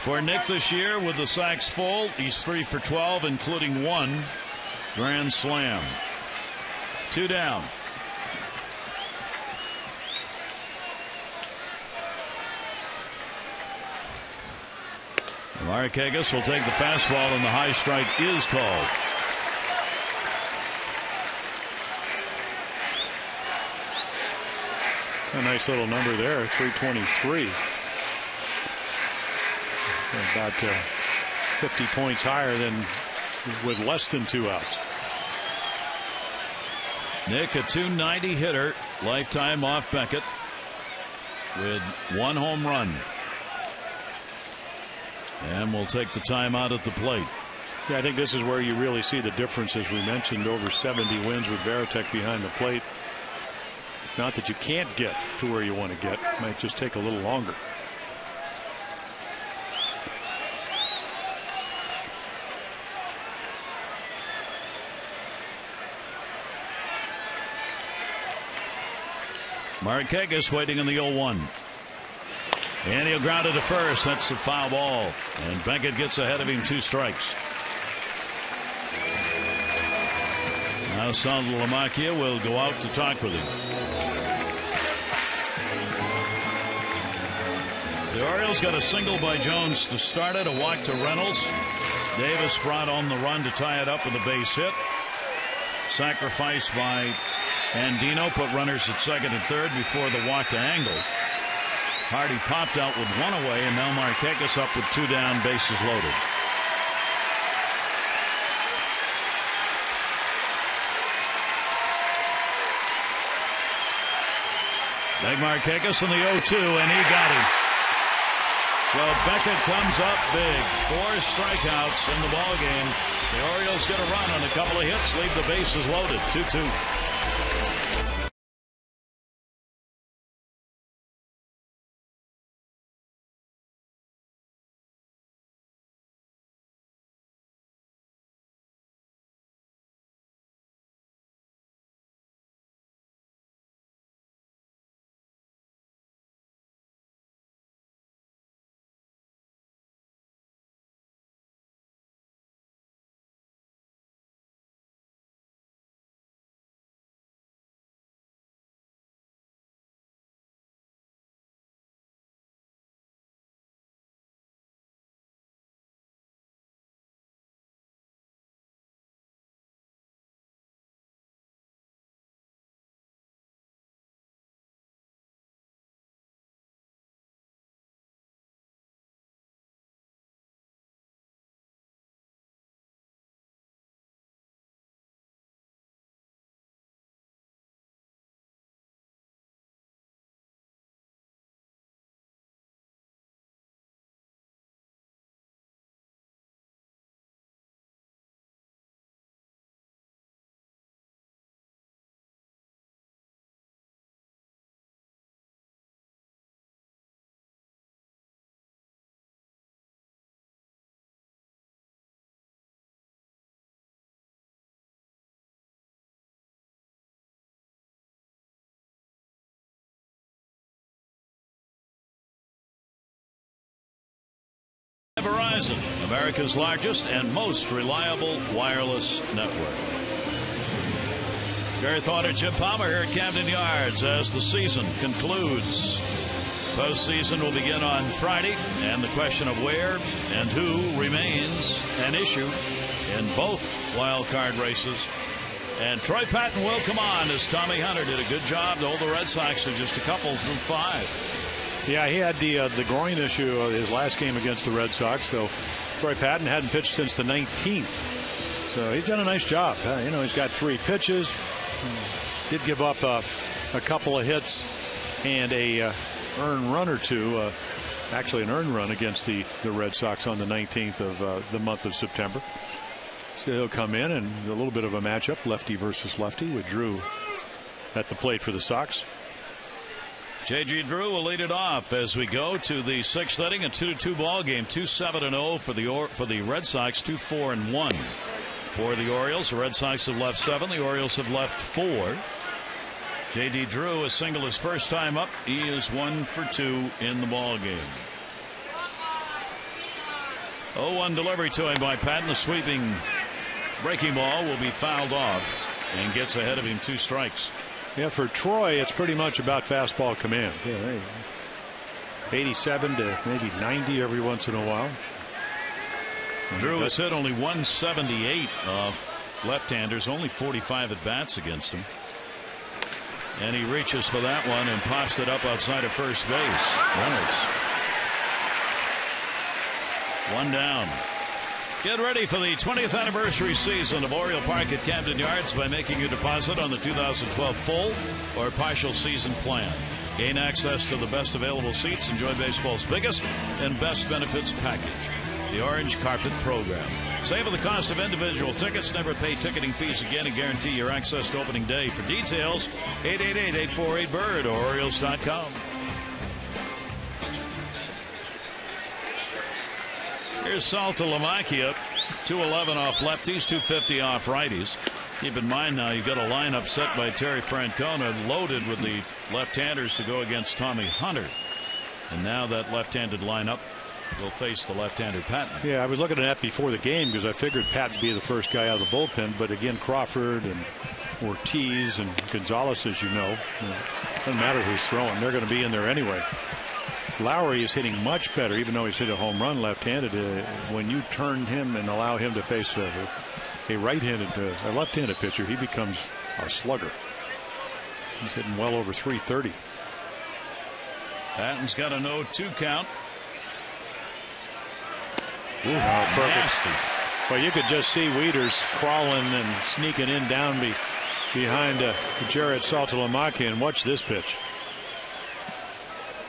Speaker 1: For Nick this year with the sacks full, he's 3 for 12, including 1 grand slam. 2 down. Markakis will take the fastball, and the high strike is called.
Speaker 3: A nice little number there, 323. About 50 points higher than with less than 2 outs.
Speaker 1: Nick, a .290 hitter, lifetime off Beckett, with 1 home run. And we'll take the time out at the plate.
Speaker 3: Yeah, I think this is where you really see the difference, as we mentioned, over 70 wins with Varitek behind the plate. It's not that you can't get to where you want to get. It might just take a little longer.
Speaker 1: Markakis waiting in the 0-1. And he'll ground it to first. That's a foul ball. And Beckett gets ahead of him, 2 strikes. Now Saltalamacchia will go out to talk with him. The Orioles got a single by Jones to start it, a walk to Reynolds. Davis brought on the run to tie it up with a base hit. Sacrifice by Andino, put runners at second and third before the walk to Angle. Hardy popped out with 1 away, and now Markakis up with 2 down, bases loaded. Nick Markakis in the 0-2, and he got him. So Beckett comes up big. 4 strikeouts in the ballgame. The Orioles get a run on a couple of hits, leave the bases loaded. 2-2. Verizon, America's largest and most reliable wireless network. Gary Thornton and Jim Palmer here at Camden Yards as the season concludes. Postseason will begin on Friday, and the question of where and who remains an issue in both wild card races. And Troy Patton will come on as Tommy Hunter did a good job to hold the Red Sox to just a couple through 5.
Speaker 3: Yeah, he had the groin issue of his last game against the Red Sox. So Troy Patton hadn't pitched since the 19th. So he's done a nice job. You know, he's got 3 pitches. Did give up a couple of hits and a earned run or 2. actually an earned run against the Red Sox on the 19th of the month of September. So he'll come in, and a little bit of a matchup, lefty versus lefty, with Drew at the plate for the Sox.
Speaker 1: J.G. Drew will lead it off as we go to the 6th inning. A 2-2 ball game. 2-7-0 for the Red Sox. 2-4-1 for the Orioles. The Red Sox have left 7. The Orioles have left 4. J.D. Drew, a single his first time up. He is 1 for 2 in the ball game. 0-1 delivery to him by Patton. The sweeping breaking ball will be fouled off and gets ahead of him. 2 strikes.
Speaker 3: Yeah, for Troy, it's pretty much about fastball command. Yeah, 87 to maybe 90 every once in a while.
Speaker 1: Drew has hit only 178 off left-handers, only 45 at bats against him. And he reaches for that one and pops it up outside of first base. Reynolds. 1 down. Get ready for the 20th anniversary season of Oriole Park at Camden Yards by making your deposit on the 2012 full or partial season plan. Gain access to the best available seats. Enjoy baseball's biggest and best benefits package, the Orange Carpet Program. Save on the cost of individual tickets. Never pay ticketing fees again and guarantee your access to opening day. For details, 888-848-BIRD or Orioles.com. Here's Saltalamacchia, 211 off lefties, 250 off righties. Keep in mind now you've got a lineup set by Terry Francona loaded with the left-handers to go against Tommy Hunter. And now that left-handed lineup will face the left-handed Patton.
Speaker 3: Yeah, I was looking at that before the game because I figured Patton would be the first guy out of the bullpen. But again, Crawford and Ortiz and Gonzalez, as you know, doesn't matter who's throwing. They're going to be in there anyway. Lowrie is hitting much better, even though he's hit a home run left-handed. When you turn him and allow him to face a left-handed pitcher, he becomes a slugger. He's hitting well over 330.
Speaker 1: Patton's got a 0-2 count.
Speaker 3: Ooh, nasty. Well, you could just see Wieters crawling and sneaking in down behind Jared Saltalamacchia, and watch this pitch.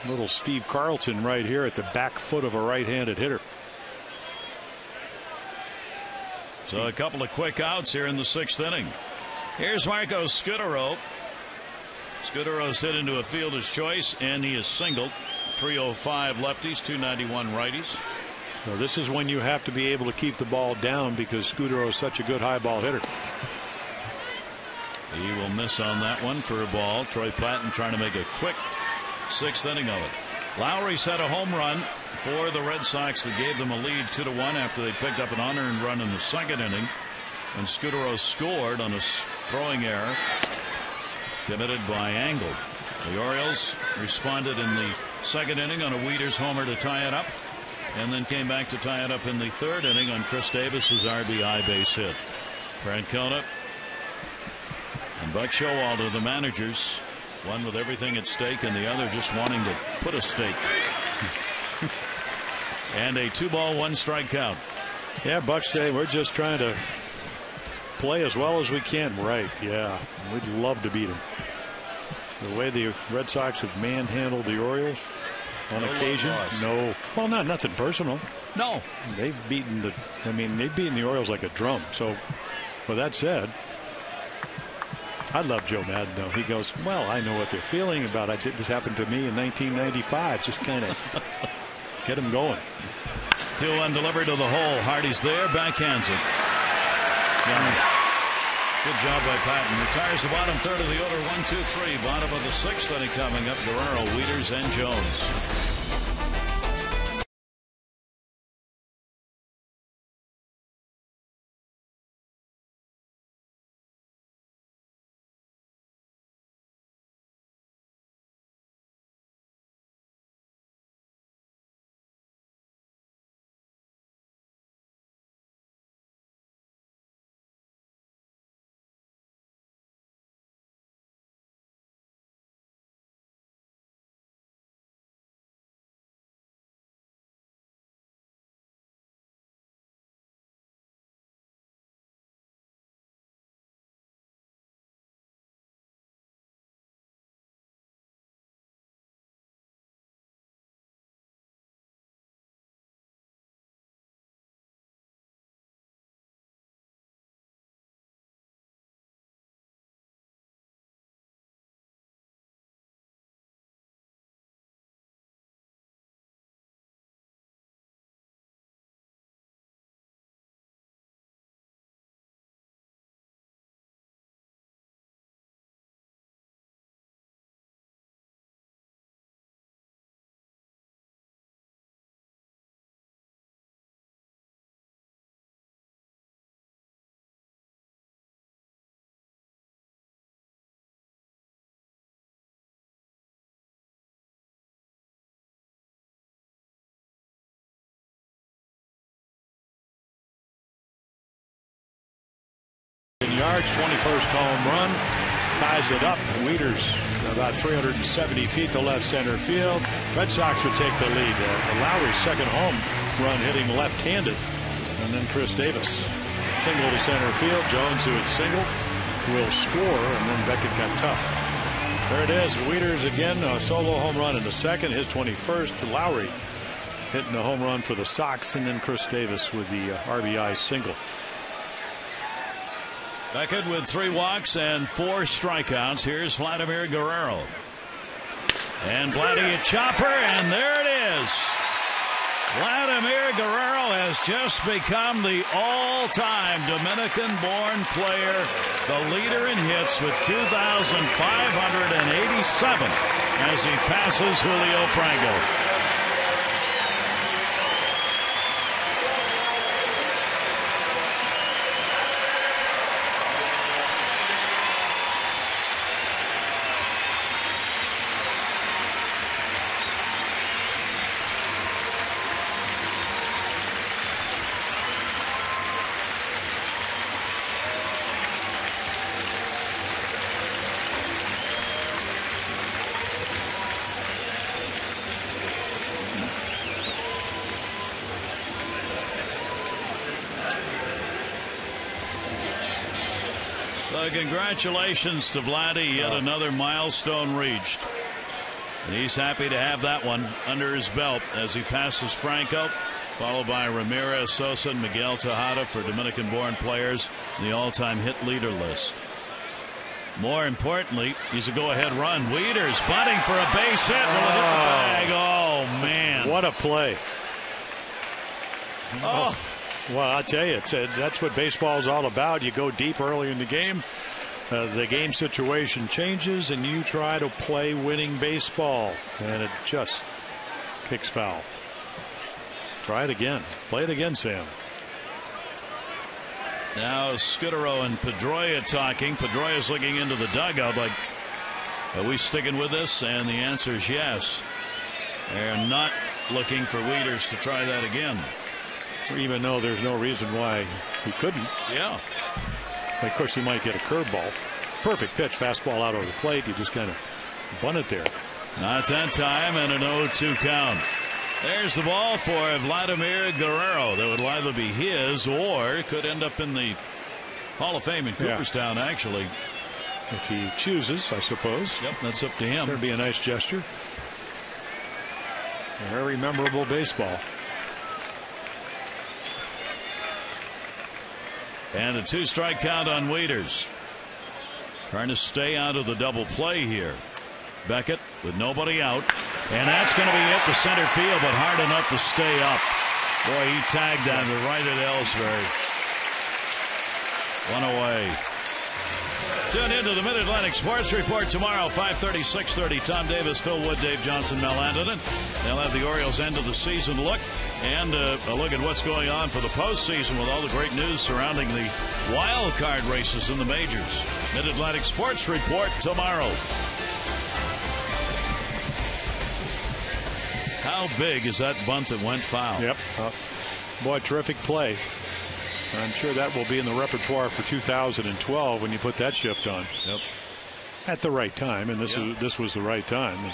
Speaker 3: Little Steve Carlton right here at the back foot of a right-handed hitter.
Speaker 1: So a couple of quick outs here in the 6th inning. Here's Marco Scudero. Scudero's hit into a fielder's choice, and he is singled. 305 lefties, 291 righties.
Speaker 3: So this is when you have to be able to keep the ball down because Scudero is such a good high ball hitter.
Speaker 1: He will miss on that one for a ball. Troy Patton trying to make a quick 6th inning of it. Lowrie set a home run for the Red Sox that gave them a lead 2-1 after they picked up an unearned run in the 2nd inning. And Scudero scored on a throwing error committed by Angle. The Orioles responded in the 2nd inning on a Wieters homer to tie it up, and then came back to tie it up in the 3rd inning on Chris Davis's RBI base hit. Francona and Buck Showalter, the managers, one with everything at stake and the other just wanting to put a stake. And a 2-ball 1-strike count.
Speaker 3: Yeah, Buck say we're just trying to play as well as we can. Right, yeah, we'd love to beat them. The way the Red Sox have manhandled the Orioles on occasion. No, well, nothing personal.
Speaker 1: No,
Speaker 3: they've beaten the Orioles like a drum. So with that said, I love Joe Madden, though. He goes, well, I know what they're feeling about. This happened to me in 1995. Just kind of get them going.
Speaker 1: 2-1 delivery to the hole. Hardy's there, backhands it. Good job by Patton. Retires the bottom third of the order. 1, 2, 3. Bottom of the 6th inning coming up. Guerrero, Wieters, and Jones.
Speaker 3: yards, 21st home run. Ties it up. Wieters about 370 feet to left center field. Red Sox would take the lead. Lowrie's second home run hitting left-handed. And then Chris Davis single to center field. Jones, who had singled, will score, and then Beckett got tough. There it is. Wieters again, a solo home run in the second, his 21st. Lowrie hitting a home run for the Sox, and then Chris Davis with the RBI single.
Speaker 1: Beckett with 3 walks and 4 strikeouts. Here's Vladimir Guerrero. And Vladdy a chopper, and there it is. Vladimir Guerrero has just become the all-time Dominican-born player, the leader in hits with 2,587 as he passes Julio Franco. Congratulations to Vladdy, yet another milestone reached. He's happy to have that one under his belt as he passes Franco, followed by Ramirez, Sosa, and Miguel Tejada for Dominican-born players in the all-time hit leader list. More importantly, he's a go-ahead run. Wieters bunting for a base hit. Will it hit the bag? Oh, man.
Speaker 3: What a play.
Speaker 1: Oh.
Speaker 3: Well, I'll tell you, that's what baseball's all about. You go deep early in the game. The game situation changes, and you try to play winning baseball, and it just kicks foul. Try it again. Play it again, Sam.
Speaker 1: Now Scudero and Pedroia talking. Pedroia's looking into the dugout like, are we sticking with this? And the answer is yes. They're not looking for Wieters to try that again.
Speaker 3: Even though there's no reason why he couldn't.
Speaker 1: Yeah.
Speaker 3: Of course, he might get a curveball. Perfect pitch, fastball out over the plate. You just kind of bunt it there.
Speaker 1: Not that time, and an 0-2 count. There's the ball for Vladimir Guerrero. That would either be his or could end up in the Hall of Fame in Cooperstown, actually.
Speaker 3: If he chooses, I suppose.
Speaker 1: Yep, that's up to him.
Speaker 3: That'd be a nice gesture. A very memorable baseball.
Speaker 1: And a 2-strike count on Wieters. Trying to stay out of the double play here. Beckett with nobody out. And that's going to be hit to center field, but hard enough to stay up. Boy, he tagged on the right at Ellsbury. One away. Tune into the Mid-Atlantic Sports Report tomorrow, 5:30, 6:30. Tom Davis, Phil Wood, Dave Johnson, Mel Anderton. They'll have the Orioles' end of the season look and a look at what's going on for the postseason with all the great news surrounding the wild card races in the majors. Mid-Atlantic Sports Report tomorrow. How big is that bunt that went foul?
Speaker 3: Yep. Boy, terrific play. I'm sure that will be in the repertoire for 2012 when you put that shift on.
Speaker 1: Yep.
Speaker 3: At the right time, and this was the right time.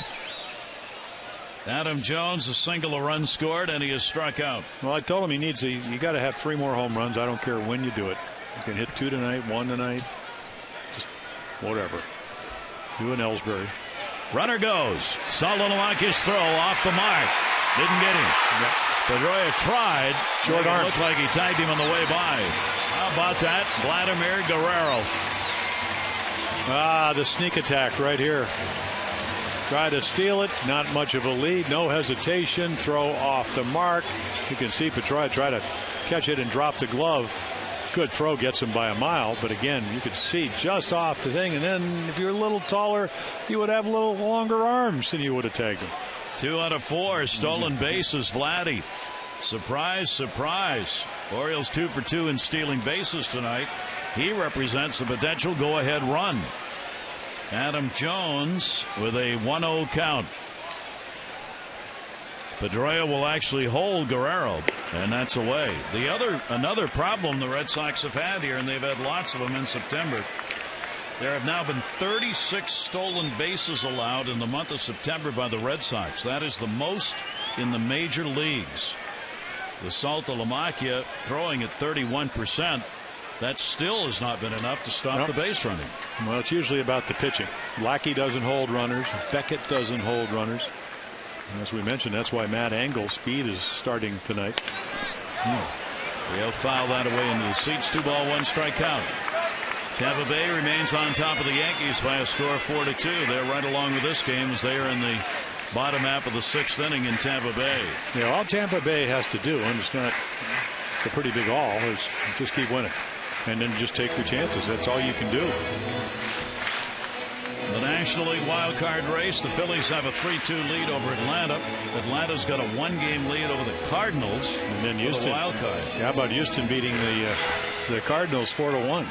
Speaker 1: Adam Jones, a single, a run scored, and he is struck out.
Speaker 3: Well, I told him you got to have 3 more home runs. I don't care when you do it. You can hit 2 tonight, 1 tonight, just whatever. Do an Ellsbury.
Speaker 1: Runner goes. Salonakis throw off the mark. Didn't get him.
Speaker 3: Yep.
Speaker 1: Pedroia tried.
Speaker 3: Short arm.
Speaker 1: Looked like he tagged him on the way by. How about that? Vladimir Guerrero.
Speaker 3: The sneak attack right here. Try to steal it. Not much of a lead. No hesitation. Throw off the mark. You can see Pedroia try to catch it and drop the glove. Good throw, gets him by a mile. But again, you could see just off the thing. And then if you're a little taller, you would have a little longer arms than you would have tagged him.
Speaker 1: 2 out of 4 stolen bases. Vladdy. Surprise, surprise. Orioles 2 for 2 in stealing bases tonight. He represents a potential go-ahead run. Adam Jones with a 1-0 count. Pedroia will actually hold Guerrero, and that's away. Another problem the Red Sox have had here, and they've had lots of them in September. There have now been 36 stolen bases allowed in the month of September by the Red Sox. That is the most in the major leagues. The Salta Lamacchia throwing at 31%. That still has not been enough to stop the base running.
Speaker 3: Well, it's usually about the pitching. Lackey doesn't hold runners. Beckett doesn't hold runners. As we mentioned, that's why Matt Engel's speed is starting tonight.
Speaker 1: He'll foul that away into the seats. 2 ball, 1 strike count. Tampa Bay remains on top of the Yankees by a score of 4-2. They're right along with this game as they are in the bottom half of the 6th inning in Tampa Bay.
Speaker 3: Yeah, all Tampa Bay has to do, and it's a pretty big all, is just keep winning. And then just take your chances. That's all you can do.
Speaker 1: The National League wild card race, the Phillies have a 3-2 lead over Atlanta. Atlanta's got a 1-game lead over the Cardinals.
Speaker 3: And then Houston,
Speaker 1: the wild card.
Speaker 3: How about Houston beating the Cardinals 4-1?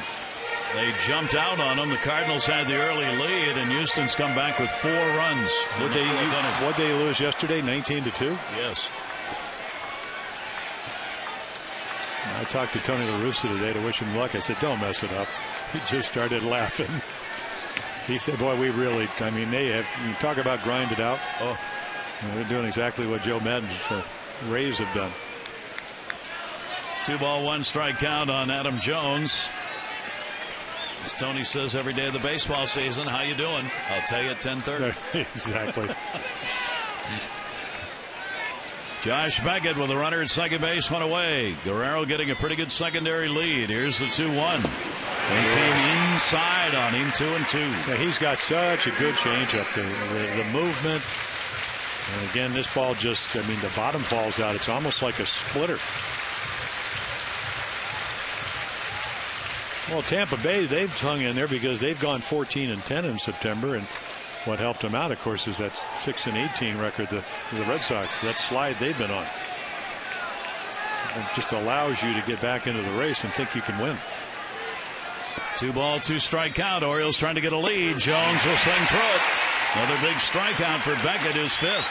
Speaker 1: They jumped out on them. The Cardinals had the early lead, and Houston's come back with 4 runs.
Speaker 3: What'd they lose yesterday? 19-2?
Speaker 1: Yes.
Speaker 3: I talked to Tony La Russa today to wish him luck. I said, don't mess it up. He just started laughing. He said, boy, we really, they have, you talk about grind it out. Oh, they're doing exactly what Joe Maddon's Rays have done.
Speaker 1: 2 ball, 1 strike count on Adam Jones. As Tony says every day of the baseball season, how you doing? I'll tell you at 10:30.
Speaker 3: Exactly.
Speaker 1: Josh Beckett with a runner at second base, 1 away. Guerrero getting a pretty good secondary lead. Here's the 2-1. And came inside on him, 2-2.
Speaker 3: Yeah, he's got such a good changeup. The movement. And again, this ball just, the bottom falls out. It's almost like a splitter. Well, Tampa Bay, they've hung in there because they've gone 14-10 in September, and what helped them out, of course, is that 6-18 record the Red Sox, that slide they've been on. It just allows you to get back into the race and think you can win.
Speaker 1: 2 ball, 2 strike count. Orioles trying to get a lead. Jones will swing through it. Another big strikeout for Beckett, his 5th.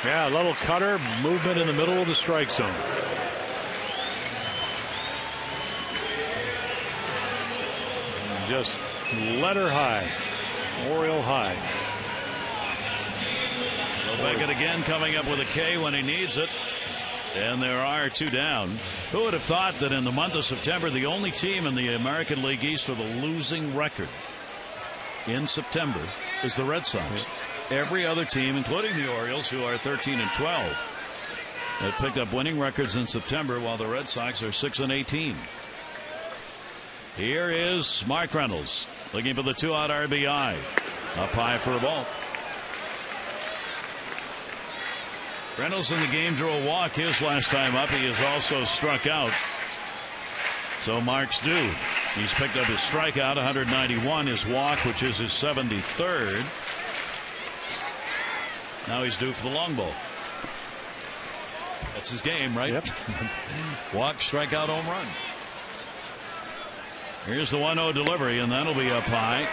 Speaker 3: Yeah, a little cutter, movement in the middle of the strike zone. And just letter high. Oriole high.
Speaker 1: Well, Beckett again coming up with a K when he needs it. And there are 2 down. Who would have thought that in the month of September, the only team in the American League East with a losing record in September is the Red Sox. Every other team, including the Orioles, who are 13-12, have picked up winning records in September, while the Red Sox are 6-18. Here is Mark Reynolds looking for the 2-out RBI. Up high for a ball. Reynolds in the game drew a walk his last time up. He has also struck out. So Mark's due. He's picked up his strikeout, 191, his walk, which is his 73rd. Now he's due for the long ball. That's his game, right?
Speaker 3: Yep.
Speaker 1: Walk, strikeout, home run. Here's the 1-0 delivery, and that'll be up high.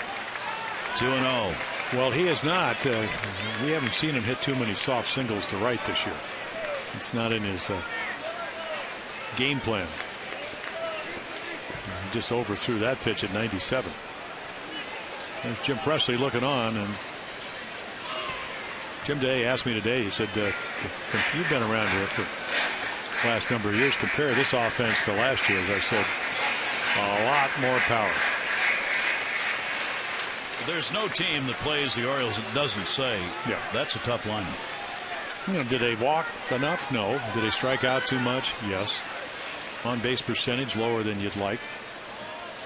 Speaker 1: 2-0.
Speaker 3: Well, he is not. We haven't seen him hit too many soft singles to right this year. It's not in his game plan. He just overthrew that pitch at 97. There's Jim Presley looking on, and Jim Day asked me today, he said, you've been around here for the last number of years. Compare this offense to last year's. I said, a lot more power.
Speaker 1: There's no team that plays the Orioles that doesn't say, yeah, that's a tough lineup.
Speaker 3: Did they walk enough? No. Did they strike out too much? Yes. On base percentage lower than you'd like.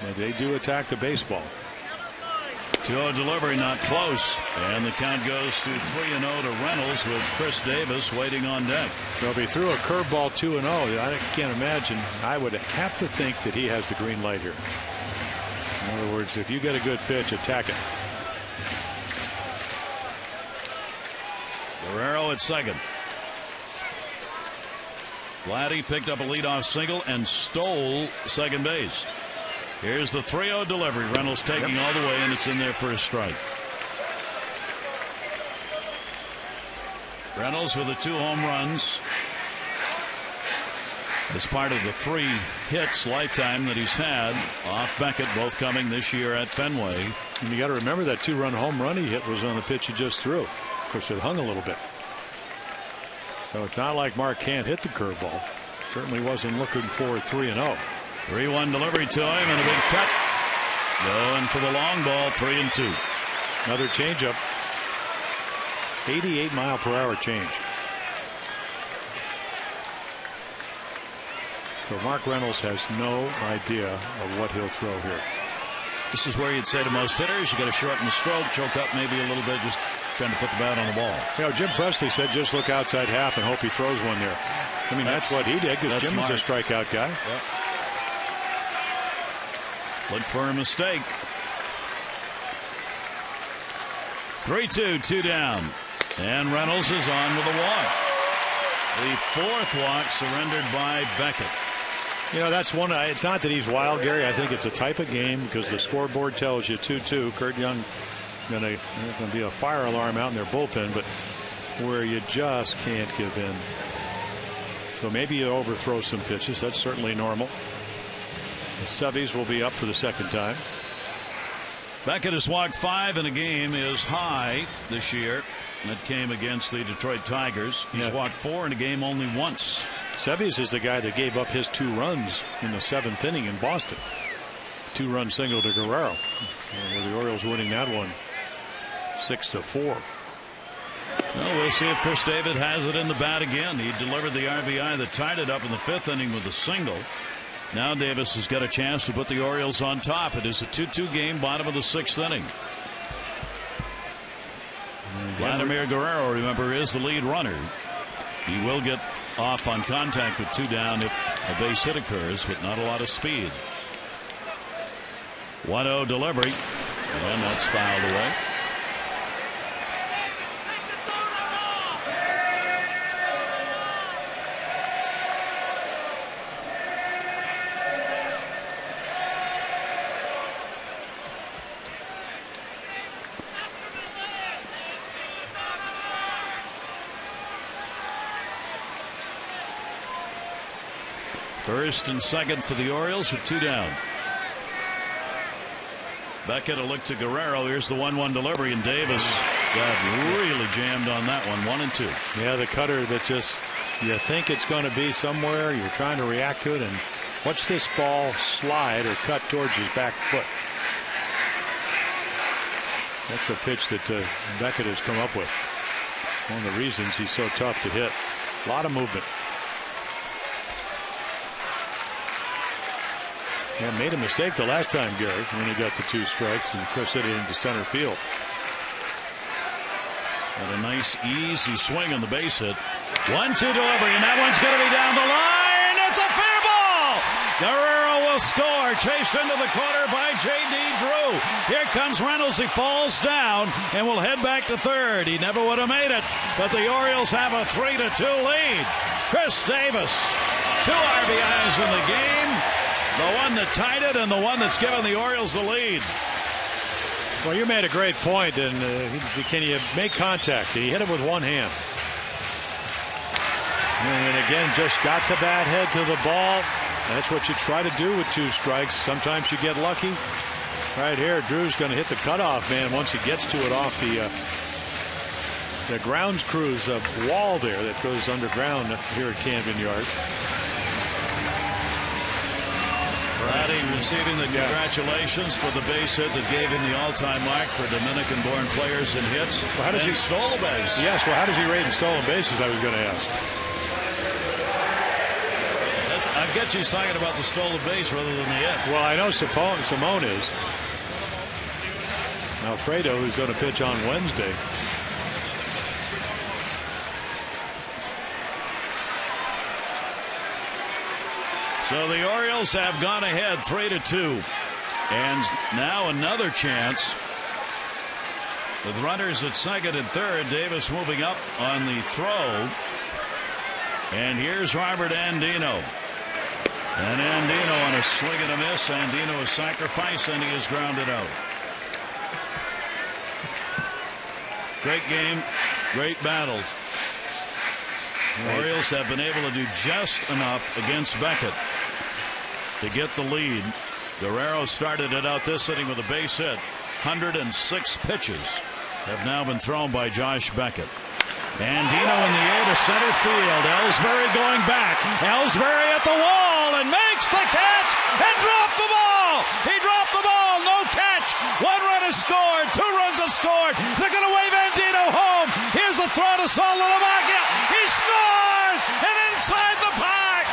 Speaker 3: And they do attack the baseball.
Speaker 1: 2-0 delivery, not close, and the count goes to 3-0 to Reynolds with Chris Davis waiting on deck.
Speaker 3: So if he threw a curveball 2-0, I can't imagine. I would have to think that he has the green light here. In other words, if you get a good pitch, attack it.
Speaker 1: Guerrero at second. Vladdy picked up a leadoff single and stole second base. Here's the 3-0 delivery. Reynolds taking all the way, and it's in there for a strike. Reynolds with the 2 home runs as part of the 3 hits lifetime that he's had off Beckett, both coming this year at Fenway.
Speaker 3: And you got to remember that 2-run home run he hit was on the pitch he just threw. Of course, it hung a little bit. So it's not like Mark can't hit the curveball. Certainly wasn't looking for 3-0.
Speaker 1: 3-1 delivery to him and a big cut. Going for the long ball, 3-2.
Speaker 3: Another changeup. 88-mile-per-hour change. So Mark Reynolds has no idea of what he'll throw here.
Speaker 1: This is where you'd say to most hitters, you got to shorten the stroke, choke up maybe a little bit, just trying to put the bat on the ball.
Speaker 3: You know, Jim Presley said just look outside half and hope he throws one there. I mean, that's what he did, because Jim was a strikeout guy.
Speaker 1: Yep. Look for a mistake. 3-2, 2 down. And Reynolds is on with a walk. The 4th walk surrendered by Beckett.
Speaker 3: You know, that's one. It's not that he's wild, Gary. I think it's a type of game because the scoreboard tells you 2-2. Kurt Young going to be a fire alarm out in their bullpen, but where you just can't give in. So maybe you overthrow some pitches. That's certainly normal. The Sevies will be up for the 2nd time.
Speaker 1: Beckett has walked 5 in a game, is high this year. That came against the Detroit Tigers. He's walked 4 in a game only once.
Speaker 3: Sevies is the guy that gave up his 2 runs in the 7th inning in Boston. 2-run single to Guerrero. With the Orioles winning that one 6-4.
Speaker 1: Well, we'll see if Chris David has it in the bat again. He delivered the RBI that tied it up in the 5th inning with a single. Now Davis has got a chance to put the Orioles on top. It is a 2-2 game, bottom of the 6th inning. Vladimir Guerrero, remember, is the lead runner. He will get off on contact with 2 down if a base hit occurs, but not a lot of speed. 1-0 delivery, and that's fouled away. First and second for the Orioles with 2 down. Beckett a look to Guerrero. Here's the 1-1 delivery, and Davis got really jammed on that one. 1-2.
Speaker 3: Yeah, the cutter that just, you think it's going to be somewhere. You're trying to react to it, and watch this ball slide or cut towards his back foot. That's a pitch that Beckett has come up with. One of the reasons he's so tough to hit. A lot of movement. Yeah, made a mistake the last time, Gary, when he got the 2 strikes, and Chris hit it into center field.
Speaker 1: And a nice easy swing on the base hit. 1-2 delivery, and that one's going to be down the line. It's a fair ball. Guerrero will score. Chased into the corner by J.D. Drew. Here comes Reynolds. He falls down and will head back to 3rd. He never would have made it, but the Orioles have a 3-2 lead. Chris Davis, 2 RBIs in the game. The one that tied it and the one that's given the Orioles the lead.
Speaker 3: Well, you made a great point. And can you make contact? He hit it with 1 hand. And again, just got the bat head to the ball. That's what you try to do with 2 strikes. Sometimes you get lucky. Right here, Drew's going to hit the cutoff man once he gets to it off the grounds crews wall there that goes underground here at Camden Yards.
Speaker 1: Brady receiving the congratulations for the base hit that gave him the all-time mark for Dominican-born players in hits.
Speaker 3: Well, how does he
Speaker 1: stolen base?
Speaker 3: Yes, well, how does he rate in stolen bases? I was going to ask.
Speaker 1: I get you talking about the stolen base rather than the hit.
Speaker 3: Well, I know Simone is. Alfredo, who's going to pitch on Wednesday.
Speaker 1: So the Orioles have gone ahead 3-2. And now another chance. With runners at 2nd and 3rd, Davis moving up on the throw. And here's Robert Andino. And Andino on a swing and a miss. Andino is sacrificed, and he is grounded out. Great game. Great battle. Orioles have been able to do just enough against Beckett to get the lead. Guerrero started it out this inning with a base hit. 106 pitches have now been thrown by Josh Beckett. Andino in the air to center field. Ellsbury going back. Ellsbury at the wall and makes the catch and dropped the ball. He dropped the ball. No catch. 1 run is scored. 2 runs are scored. They're going to wave Andino home. Here's the throw to Lowrie. He scores! And inside the park.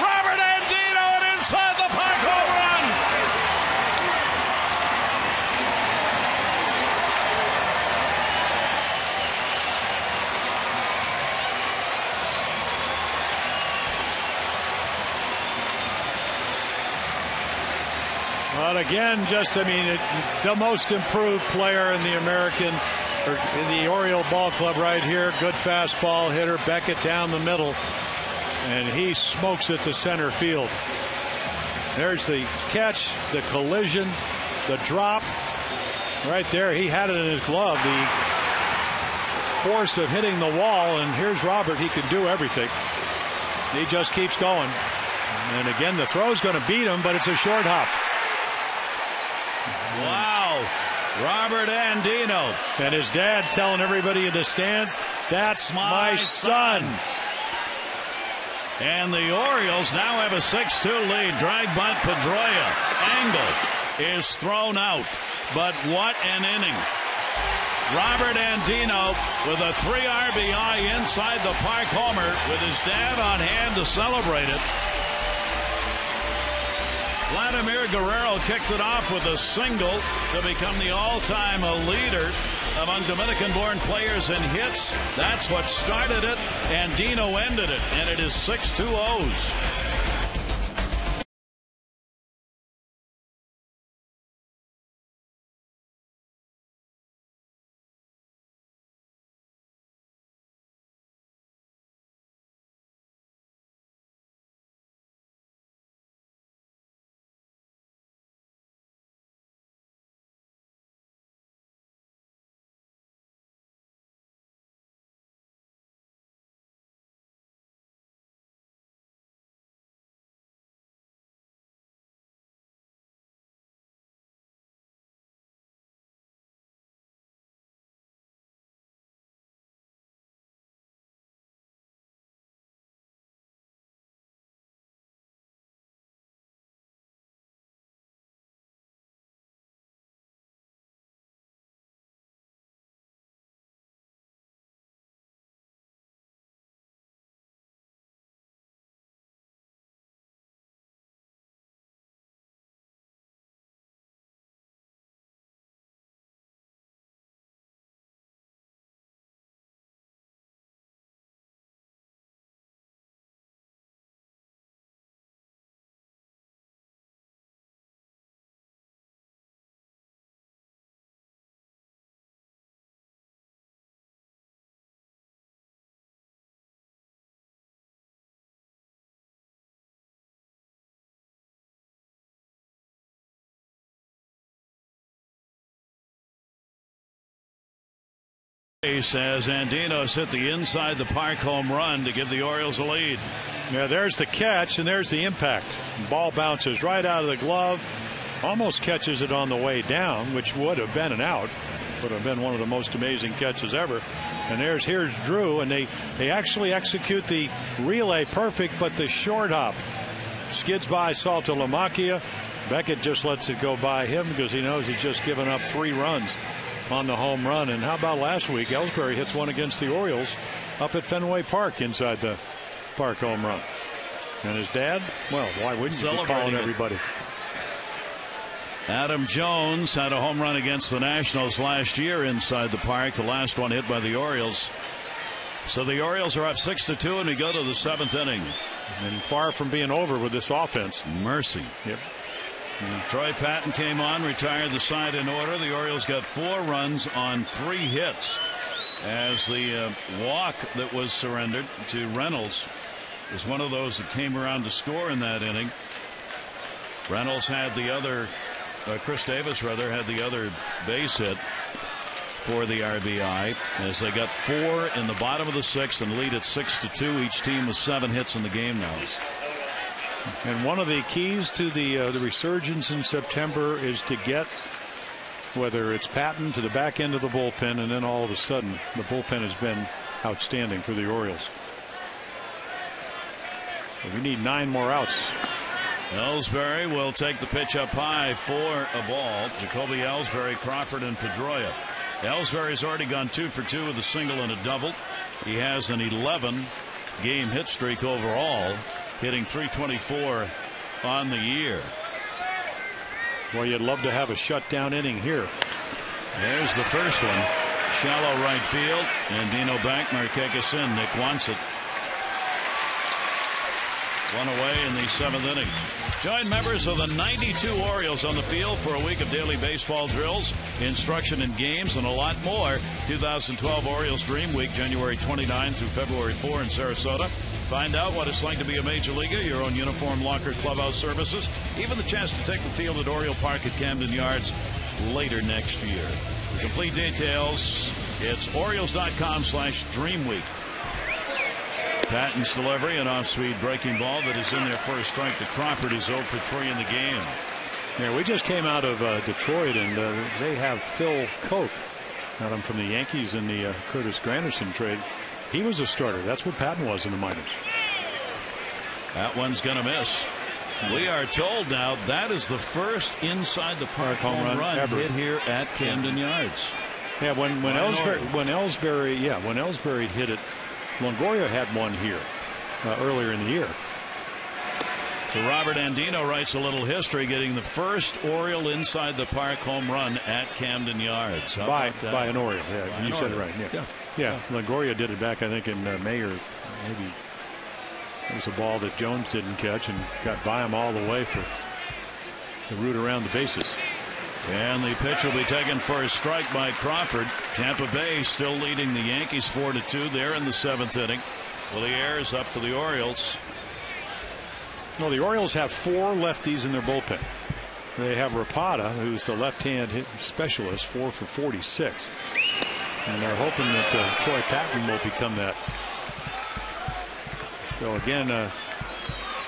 Speaker 1: Robert Andino and inside the park home run.
Speaker 2: But again, the most improved player in the American, or in the Oriole ball club right here. Good fastball hitter. Beckett down the middle. And he smokes it to center field. There's the catch, the collision, the drop. Right there, he had it in his glove. The force of hitting the wall. And here's Robert. He can do everything. He just keeps going. And again, the throw's going to beat him, but it's a short hop.
Speaker 1: Wow. Robert Andino.
Speaker 2: And his dad telling everybody in the stands, that's my son.
Speaker 1: And the Orioles now have a 6-2 lead. Drag bunt Pedroia. Angle is thrown out. But what an inning. Robert Andino with a 3 RBI inside the park homer with his dad on hand to celebrate it. Vladimir Guerrero kicked it off with a single to become the all-time leader among Dominican-born players in hits. That's what started it, and Andino ended it, and it is 6-2-0s. As Andino hit the inside the park home run to give the Orioles a lead.
Speaker 2: Yeah, there's the catch and there's the impact. Ball bounces right out of the glove, almost catches it on the way down, which would have been an out. Would have been one of the most amazing catches ever. And here's Drew, and they actually execute the relay perfect, but the short hop skids by Lowrie. Beckett just lets it go by him because he knows he's just given up 3 runs on the home run. And how about last week? Ellsbury hits one against the Orioles up at Fenway Park inside the park home run. And his dad, well, why wouldn't you be calling everybody?
Speaker 1: Adam Jones had a home run against the Nationals last year inside the park. The last one hit by the Orioles. So the Orioles are up 6-2, and we go to the 7th inning.
Speaker 2: And far from being over with this offense.
Speaker 1: Mercy.
Speaker 2: Yep.
Speaker 1: And Troy Patton came on, retired the side in order. The Orioles got 4 runs on 3 hits as the walk that was surrendered to Reynolds was one of those that came around to score in that inning. Reynolds had the other, Chris Davis rather, had the other base hit. for the RBI as they got 4 in the bottom of the 6th and lead at 6-2. Each team with 7 hits in the game now.
Speaker 3: And one of the keys to the resurgence in September is to get, whether it's Patton to the back end of the bullpen, and then all of a sudden the bullpen has been outstanding for the Orioles. So we need 9 more outs.
Speaker 1: Ellsbury will take the pitch up high for a ball. Jacoby Ellsbury, Crawford, and Pedroia. Ellsbury's already gone 2 for 2 with a single and a double. He has an 11-game hit streak overall, hitting .324 on the year.
Speaker 3: Well, you'd love to have a shutdown inning here.
Speaker 1: There's the first one. Shallow right field. Andino back. Markakis in. Nick wants it. 1 away in the 7th inning. Join members of the 92 Orioles on the field for a week of daily baseball drills, instruction in games, and a lot more. 2012 Orioles Dream Week, January 29 through February 4 in Sarasota. Find out what it's like to be a major leaguer, your own uniform, locker, clubhouse services, even the chance to take the field at Oriole Park at Camden Yards later next year. For complete details, it's Orioles.com/Dreamweek. Patton's delivery, an off-speed breaking ball that is in there for a strike to Crawford. He's 0 for 3 in the game.
Speaker 3: Yeah, we just came out of Detroit, and they have Phil Koch. Got him from the Yankees in the Curtis Granderson trade. He was a starter. That's what Patton was in the minors.
Speaker 1: That one's going to miss. We are told now that is the first inside the park home run
Speaker 3: ever
Speaker 1: hit here at Camden Yards.
Speaker 3: Yeah, when Ellsbury hit it, Longoria had one here earlier in the year.
Speaker 1: So Robert Andino writes a little history, getting the first Oriole inside the park home run at Camden Yards.
Speaker 3: By an Oriole. Yeah, you said it right. Yeah. Longoria did it back, I think, in May, or maybe it was a ball that Jones didn't catch and got by him all the way for the route around the bases.
Speaker 1: And the pitch will be taken for a strike by Crawford. Tampa Bay still leading the Yankees 4-2. They're in the 7th inning. Willie Ayers up for the Orioles.
Speaker 3: No, the Orioles have 4 lefties in their bullpen. They have Rapata, who's the left-hand hit specialist, 4 for 46. And they're hoping that Troy Patton will become that. So again,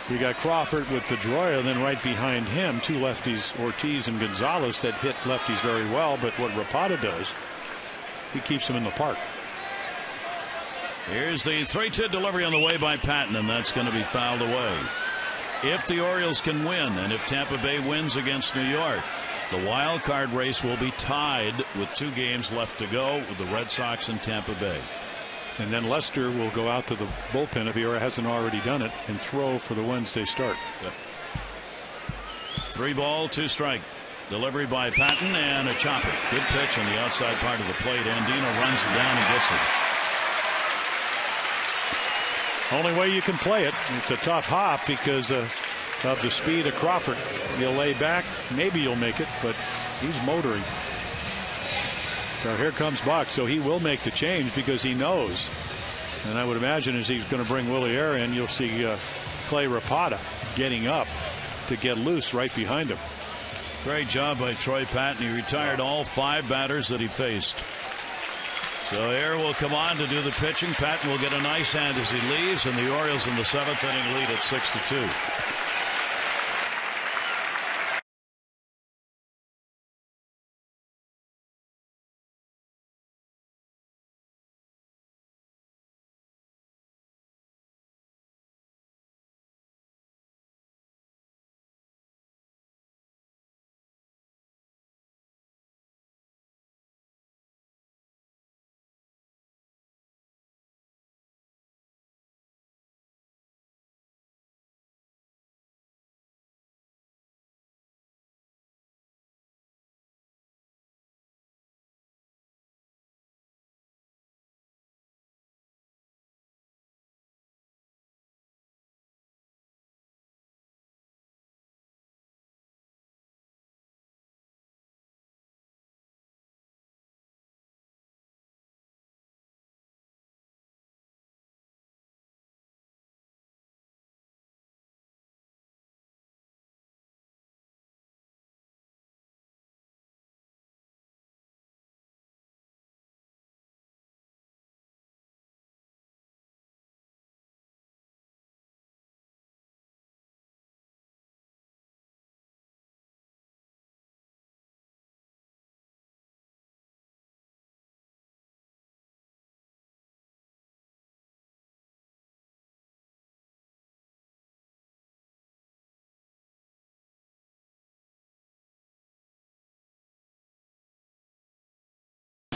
Speaker 3: we got Crawford with Pedroia, then right behind him 2 lefties, Ortiz and Gonzalez, that hit lefties very well. But what Rapata does, he keeps them in the park.
Speaker 1: Here's the 3-2 delivery on the way by Patton, and that's going to be fouled away. If the Orioles can win, and if Tampa Bay wins against New York, the wild card race will be tied with 2 games left to go with the Red Sox and Tampa Bay.
Speaker 3: And then Lester will go out to the bullpen, if he hasn't already done it, and throw for the Wednesday start.
Speaker 1: Yep. 3 ball, 2 strike. Delivery by Patton and a chopper. Good pitch on the outside part of the plate. Andino runs it down and gets it.
Speaker 3: Only way you can play it. It's a tough hop because of the speed of Crawford. You'll lay back, maybe you'll make it, but he's motoring. So here comes Buck, so he will make the change because he knows. And I would imagine as he's going to bring Willie Ayers in, you'll see Clay Rapata getting up to get loose right behind him.
Speaker 1: Great job by Troy Patton. He retired all 5 batters that he faced. So Ayers will come on to do the pitching. Patton will get a nice hand as he leaves, and the Orioles in the 7th inning lead at 6-2.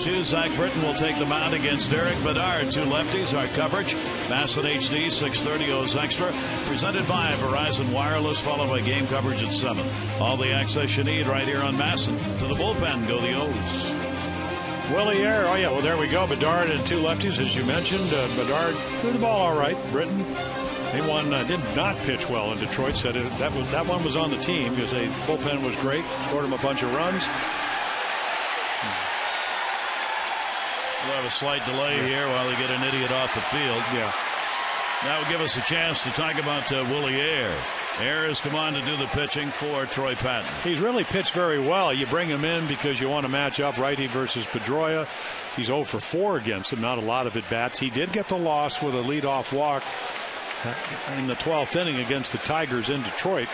Speaker 1: 2, Zach Britton will take the mound against Derek Bedard. 2 lefties. Our coverage, Bassett HD, 6:30 O's Extra. Presented by Verizon Wireless, followed by game coverage at 7. All the access you need right here on Masson. To the bullpen go the O's.
Speaker 3: Willie Air. Oh, yeah. Well, there we go. Bedard and 2 lefties, as you mentioned. Bedard threw the ball all right. Britton, they won. Did not pitch well in Detroit. Said that one was on the team because the bullpen was great. Scored him a bunch of runs.
Speaker 1: We'll have a slight delay here while they get an idiot off the field.
Speaker 3: Yeah.
Speaker 1: That will give us a chance to talk about Willie Air. Air has come on to do the pitching for Troy Patton.
Speaker 3: He's really pitched very well. You bring him in because you want to match up righty versus Pedroia. He's 0 for 4 against him. Not a lot of at-bats. He did get the loss with a leadoff walk in the 12th inning against the Tigers in Detroit.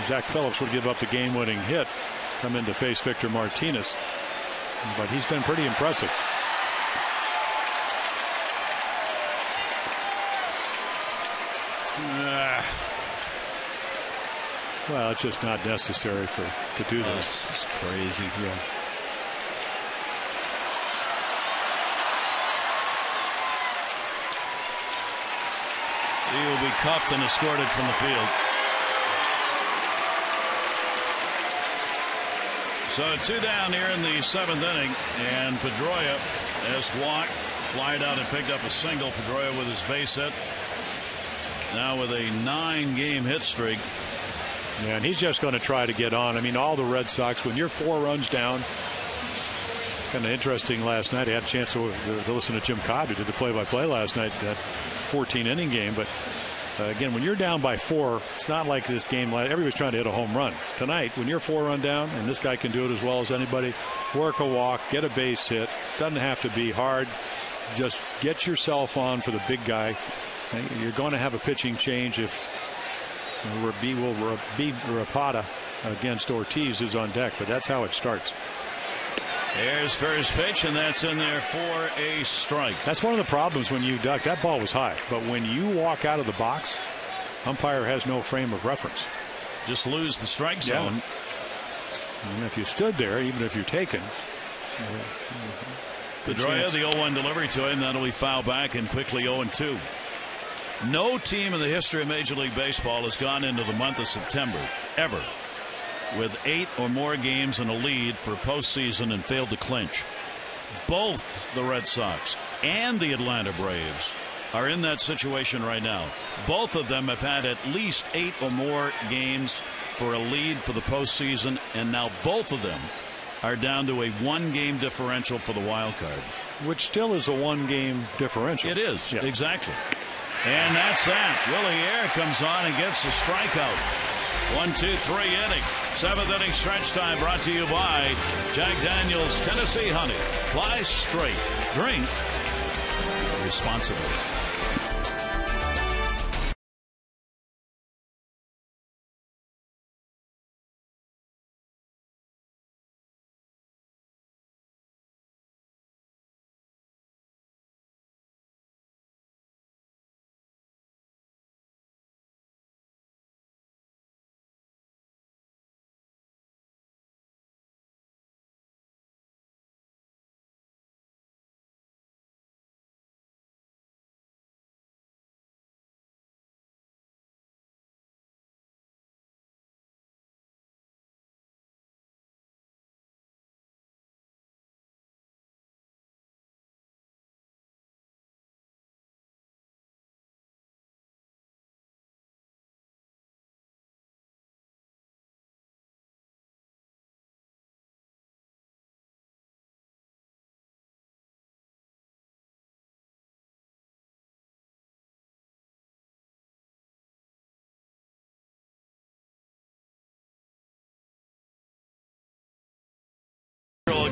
Speaker 3: Zach Phillips would give up the game-winning hit, come in to face Victor Martinez. But he's been pretty impressive. Well, it's just not necessary to do this.
Speaker 1: It's crazy.
Speaker 3: Yeah.
Speaker 1: He will be cuffed and escorted from the field. So 2 down here in the 7th inning, and Pedroia has walked, flied out and picked up a single. Pedroia with his base hit. Now with a 9-game hit streak.
Speaker 3: Yeah, and he's just going to try to get on. I mean, all the Red Sox, when you're 4 runs down, kind of interesting last night. I had a chance to listen to Jim Cobb, who did the play-by-play last night, that 14-inning game. But again, when you're down by 4, it's not like this game. Everybody's trying to hit a home run. Tonight, when you're 4 run down, and this guy can do it as well as anybody, work a walk, get a base hit. Doesn't have to be hard. Just get yourself on for the big guy. You're going to have a pitching change if Rapata against Ortiz is on deck, but that's how it starts.
Speaker 1: There's first pitch, and that's in there for a strike.
Speaker 3: That's one of the problems when you duck. That ball was high, but when you walk out of the box, umpire has no frame of reference.
Speaker 1: Just lose the strike zone.
Speaker 3: Yeah. And if you stood there, even if you're taken.
Speaker 1: Pedroia, the 0-1 delivery to him. That'll be foul back and quickly 0-2. No team in the history of Major League Baseball has gone into the month of September ever with 8 or more games in a lead for postseason and failed to clinch. Both the Red Sox and the Atlanta Braves are in that situation right now. Both of them have had at least 8 or more games for a lead for the postseason, and now both of them are down to a 1-game differential for the wild card.
Speaker 3: Which still is a 1-game differential.
Speaker 1: It is, yeah. Exactly. And that's that. Willie Air comes on and gets a strikeout. 1-2-3 inning. 7th inning stretch time brought to you by Jack Daniel's Tennessee Honey. Fly straight. Drink responsibly.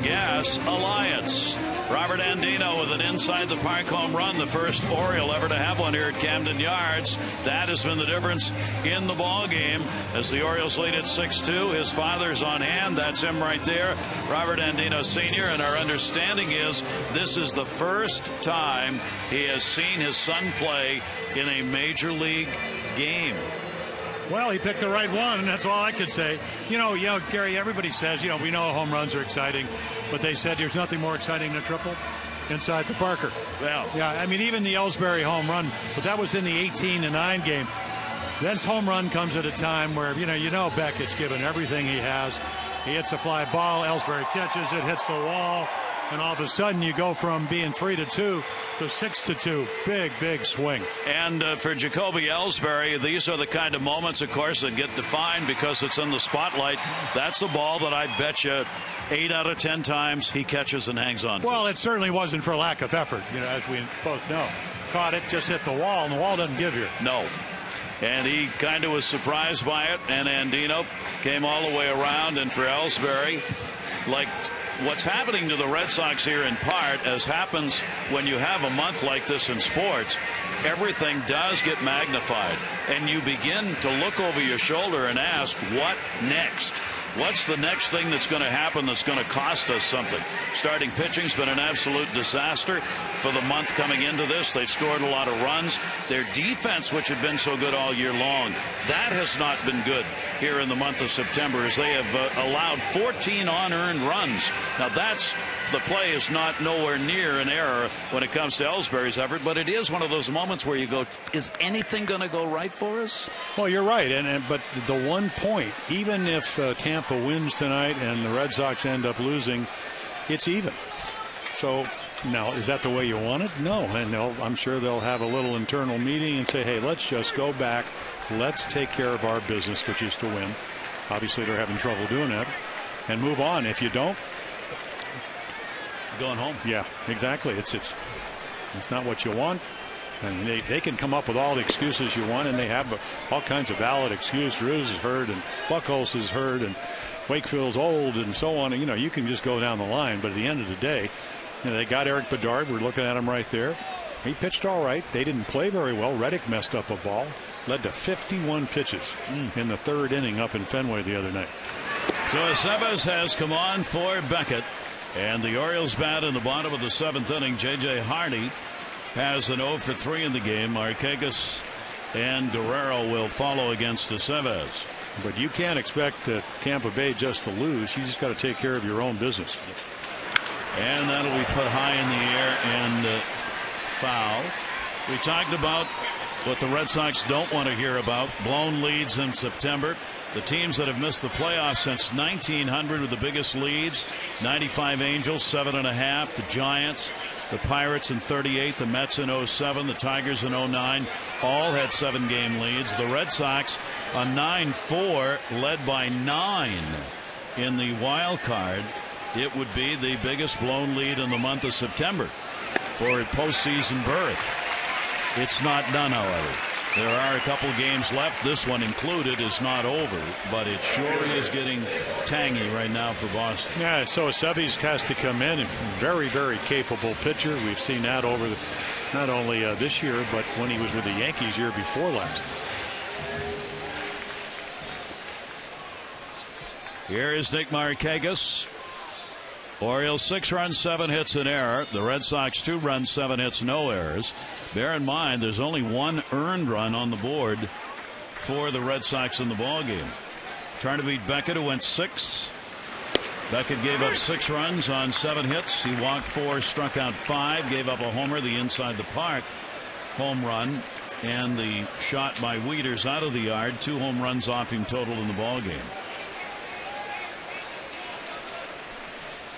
Speaker 1: Gas Alliance. Robert Andino with an inside the park home run, the first Oriole ever to have one here at Camden Yards. That has been the difference in the ball game as the Orioles lead at 6-2. His father's on hand. That's him right there, Robert Andino Sr. And our understanding is this is the first time he has seen his son play in a major league game.
Speaker 2: Well, he picked the right one, and that's all I could say. You know, Gary, everybody says, we know home runs are exciting, but they said there's nothing more exciting than a triple inside the Parker.
Speaker 1: Well,
Speaker 2: yeah, I mean, even the Ellsbury home run, but that was in the 18-9 game. This home run comes at a time where, Beckett's given everything he has. He hits a fly ball, Ellsbury catches it, hits the wall, and all of a sudden you go from being 3-2 to 6-2. Big swing.
Speaker 1: And for Jacoby Ellsbury, these are the kind of moments, of course, that get defined because it's in the spotlight. That's a ball that I bet you 8 out of 10 times he catches and hangs on to.
Speaker 2: Well, it certainly wasn't for lack of effort, as we both know. Caught it, just hit the wall, and the wall doesn't give you.
Speaker 1: No. And he kind of was surprised by it, and Andino came all the way around. And for Ellsbury, like what's happening to the Red Sox here in part, as happens when you have a month like this in sports, everything does get magnified. And you begin to look over your shoulder and ask, what next? What's the next thing that's going to happen that's going to cost us something? Starting pitching's been an absolute disaster for the month coming into this. They've scored a lot of runs. Their defense, which had been so good all year long, that has not been good here in the month of September, as they have allowed 14 unearned runs. Now that's the play is not nowhere near an error when it comes to Ellsbury's effort, but it is one of those moments where you go, is anything going to go right for us?
Speaker 2: Well, you're right, but the one point, even if Tampa wins tonight and the Red Sox end up losing, it's even. So now, is that the way you want it? No, and I'm sure they'll have a little internal meeting and say, hey, let's just go back, let's take care of our business, which is to win. Obviously, they're having trouble doing that, and move on. If you don't,
Speaker 1: going home.
Speaker 2: Yeah, exactly. It's not what you want. I mean, they can come up with all the excuses you want, and they have all kinds of valid excuses. Drews is hurt, and Buchholz is hurt, and Wakefield's old, and so on. And, you can just go down the line. But at the end of the day, they got Eric Bedard. We're looking at him right there. He pitched all right. They didn't play very well. Reddick messed up a ball. Led to 51 pitches in the third inning up in Fenway the other night.
Speaker 1: So Aceves has come on for Beckett. And the Orioles bat in the bottom of the 7th inning. J.J. Hardy has an 0 for 3 in the game. Marquez and Guerrero will follow against Aceves.
Speaker 2: But you can't expect Tampa Bay just to lose. You just got to take care of your own business.
Speaker 1: And that'll be put high in the air and foul. We talked about what the Red Sox don't want to hear about. Blown leads in September. The teams that have missed the playoffs since 1900 with the biggest leads: 95 Angels, 7.5. The Giants, the Pirates in 38, the Mets in 07, the Tigers in 09, all had 7-game leads. The Red Sox a 9-4, led by 9 in the wild card. It would be the biggest blown lead in the month of September for a postseason berth. It's not done, however. There are a couple games left. This one included is not over, but it sure is getting tangy right now for Boston.
Speaker 2: Yeah, so Aceves has to come in, and very capable pitcher. We've seen that over not only this year, but when he was with the Yankees year before last.
Speaker 1: Here is Nick Markakis. Orioles 6 runs, 7 hits, an error. The Red Sox 2 runs, 7 hits, no errors. Bear in mind, there's only 1 earned run on the board for the Red Sox in the ballgame. Trying to beat Beckett, who went 6. Beckett gave up 6 runs on 7 hits. He walked 4, struck out 5, gave up a homer, the inside the park home run, and the shot by Wieters out of the yard. 2 home runs off him total in the ballgame.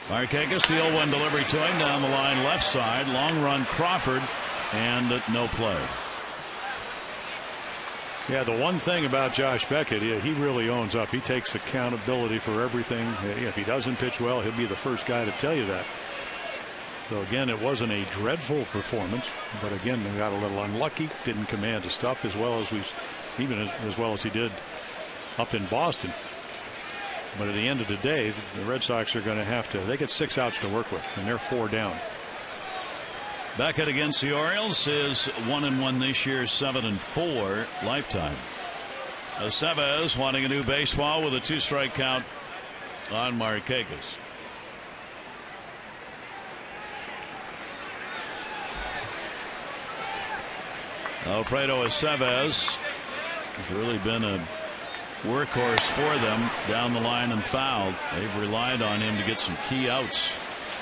Speaker 1: Markakis, the 0-1 delivery to him down the line left side. Long run Crawford, and no play.
Speaker 2: Yeah, the one thing about Josh Beckett, he really owns up. He takes accountability for everything. If he doesn't pitch well, he'll be the first guy to tell you that. So again, it wasn't a dreadful performance, but again, they got a little unlucky. Didn't command the stuff as well as as well as he did up in Boston. But at the end of the day, the Red Sox are going to have to. They get 6 outs to work with, and they're 4 down.
Speaker 1: Beckett against the Orioles is 1-1 this year, 7-4 lifetime. Aceves wanting a new baseball with a 2-strike count on Markakis. Alfredo Aceves has really been a workhorse for them down the line and fouled. They've relied on him to get some key outs.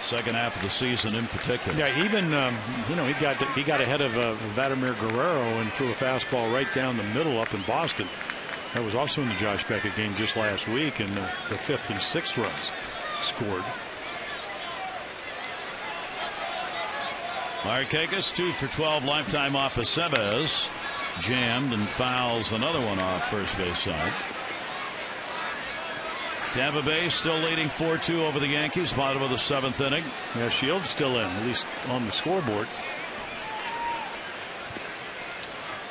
Speaker 1: Second half of the season in particular.
Speaker 3: Yeah, even he got ahead of Vladimir Guerrero and threw a fastball right down the middle up in Boston. That was also in the Josh Beckett game just last week, and the 5th and 6th runs scored.
Speaker 1: Markakis 2 for 12 lifetime off of Sebes. Jammed and fouls another one off first base side. Tampa Bay still leading 4-2 over the Yankees, bottom of the 7th inning.
Speaker 3: Yeah, Shields still in, at least on the scoreboard.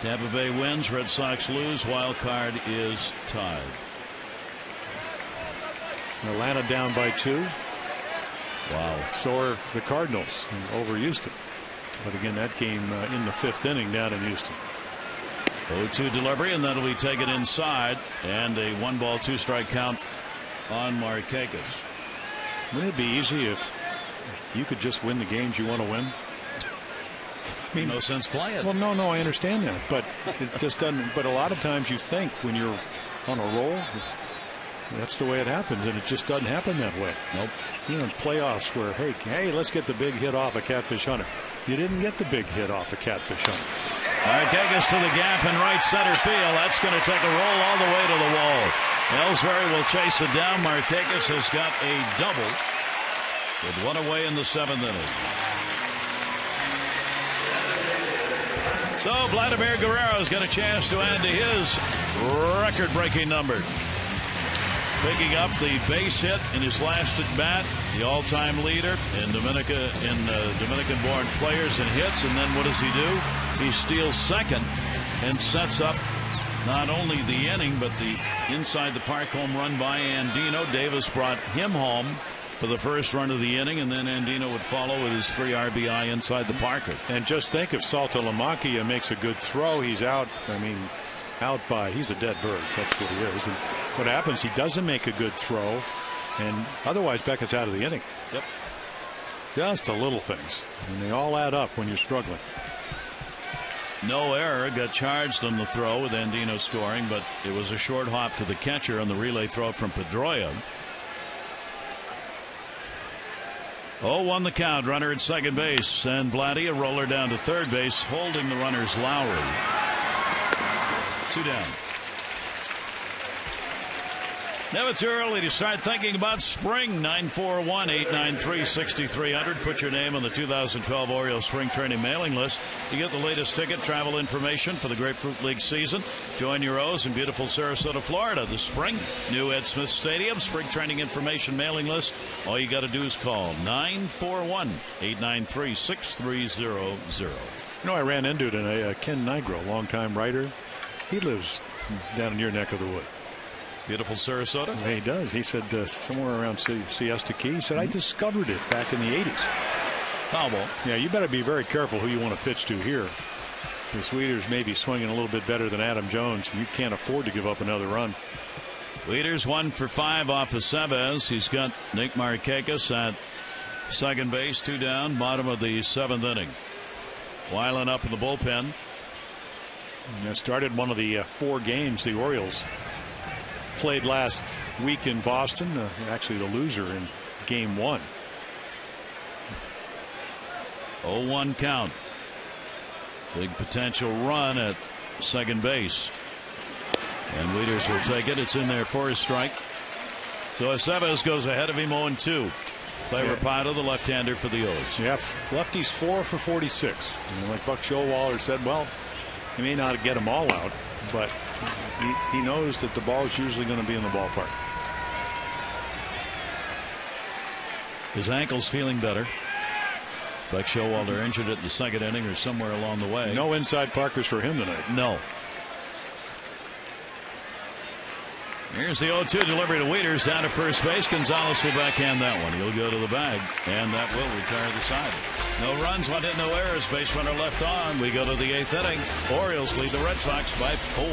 Speaker 1: Tampa Bay wins, Red Sox lose, wild card is tied.
Speaker 3: Atlanta down by 2.
Speaker 1: Wow.
Speaker 3: So are the Cardinals over Houston. But again, that game in the 5th inning down in Houston.
Speaker 1: 0-2 delivery, and that'll be taken inside, and a 1-ball 2-strike count on Markakis.
Speaker 3: Wouldn't it be easy if you could just win the games you want to win?
Speaker 1: I mean, no sense playing.
Speaker 3: Well, no, I understand that, but it just doesn't. But a lot of times you think when you're on a roll, that's the way it happens, and it just doesn't happen that way.
Speaker 1: Nope.
Speaker 3: You know, in playoffs where hey, let's get the big hit off a Catfish Hunter. You didn't get the big hit off a Catfish Hunter.
Speaker 1: Markakis to the gap in right center field. That's going to take a roll all the way to the wall. Ellsbury will chase it down. Markakis has got a double with one away in the 7th inning. So Vladimir Guerrero's got a chance to add to his record-breaking number. Picking up the base hit in his last at bat, the all-time leader in Dominican-born players in hits. And then what does he do? He steals second and sets up not only the inning but the inside the park home run by Andino. Davis brought him home for the first run of the inning, and then Andino would follow with his 3 RBI inside the Parker.
Speaker 3: And just think, if Saltalamacchia makes a good throw, he's out. I mean, he's a dead bird. That's what he is. And what happens? He doesn't make a good throw, and otherwise Beckett's out of the inning.
Speaker 1: Yep.
Speaker 3: Just the little things, and they all add up when you're struggling.
Speaker 1: No error, got charged on the throw with Andino scoring, but it was a short hop to the catcher on the relay throw from Pedroia. 0-1 the count. Runner at second base, and Vladdy a roller down to third base, holding the runners Lowrie. 2 down. Never too early to start thinking about spring. 941-893-6300. Put your name on the 2012 Orioles spring training mailing list. You get the latest ticket, travel information for the Grapefruit League season. Join your O's in beautiful Sarasota, Florida this spring. New Ed Smith Stadium spring training information mailing list. All you got to do is call 941-893-6300.
Speaker 3: You know, I ran into it in Ken Nigro, longtime writer. He lives down in your neck of the wood.
Speaker 1: Beautiful Sarasota.
Speaker 3: Yeah, he does. He said somewhere around Siesta Key. He said, I discovered it back in the 80s.
Speaker 1: Foul ball.
Speaker 3: Yeah, you better be very careful who you want to pitch to here. The Sweeters may be swinging a little bit better than Adam Jones, and you can't afford to give up another run.
Speaker 1: Leaders 1 for 5 off of Sebes. He's got Nick Markakis at second base, 2 down, bottom of the 7th inning. Weiland up in the bullpen.
Speaker 3: Started one of the 4 games the Orioles played last week in Boston. Actually, the loser in game 1.
Speaker 1: 0-1 count. Big potential run at second base. And Wieters will take it. It's in there for a strike. So Aceves goes ahead of him 0-2. Clay Rapado, the left-hander for the O's.
Speaker 3: Yeah, lefty's 4 for 46. And like Buck Showalter said, well, he may not get them all out, but he knows that the ball is usually going to be in the ballpark.
Speaker 1: His ankle's feeling better. Buck Showalter injured it in the second inning or somewhere along the way.
Speaker 3: No inside Parkers for him tonight.
Speaker 1: No. Here's the 0-2 delivery to Wieters down to first base. Gonzalez will backhand that one. He'll go to the bag, and that will retire the side. No runs, 1 hit, no errors. Base runner left on. We go to the 8th inning. Orioles lead the Red Sox by 4.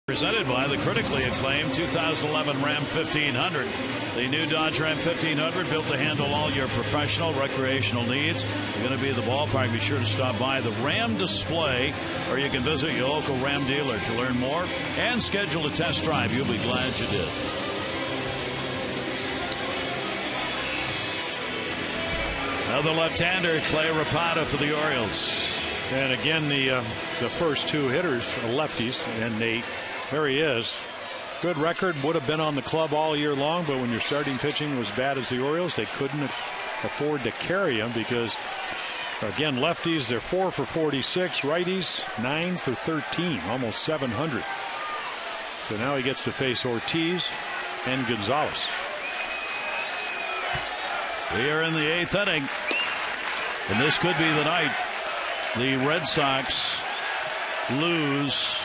Speaker 1: Presented by the critically acclaimed 2011 Ram 1500. The new Dodge Ram 1500 built to handle all your professional, recreational needs. You're going to be at the ballpark. Be sure to stop by the Ram display, or you can visit your local Ram dealer to learn more and schedule a test drive. You'll be glad you did. Another left-hander, Clay Rapata for the Orioles.
Speaker 3: And again, the first two hitters are lefties, and there he is. Good record, would have been on the club all year long, but when your starting pitching was bad as the Orioles, they couldn't afford to carry him because, again, lefties, they're 4 for 46, righties 9 for 13, almost 700. So now he gets to face Ortiz and Gonzalez.
Speaker 1: We are in the 8th inning, and this could be the night the Red Sox lose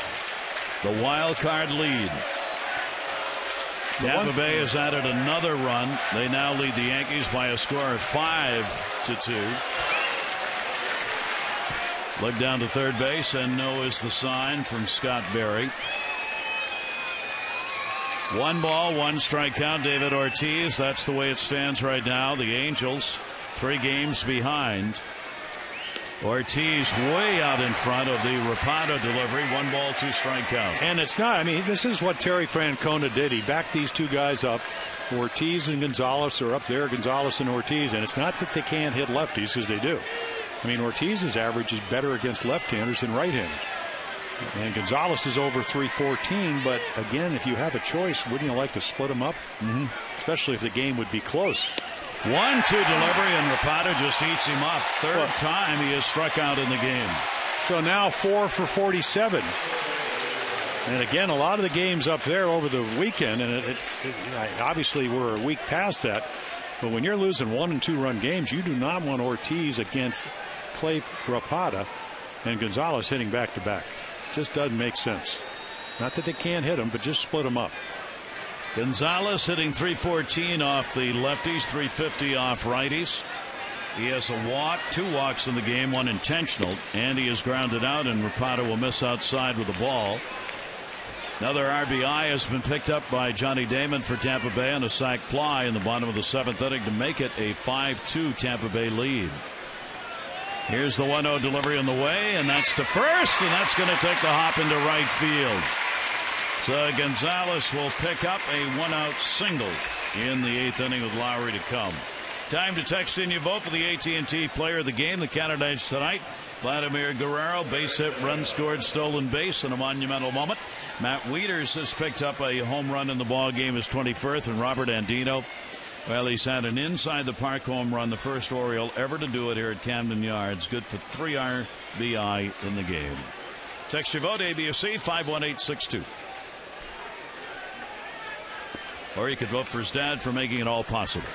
Speaker 1: the wild card lead. Tampa Bay has added another run. They now lead the Yankees by a score of 5-2. Look down to third base, and no is the sign from Scott Berry. 1 ball, 1 strike count. David Ortiz. That's the way it stands right now. The Angels 3 games behind. Ortiz way out in front of the Rapata delivery. 1 ball, 2 strike count.
Speaker 3: And it's not, I mean, this is what Terry Francona did. He backed these two guys up. Ortiz and Gonzalez are up there, Gonzalez and Ortiz. And it's not that they can't hit lefties, because they do. I mean, Ortiz's average is better against left-handers than right-handers. And Gonzalez is over 314. But again, if you have a choice, wouldn't you like to split them up? Especially if the game would be close.
Speaker 1: 1-2 delivery, and Rapata just eats him up. Third time he has struck out in the game.
Speaker 3: So now 4 for 47. And again, a lot of the games up there over the weekend, and obviously we're a week past that. But when you're losing 1- and 2-run games, you do not want Ortiz against Clay Rapata and Gonzalez hitting back-to-back. Just doesn't make sense. Not that they can't hit them, but just split them up.
Speaker 1: Gonzalez hitting 314 off the lefties, 350 off righties. He has a walk, 2 walks in the game, 1 intentional, and he is grounded out, and Rapata will miss outside with the ball. Another RBI has been picked up by Johnny Damon for Tampa Bay on a sac fly in the bottom of the 7th inning to make it a 5-2 Tampa Bay lead. Here's the 1-0 delivery on the way, and that's to first, and that's going to take the hop into right field. So Gonzalez will pick up a 1-out single in the 8th inning with Lowrie to come. Time to text in your vote for the AT&T player of the game. The candidates tonight: Vladimir Guerrero, base hit, run scored, stolen base in a monumental moment. Matt Wieters has picked up a home run in the ball game, his 21st, and Robert Andino, well, he's had an inside the park home run, the first Oriole ever to do it here at Camden Yards. Good for 3 RBI in the game. Text your vote, ABC 51862. Or you could vote for his dad for making it all possible.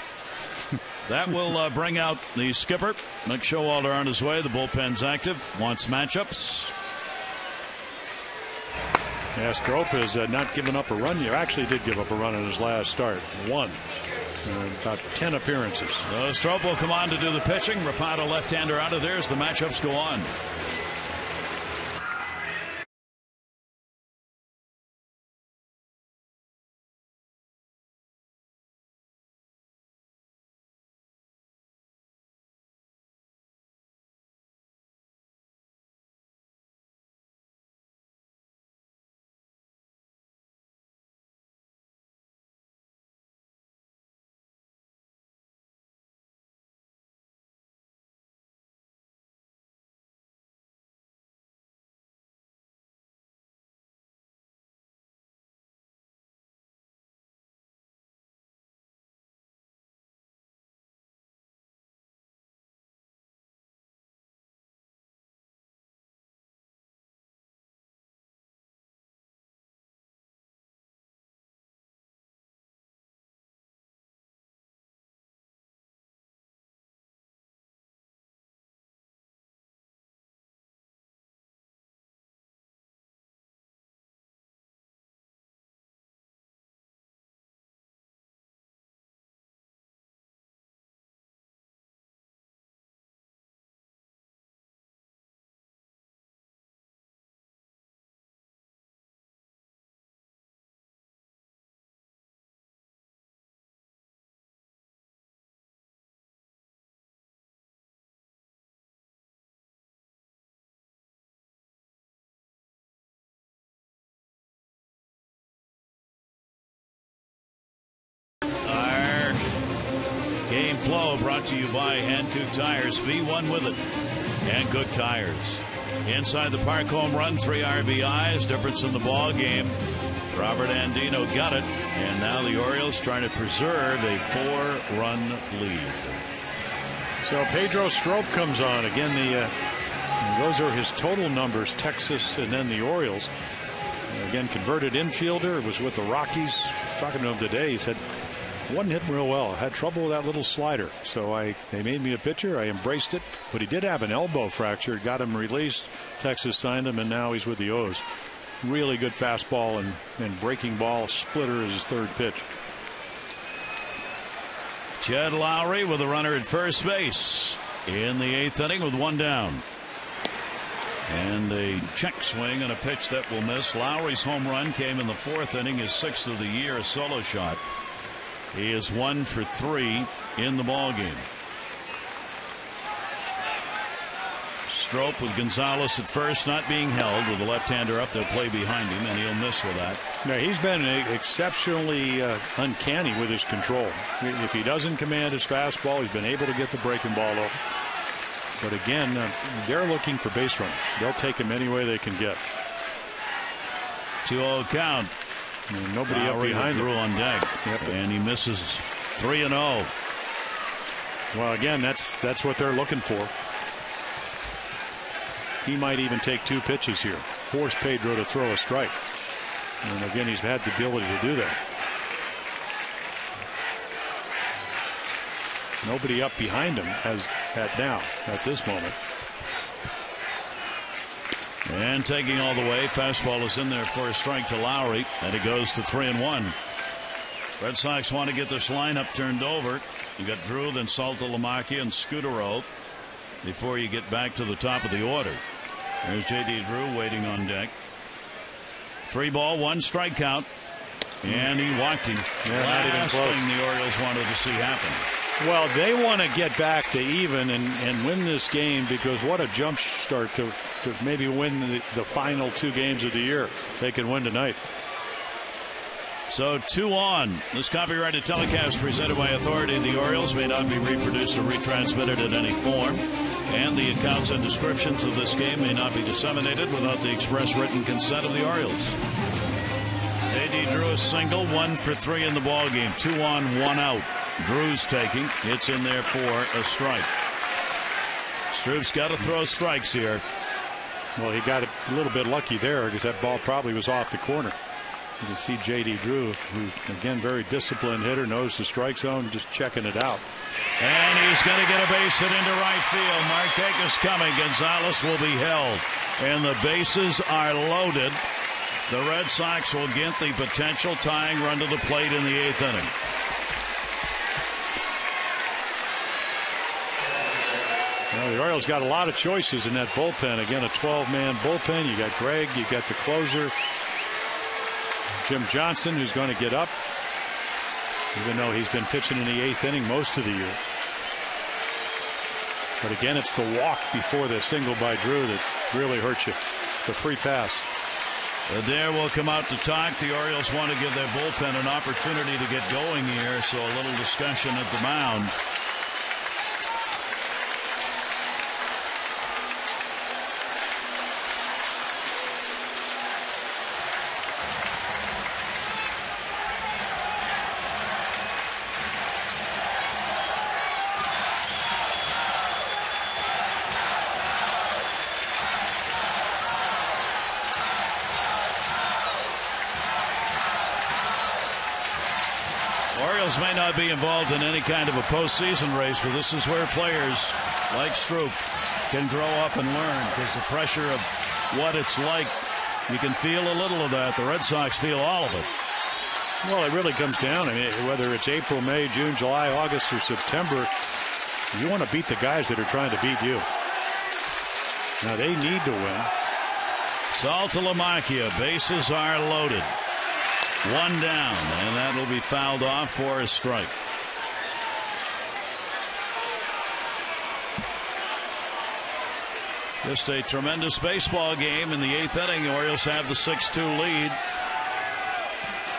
Speaker 1: That will bring out the skipper. Nick Showalter on his way. The bullpen's active. Wants matchups.
Speaker 3: Yeah, Strop has not given up a run. You actually did give up a run in his last start. 1. About 10 appearances.
Speaker 1: Strop will come on to do the pitching. Rapata left-hander out of there as the matchups go on. Game flow brought to you by Hankook Tires. Be one with it. Hankook Tires. Inside the park home run, 3 RBIs. Difference in the ball game. Robert Andino got it. And now the Orioles trying to preserve a 4-run lead.
Speaker 3: So Pedro Strop comes on. Again, those are his total numbers, Texas and then the Orioles. Again, converted infielder, was with the Rockies. Talking to him today, he said, wasn't hitting real well. Had trouble with that little slider. So they made me a pitcher. I embraced it. But he did have an elbow fracture. Got him released. Texas signed him, and now he's with the O's. Really good fastball and breaking ball. Splitter is his third pitch.
Speaker 1: Jed Lowrie with a runner at first base in the 8th inning with 1 down. And a check swing and a pitch that will miss. Lowrie's home run came in the 4th inning, his 6th of the year, a solo shot. He is 1 for 3 in the ball game. Strop with Gonzalez at first, not being held with the left-hander up. They'll play behind him, and he'll miss with that.
Speaker 3: Now, he's been exceptionally uncanny with his control. If he doesn't command his fastball, he's been able to get the breaking ball over. But again, they're looking for base runners. They'll take him any way they can get.
Speaker 1: 2-0 count.
Speaker 3: And nobody
Speaker 1: Lowrie
Speaker 3: up behind him.
Speaker 1: Drew on deck.
Speaker 3: Yep.
Speaker 1: And he misses 3-0.
Speaker 3: Well, again, that's what they're looking for. He might even take 2 pitches here. Force Pedro to throw a strike. And again, he's had the ability to do that. Nobody up behind him at this moment.
Speaker 1: And taking all the way, fastball is in there for a strike to Lowrie, and it goes to 3-1. Red Sox want to get this lineup turned over. You got Drew, then Salta, Lamacchia, and Scutaro before you get back to the top of the order. There's J.D. Drew waiting on deck. 3 ball, 1 strike count, and he walked him.
Speaker 3: Yeah, not even close.
Speaker 1: Thing the Orioles wanted to see happen.
Speaker 3: Well, they want to get back to even and win this game, because what a jump start to maybe win the final 2 games of the year. They can win tonight.
Speaker 1: So 2 on. This copyrighted telecast presented by authority of the Orioles may not be reproduced or retransmitted in any form. And the accounts and descriptions of this game may not be disseminated without the express written consent of the Orioles. J.D. Drew a single, 1 for 3 in the ball game. 2 on, 1 out. Drew's taking. It's in there for a strike. Stroop's got to throw strikes here.
Speaker 3: Well, he got a little bit lucky there, because that ball probably was off the corner. You can see J.D. Drew, who's again very disciplined hitter, knows the strike zone, just checking it out.
Speaker 1: And he's going to get a base hit into right field. Marquez coming. Gonzalez will be held. And the bases are loaded. The Red Sox will get the potential tying run to the plate in the 8th inning.
Speaker 3: Well, the Orioles got a lot of choices in that bullpen. Again, a 12-man bullpen. You got Greg, you got the closer, Jim Johnson, who's going to get up, even though he's been pitching in the 8th inning most of the year. But again, it's the walk before the single by Drew that really hurts you. The free pass.
Speaker 1: Adair will come out to talk. The Orioles want to give their bullpen an opportunity to get going here, so a little discussion at the mound. Orioles may not be involved in any kind of a postseason race, but this is where players like Strop can grow up and learn, because the pressure of what it's like, you can feel a little of that. The Red Sox feel all of it.
Speaker 3: Well, it really comes down, I mean, whether it's April, May, June, July, August, or September, you want to beat the guys that are trying to beat you. Now, they need to win.
Speaker 1: Salta Lamacchia, bases are loaded. 1 down, and that'll be fouled off for a strike. Just a tremendous baseball game in the 8th inning. The Orioles have the 6-2 lead.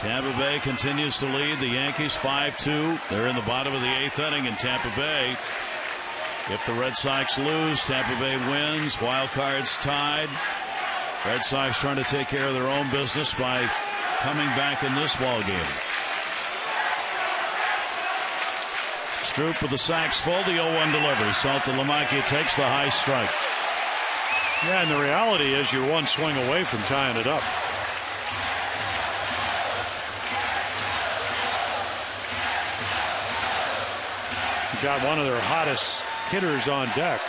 Speaker 1: Tampa Bay continues to lead the Yankees 5-2. They're in the bottom of the 8th inning in Tampa Bay. If the Red Sox lose, Tampa Bay wins. Wild card's tied. Red Sox trying to take care of their own business by coming back in this ball game. Stroop with the sacks full. The 0-1 delivery. Saltalamacchia takes the high strike.
Speaker 3: Yeah, and the reality is you're one swing away from tying it up. You got one of their hottest hitters on deck.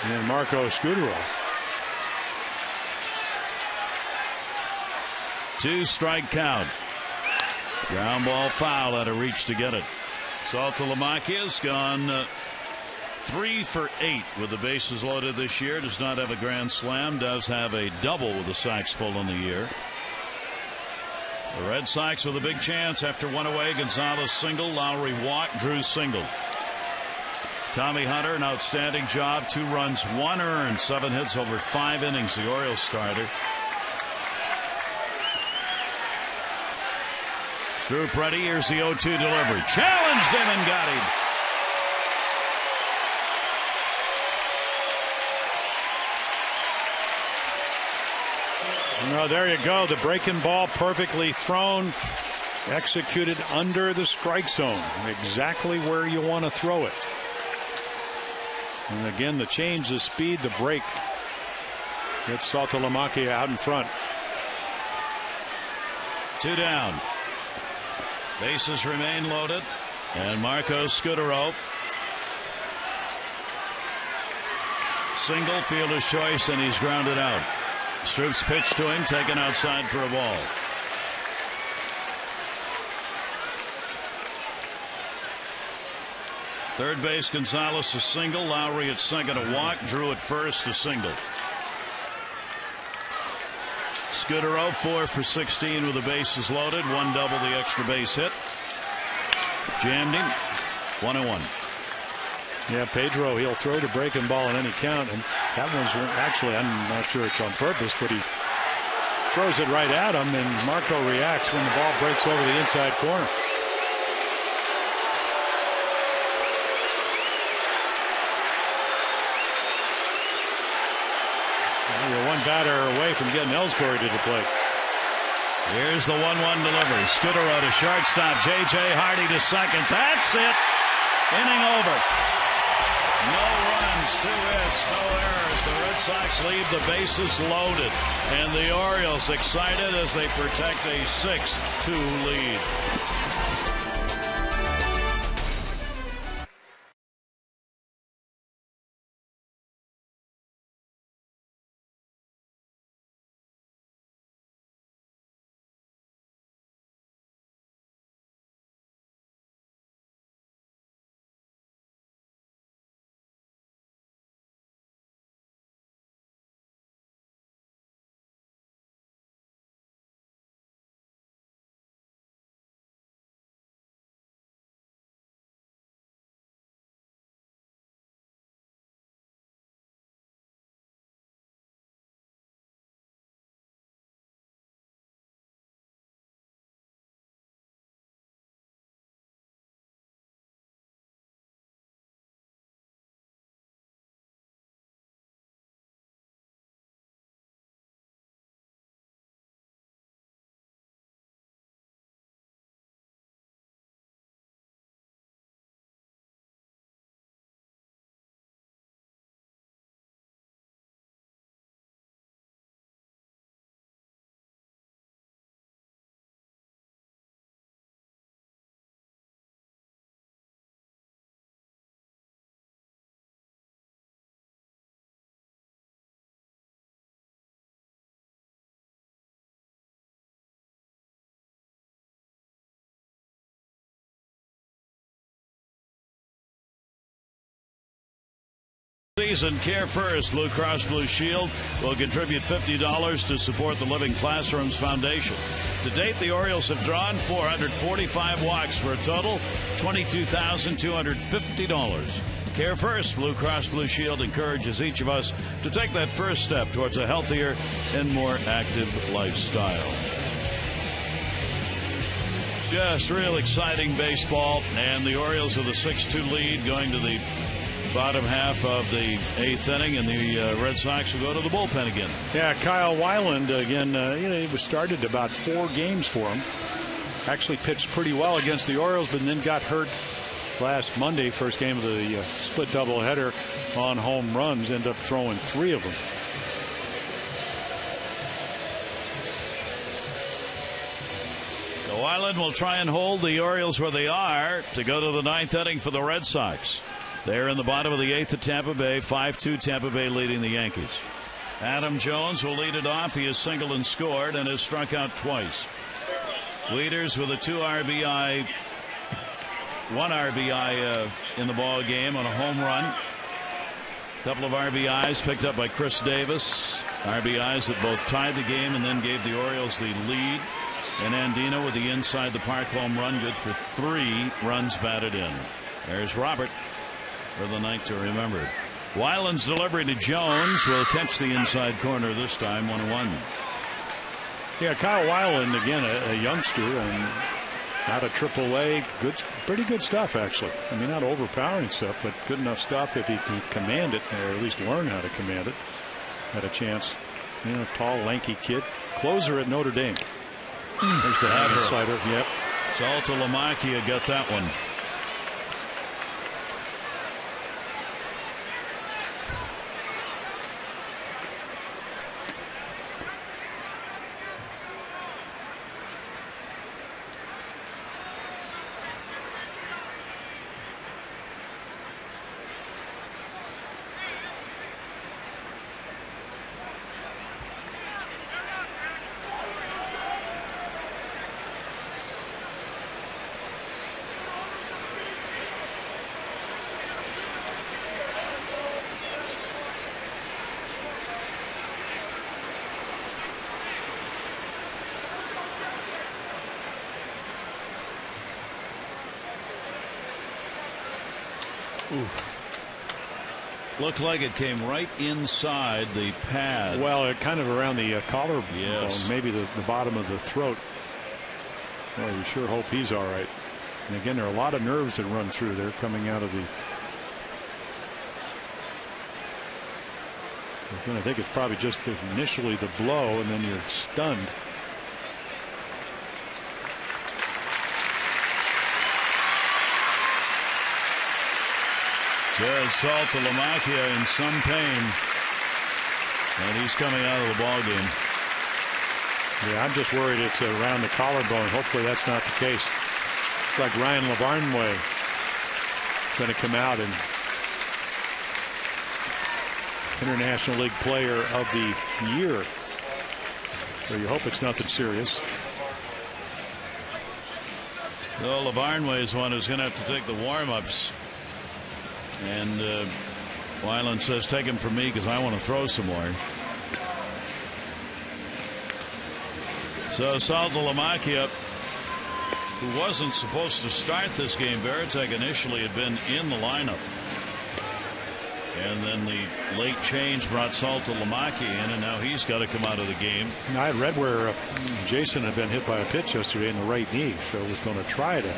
Speaker 3: And then Marco Scudero.
Speaker 1: 2-strike count. Ground ball foul out of reach to get it. Saltalamacchia's gone 3 for 8 with the bases loaded this year. Does not have a grand slam. Does have a double with the sacks full in the year. The Red Sox with a big chance after one away. Gonzalez single. Lowrie walk. Drew single. Tommy Hunter, an outstanding job. 2 runs, 1 earned, 7 hits over 5 innings. The Orioles starter. Drew ready. Here's the 0-2 delivery. Challenged him and got him.
Speaker 3: No, there you go. The breaking ball perfectly thrown. Executed under the strike zone. Exactly where you want to throw it. And again, the change, the speed, the break gets Saltalamacchia out in front.
Speaker 1: 2 down. Bases remain loaded. And Marco Scudero. Single, fielder's choice, and he's grounded out. Stroop's pitch to him, taken outside for a ball. Third base, Gonzalez a single. Lowrie at second a walk. Drew at first a single. Scudero 4 for 16 with the bases loaded. 1 double, the extra base hit. Jammed him. 1-1.
Speaker 3: Yeah, Pedro, he'll throw the breaking ball in any count, and that one's actually, I'm not sure it's on purpose, but he throws it right at him, and Marco reacts when the ball breaks over the inside corner. You're one batter away from getting Ellsbury to the plate.
Speaker 1: Here's the 1-1 delivery. Scudero to shortstop. J.J. Hardy to second. That's it. Inning over. No runs, 2 hits, no errors. The Red Sox leave the bases loaded. And the Orioles excited as they protect a 6-2 lead. Season Care First Blue Cross Blue Shield will contribute $50 to support the Living Classrooms Foundation. To date, the Orioles have drawn 445 walks for a total $22,250. Care First Blue Cross Blue Shield encourages each of us to take that first step towards a healthier and more active lifestyle. Just real exciting baseball, and the Orioles with a 6-2 lead going to the bottom half of the 8th inning, and the Red Sox will go to the bullpen again.
Speaker 3: Yeah, Kyle Weiland again. He was started about 4 games for him. Actually pitched pretty well against the Orioles, but then got hurt last Monday, first game of the split doubleheader on home runs. Ended up throwing 3 of them.
Speaker 1: So Weiland will try and hold the Orioles where they are to go to the 9th inning for the Red Sox. They're in the bottom of the 8th at Tampa Bay. 5-2 Tampa Bay leading the Yankees. Adam Jones will lead it off. He has singled and scored and has struck out twice. Leaders with a 2 RBI, 1 RBI in the ball game on a home run. A couple of RBIs picked up by Chris Davis. RBIs that both tied the game and then gave the Orioles the lead. And Andino with the inside the park home run, good for 3 runs batted in. There's Robert for the night to remember. Weiland's delivery to Jones will catch the inside corner this time, 1-1.
Speaker 3: Yeah, Kyle Weiland, again, a youngster and out of AAA. Pretty good stuff, actually. I mean, not overpowering stuff, but good enough stuff if he can command it, or at least learn how to command it. Had a chance. Tall, lanky kid. Closer at Notre Dame. There's the hand slider. Yep.
Speaker 1: Saltalamacchia got that one. Looked like it came right inside the pad.
Speaker 3: Well, kind of around the collarbone,
Speaker 1: yes.
Speaker 3: Maybe the bottom of the throat. Well, you sure hope he's all right. And again, there are a lot of nerves that run through there coming out of the. I think it's probably just initially the blow, and then you're stunned.
Speaker 1: Jared Saltalamacchia in some pain, and he's coming out of the ball game.
Speaker 3: Yeah, I'm just worried it's around the collarbone. Hopefully that's not the case. It's like Ryan Lavarnway going to come out and International League Player of the Year. So you hope it's nothing serious.
Speaker 1: Well, Lavarnway is one who's going to have to take the warm-ups. And Weiland says, take him from me because I want to throw some more. So Saltalamacchia, who wasn't supposed to start this game, Veritek initially had been in the lineup. And then the late change brought Saltalamacchia in, and now he's got to come out of the game.
Speaker 3: I had read where Jason had been hit by a pitch yesterday in the right knee, so was going to try to.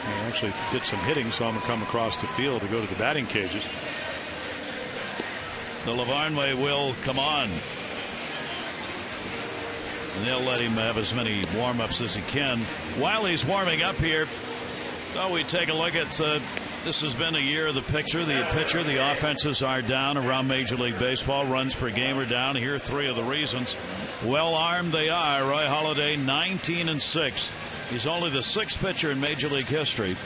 Speaker 3: He actually did some hitting, saw him come across the field to go to the batting cages.
Speaker 1: The Lavarnway will come on. And they'll let him have as many warm-ups as he can. While he's warming up here, we take a look at this has been a year of the pitcher. The offenses are down around Major League Baseball. Runs per game are down. Here are 3 of the reasons. Well armed they are. Roy Halladay, 19-6. He's only the 6th pitcher in Major League history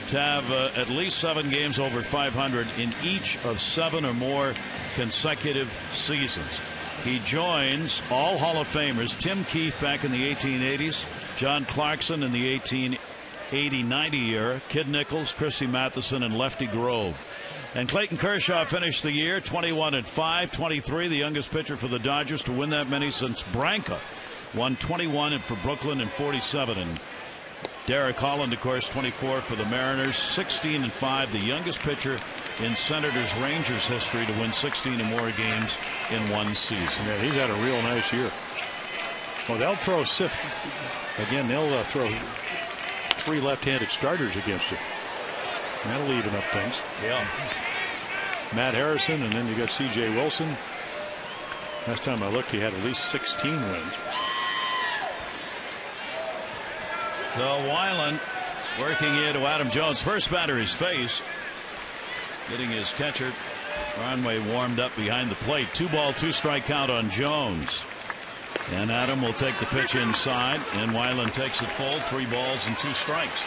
Speaker 1: to have at least 7 games over 500 in each of 7 or more consecutive seasons. He joins all Hall of Famers: Tim Keefe back in the 1880s, John Clarkson in the 1880-90 era, Kid Nichols, Christy Matheson, and Lefty Grove. And Clayton Kershaw finished the year 21-5, 23, the youngest pitcher for the Dodgers to win that many since Branca won 21 and for Brooklyn in 47. And Derek Holland, of course, 24 for the Mariners, 16-5, the youngest pitcher in Senators Rangers history to win 16 or more games in one season.
Speaker 3: Yeah, he's had a real nice year. Well, they'll throw again. They'll throw 3 left-handed starters against you. That'll even up things.
Speaker 1: Yeah.
Speaker 3: Matt Harrison, and then you got C.J. Wilson. Last time I looked, he had at least 16 wins.
Speaker 1: So Weiland working into Adam Jones. First batter is faced. Getting his catcher Conway warmed up behind the plate. 2-ball, 2-strike count on Jones. And Adam will take the pitch inside, and Weiland takes it full. 3 balls and 2 strikes.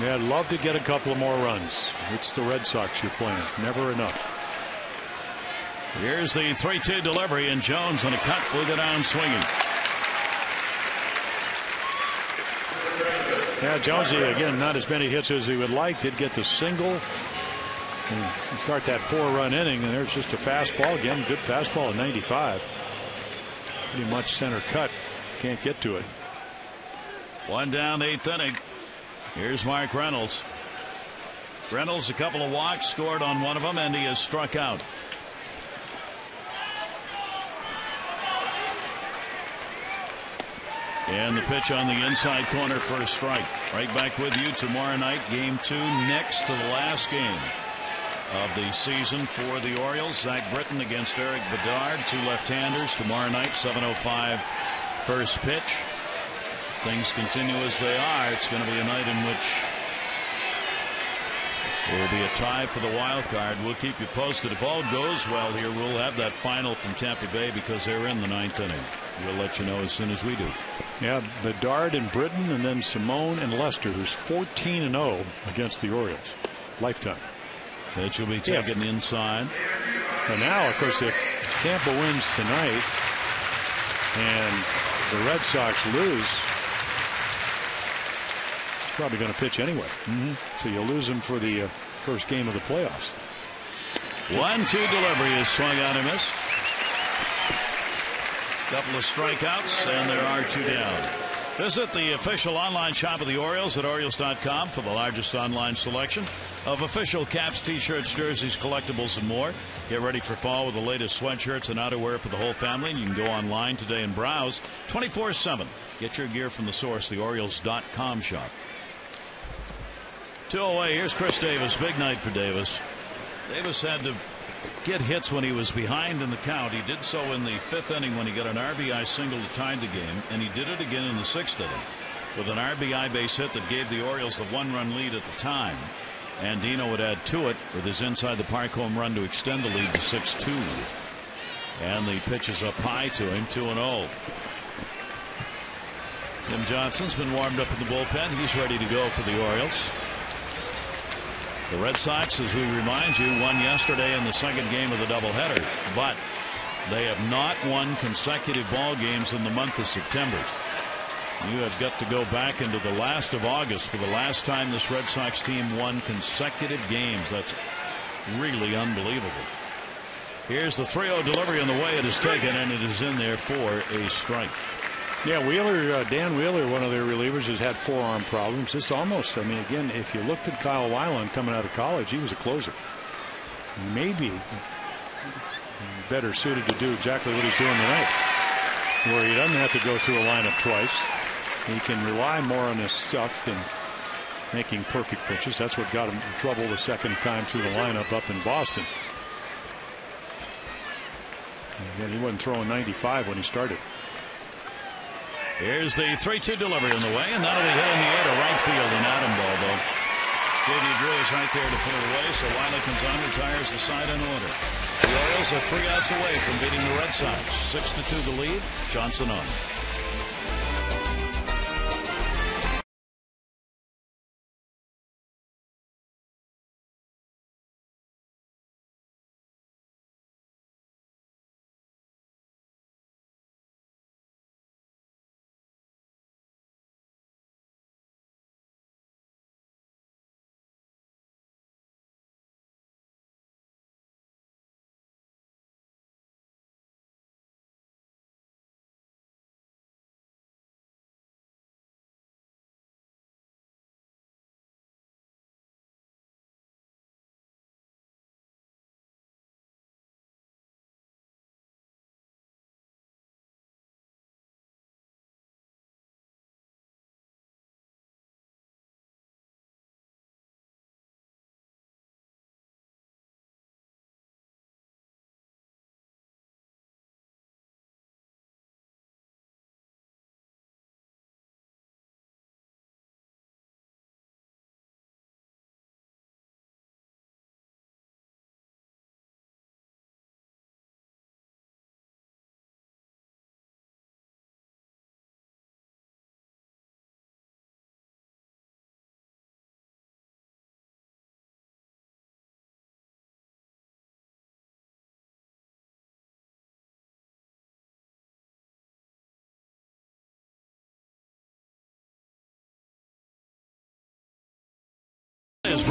Speaker 3: Yeah, I'd love to get a couple of more runs. It's the Red Sox you're playing. Never enough.
Speaker 1: Here's the 3-2 delivery, and Jones on a cut will go down swinging.
Speaker 3: Yeah, Jonesy, again, not as many hits as he would like. Did get the single. And start that 4-run inning, and there's just a fastball. Again, good fastball at 95. Pretty much center cut. Can't get to it.
Speaker 1: 1 down, 8th inning. Here's Mark Reynolds. Reynolds, a couple of walks, scored on one of them, and he is struck out. And the pitch on the inside corner for a strike. Right back with you tomorrow night, game 2, next to the last game of the season for the Orioles. Zach Britton against Eric Bedard, 2 left-handers tomorrow night, 7:05 first pitch. Things continue as they are. It's going to be a night in which there will be a tie for the wild card. We'll keep you posted. If all goes well here, we'll have that final from Tampa Bay because they're in the 9th inning. We'll let you know as soon as we do.
Speaker 3: Yeah, Bedard and Britton, and then Simone and Lester, who's 14-0 against the Orioles. Lifetime.
Speaker 1: Pitch will be taken inside.
Speaker 3: And now, of course, if Tampa wins tonight and the Red Sox lose, he's probably going to pitch anyway. So you lose him for the first game of the playoffs.
Speaker 1: 1-2 delivery is swung out and missed. Couple of strikeouts, and there are 2 down. Visit the official online shop of the Orioles at Orioles.com for the largest online selection of official caps, t-shirts, jerseys, collectibles, and more. Get ready for fall with the latest sweatshirts and outerwear for the whole family. And you can go online today and browse 24/7. Get your gear from the source, the Orioles.com shop. 2 away. Here's Chris Davis. Big night for Davis. Davis had to get hits when he was behind in the count. He did so in the 5th inning when he got an RBI single to tie the game, and he did it again in the 6th inning with an RBI base hit that gave the Orioles the 1-run lead at the time. Andino would add to it with his inside the park home run to extend the lead to 6-2. And the pitch is up high to him, 2-0. Tim Johnson's been warmed up in the bullpen. He's ready to go for the Orioles. The Red Sox, as we remind you, won yesterday in the 2nd game of the doubleheader, but they have not won consecutive ball games in the month of September. You have got to go back into the last of August for the last time this Red Sox team won consecutive games. That's really unbelievable. Here's the 3-0 delivery on the way it is taken, and it is in there for a strike.
Speaker 3: Yeah, Dan Wheeler, one of their relievers, has had forearm problems. It's almost, I mean, again, if you looked at Kyle Weiland coming out of college, he was a closer. Maybe better suited to do exactly what he's doing tonight, where he doesn't have to go through a lineup twice. He can rely more on his stuff than making perfect pitches. That's what got him in trouble the second time through the lineup up in Boston. Again, he wasn't throwing 95 when he started.
Speaker 1: Here's the 3-2 delivery on the way, and that'll be hit in the air to right field. An Adam ball, though. J.D. Drew is right there to put it away, so Weiland comes on, retires the side in order. The Orioles are 3 outs away from beating the Red Sox. 6-2 the lead. Johnson on.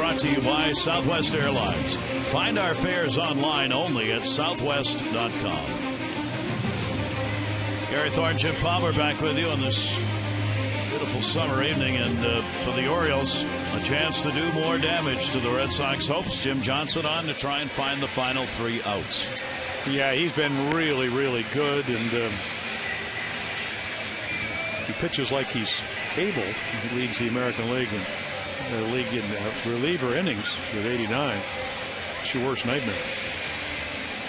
Speaker 1: brought to you by Southwest Airlines. Find our fares online only at southwest.com. Gary Thorne, Jim Palmer back with you on this beautiful summer evening. And for the Orioles, a chance to do more damage to the Red Sox hopes. Jim Johnson on to try and find the final 3 outs.
Speaker 3: Yeah, he's been really, really good. And he pitches like he's able. He leads the American League in reliever innings with 89. It's your worst nightmare,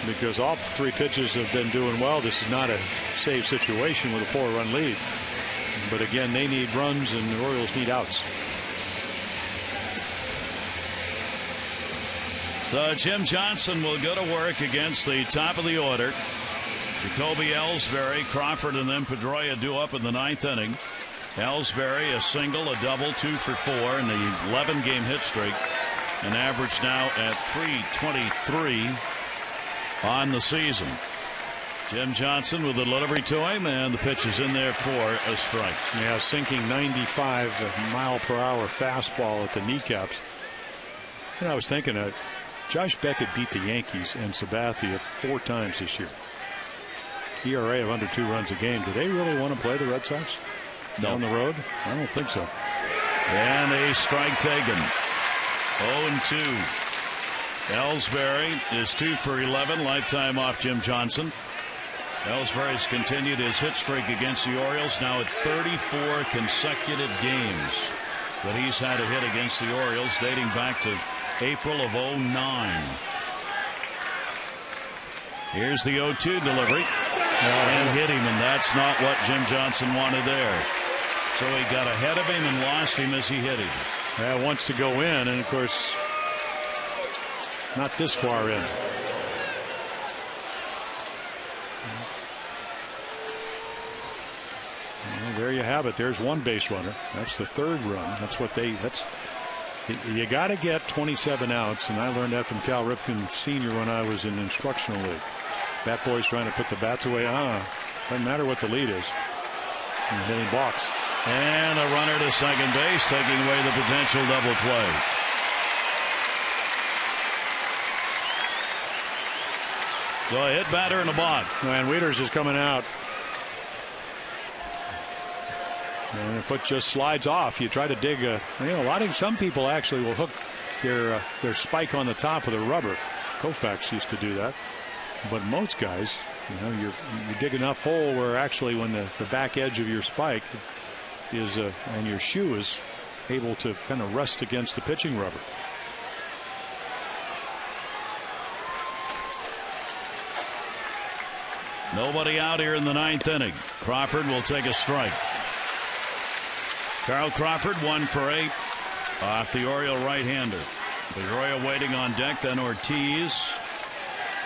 Speaker 3: because all 3 pitches have been doing well. This is not a save situation with a 4-run lead, but again, they need runs and the Orioles need outs.
Speaker 1: So Jim Johnson will go to work against the top of the order. Jacoby Ellsbury, Crawford, and then Pedroia due up in the 9th inning. Ellsbury a single, a double, 2 for 4 in the 11-game hit streak, an average now at .323 on the season. Jim Johnson with a delivery to him, and the pitch is in there for a strike.
Speaker 3: Yeah, sinking 95-mile-per-hour fastball at the kneecaps. And I was thinking Josh Beckett beat the Yankees and Sabathia 4 times this year. ERA of under 2 runs a game. Do they really want to play the Red Sox down the road? I don't think so.
Speaker 1: And a strike taken. 0-2. Ellsbury is 2 for 11, lifetime off Jim Johnson. Ellsbury's continued his hit streak against the Orioles, now at 34 consecutive games that he's had a hit against the Orioles, dating back to April of 09. Here's the 0-2 delivery. And hit him, and that's not what Jim Johnson wanted there. So he got ahead of him and lost him as he hit him.
Speaker 3: That wants to go in, and of course, not this far in. Well, there you have it. There's 1 base runner. That's the 3rd run. That's what you got to get 27 outs, and I learned that from Cal Ripken Sr. when I was in instructional league. Bat boy's trying to put the bats away. Doesn't matter what the lead is. And then he balks.
Speaker 1: And a runner to second base, taking away the potential double play. So a hit, batter, and a balk.
Speaker 3: And Wieters is coming out. And the foot just slides off. You try to dig some people actually will hook their spike on the top of the rubber. Koufax used to do that. But most guys, you dig enough hole where actually when the back edge of your spike is and your shoe is able to kind of rest against the pitching rubber.
Speaker 1: Nobody out here in the 9th inning. Crawford will take a strike. Carl Crawford 1 for 8 off the Oriole right-hander. Pedroia waiting on deck, then Ortiz.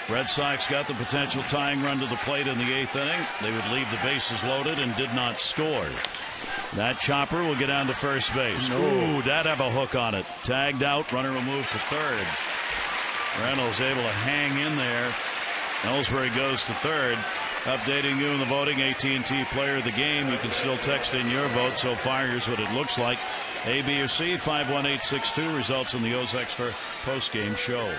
Speaker 1: Red Sox got the potential tying run to the plate in the 8th inning. They would leave the bases loaded and did not score. That chopper will get down to first base. Ooh, that have a hook on it. Tagged out, runner will move to 3rd. Reynolds able to hang in there. Ellsbury goes to 3rd. Updating you in the voting, AT&T Player of the Game. You can still text in your vote. So far, here's what it looks like. A, B, or C, 51862. Results in the O's Extra postgame show.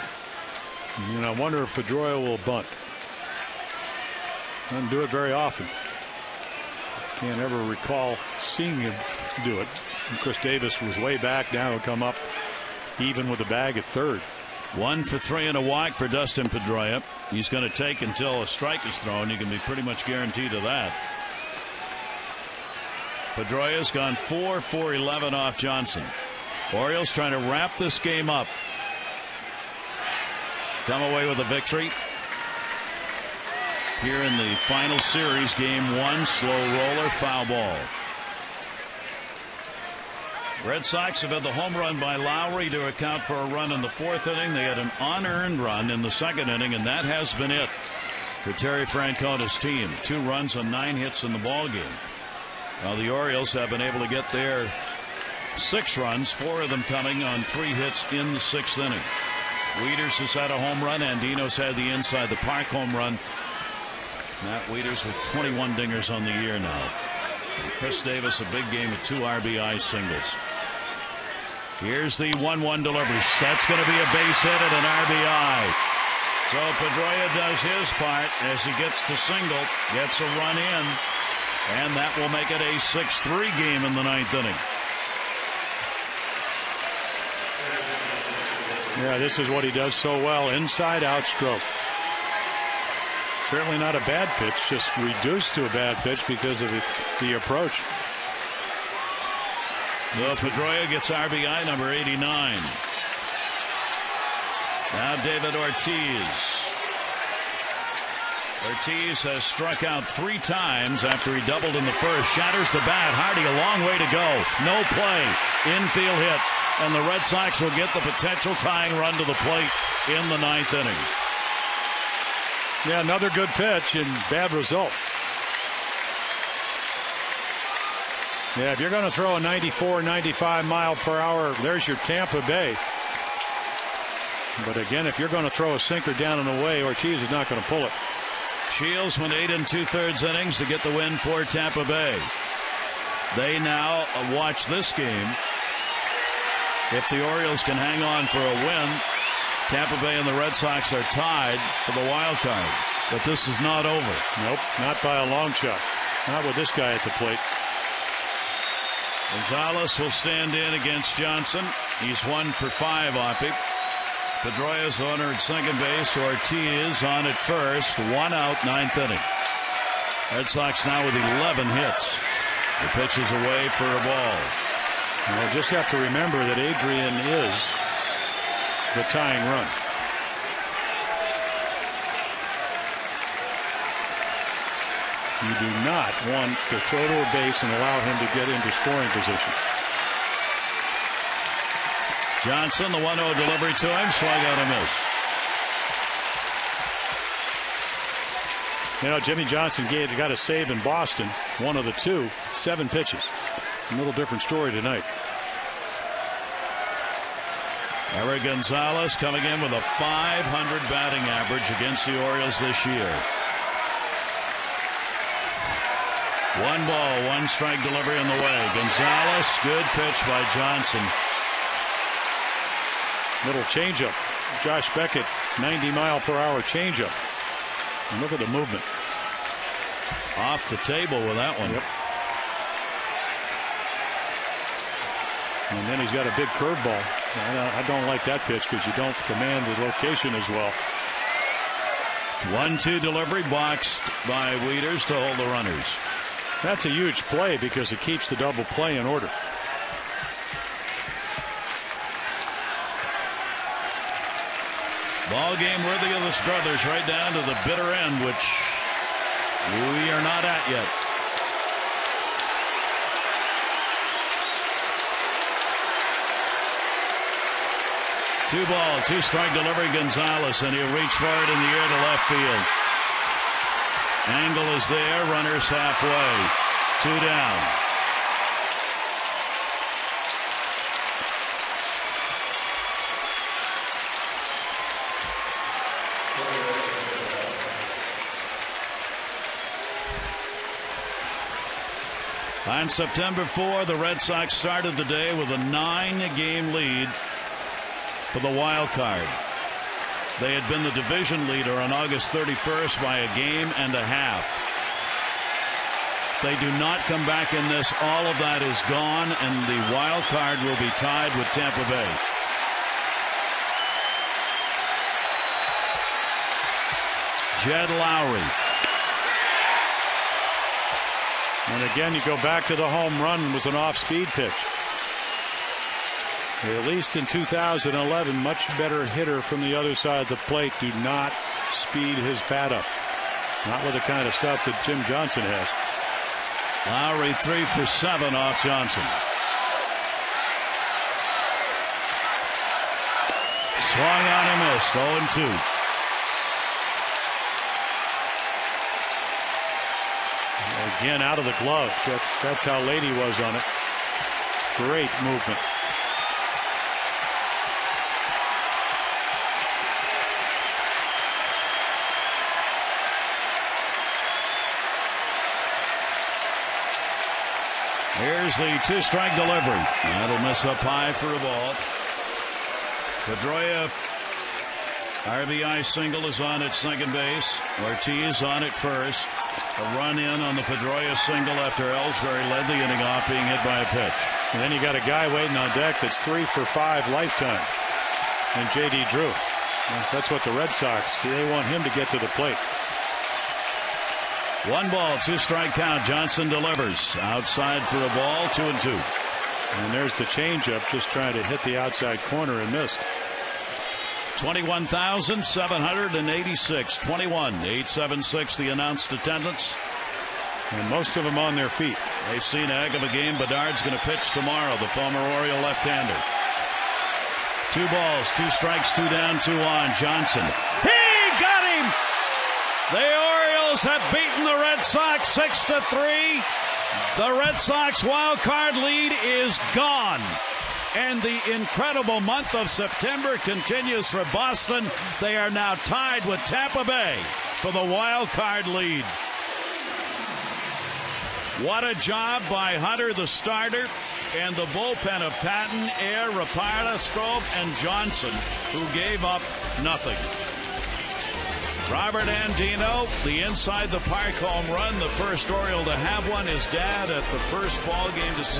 Speaker 3: And I wonder if Pedroia will bunt. Doesn't do it very often. Can't ever recall seeing him do it. And Chris Davis was way back. Now he'll come up even with the bag at 3rd.
Speaker 1: 1 for 3 and a walk for Dustin Pedroia. He's going to take until a strike is thrown. You can be pretty much guaranteed of that. Pedroia's gone 4 for 11 off Johnson. Orioles trying to wrap this game up. Come away with a victory here in the final series, game 1. Slow roller, foul ball. Red Sox have had the home run by Lowrie to account for a run in the 4th inning. They had an unearned run in the 2nd inning, and that has been it for Terry Francona's team. 2 runs on 9 hits in the ballgame. Now the Orioles have been able to get their 6 runs, 4 of them coming on 3 hits in the 6th inning. Wieters has had a home run. Andino's had the inside the park home run. Matt Wieters with 21 dingers on the year now. Chris Davis a big game with 2 RBI singles. Here's the 1-1 delivery. That's going to be a base hit and an RBI. So Pedroia does his part as he gets the single, gets a run in, and that will make it a 6-3 game in the ninth inning.
Speaker 2: Yeah, this is what he does so well. Inside out stroke. Certainly not a bad pitch, just reduced to a bad pitch because of the approach.
Speaker 1: Well, Pedroia gets RBI number 89. Now David Ortiz. Ortiz has struck out 3 times after he doubled in the first. Shatters the bat. Hardy, a long way to go. No play. Infield hit. And the Red Sox will get the potential tying run to the plate in the ninth inning.
Speaker 2: Yeah, another good pitch and bad result. Yeah, if you're going to throw a 94, 95 mile per hour, there's your Tampa Bay. But again, if you're going to throw a sinker down and away, Ortiz is not going to pull it.
Speaker 1: Shields went 8 2/3 innings to get the win for Tampa Bay. They now watch this game. If the Orioles can hang on for a win, Tampa Bay and the Red Sox are tied for the wild card. But this is not over.
Speaker 2: Nope, not by a long shot. Not with this guy at the plate.
Speaker 1: Gonzalez will stand in against Johnson. He's 1 for 5 off him. Pedroia's the runner at second base. Ortiz on at first. 1 out, ninth inning. Red Sox now with 11 hits. The pitch is away for a ball.
Speaker 2: We'll just have to remember that Adrian is the tying run. You do not want to throw to a base and allow him to get into scoring position.
Speaker 1: Johnson, the 1-0 delivery to him, swung out and missed.
Speaker 2: You know, Jimmy Johnson got a save in Boston, one of the 2, 7 pitches. A little different story tonight.
Speaker 1: Eric Gonzalez coming in with a .500 batting average against the Orioles this year. 1 ball, 1 strike delivery in the way. Gonzalez, good pitch by Johnson.
Speaker 2: Little changeup. Josh Beckett, 90 mile per hour changeup. And look at the movement.
Speaker 1: Off the table with that one.
Speaker 2: Yep. And then he's got a big curveball. I don't like that pitch because you don't command the location as well.
Speaker 1: 1-2 delivery boxed by Wieters to hold the runners.
Speaker 2: That's a huge play because it keeps the double play in order.
Speaker 1: Ball game worthy of the Struthers right down to the bitter end, which we are not at yet. Two ball, 2-strike delivery, Gonzalez, and he'll reach for it in the air to left field. Angle is there, runners halfway. 2 down. On September 4, the Red Sox started the day with a 9-game lead for the wild card. They had been the division leader on August 31st by a game and a half. They do not come back in this. All of that is gone, and the wild card will be tied with Tampa Bay. Jed Lowrie.
Speaker 2: And again, you go back to the home run. It was an off-speed pitch. At least in 2011, much better hitter from the other side of the plate. Do not speed his bat up. Not with the kind of stuff that Jim Johnson has.
Speaker 1: Lowrie 3 for 7 off Johnson. Swung on and missed. 0-2.
Speaker 2: Again, out of the glove. That's how late he was on it. Great movement.
Speaker 1: Here's the 2-strike delivery. That'll miss up high for a ball. Pedroia, RBI single, is on at second base. Ortiz on at first. A run in on the Pedroia single after Ellsbury led the inning off being hit by a pitch.
Speaker 3: And then you got a guy waiting on deck that's 3 for 5 lifetime. And J.D. Drew. That's what the Red Sox, they want him to get to the plate.
Speaker 1: 1 ball, 2-strike count. Johnson delivers outside for a ball, 2-2.
Speaker 3: And there's the changeup, just trying to hit the outside corner and missed.
Speaker 1: 21,786. 21,876 the announced attendance.
Speaker 3: And most of them on their feet.
Speaker 1: They've seen a heck of a game. Bedard's going to pitch tomorrow, the former Oriole left-hander. 2 balls, 2 strikes, 2 down, 2 on. Johnson. He got him! The Orioles have beaten the Red Sox 6-3. The Red Sox wild card lead is gone. And the incredible month of September continues for Boston. They are now tied with Tampa Bay for the wild card lead. What a job by Hunter, the starter, and the bullpen of Patton, Air, Raparda, Strop, and Johnson, who gave up nothing. Robert Andino, the inside the park home run, the first Oriole to have one. His dad at the first ball game to see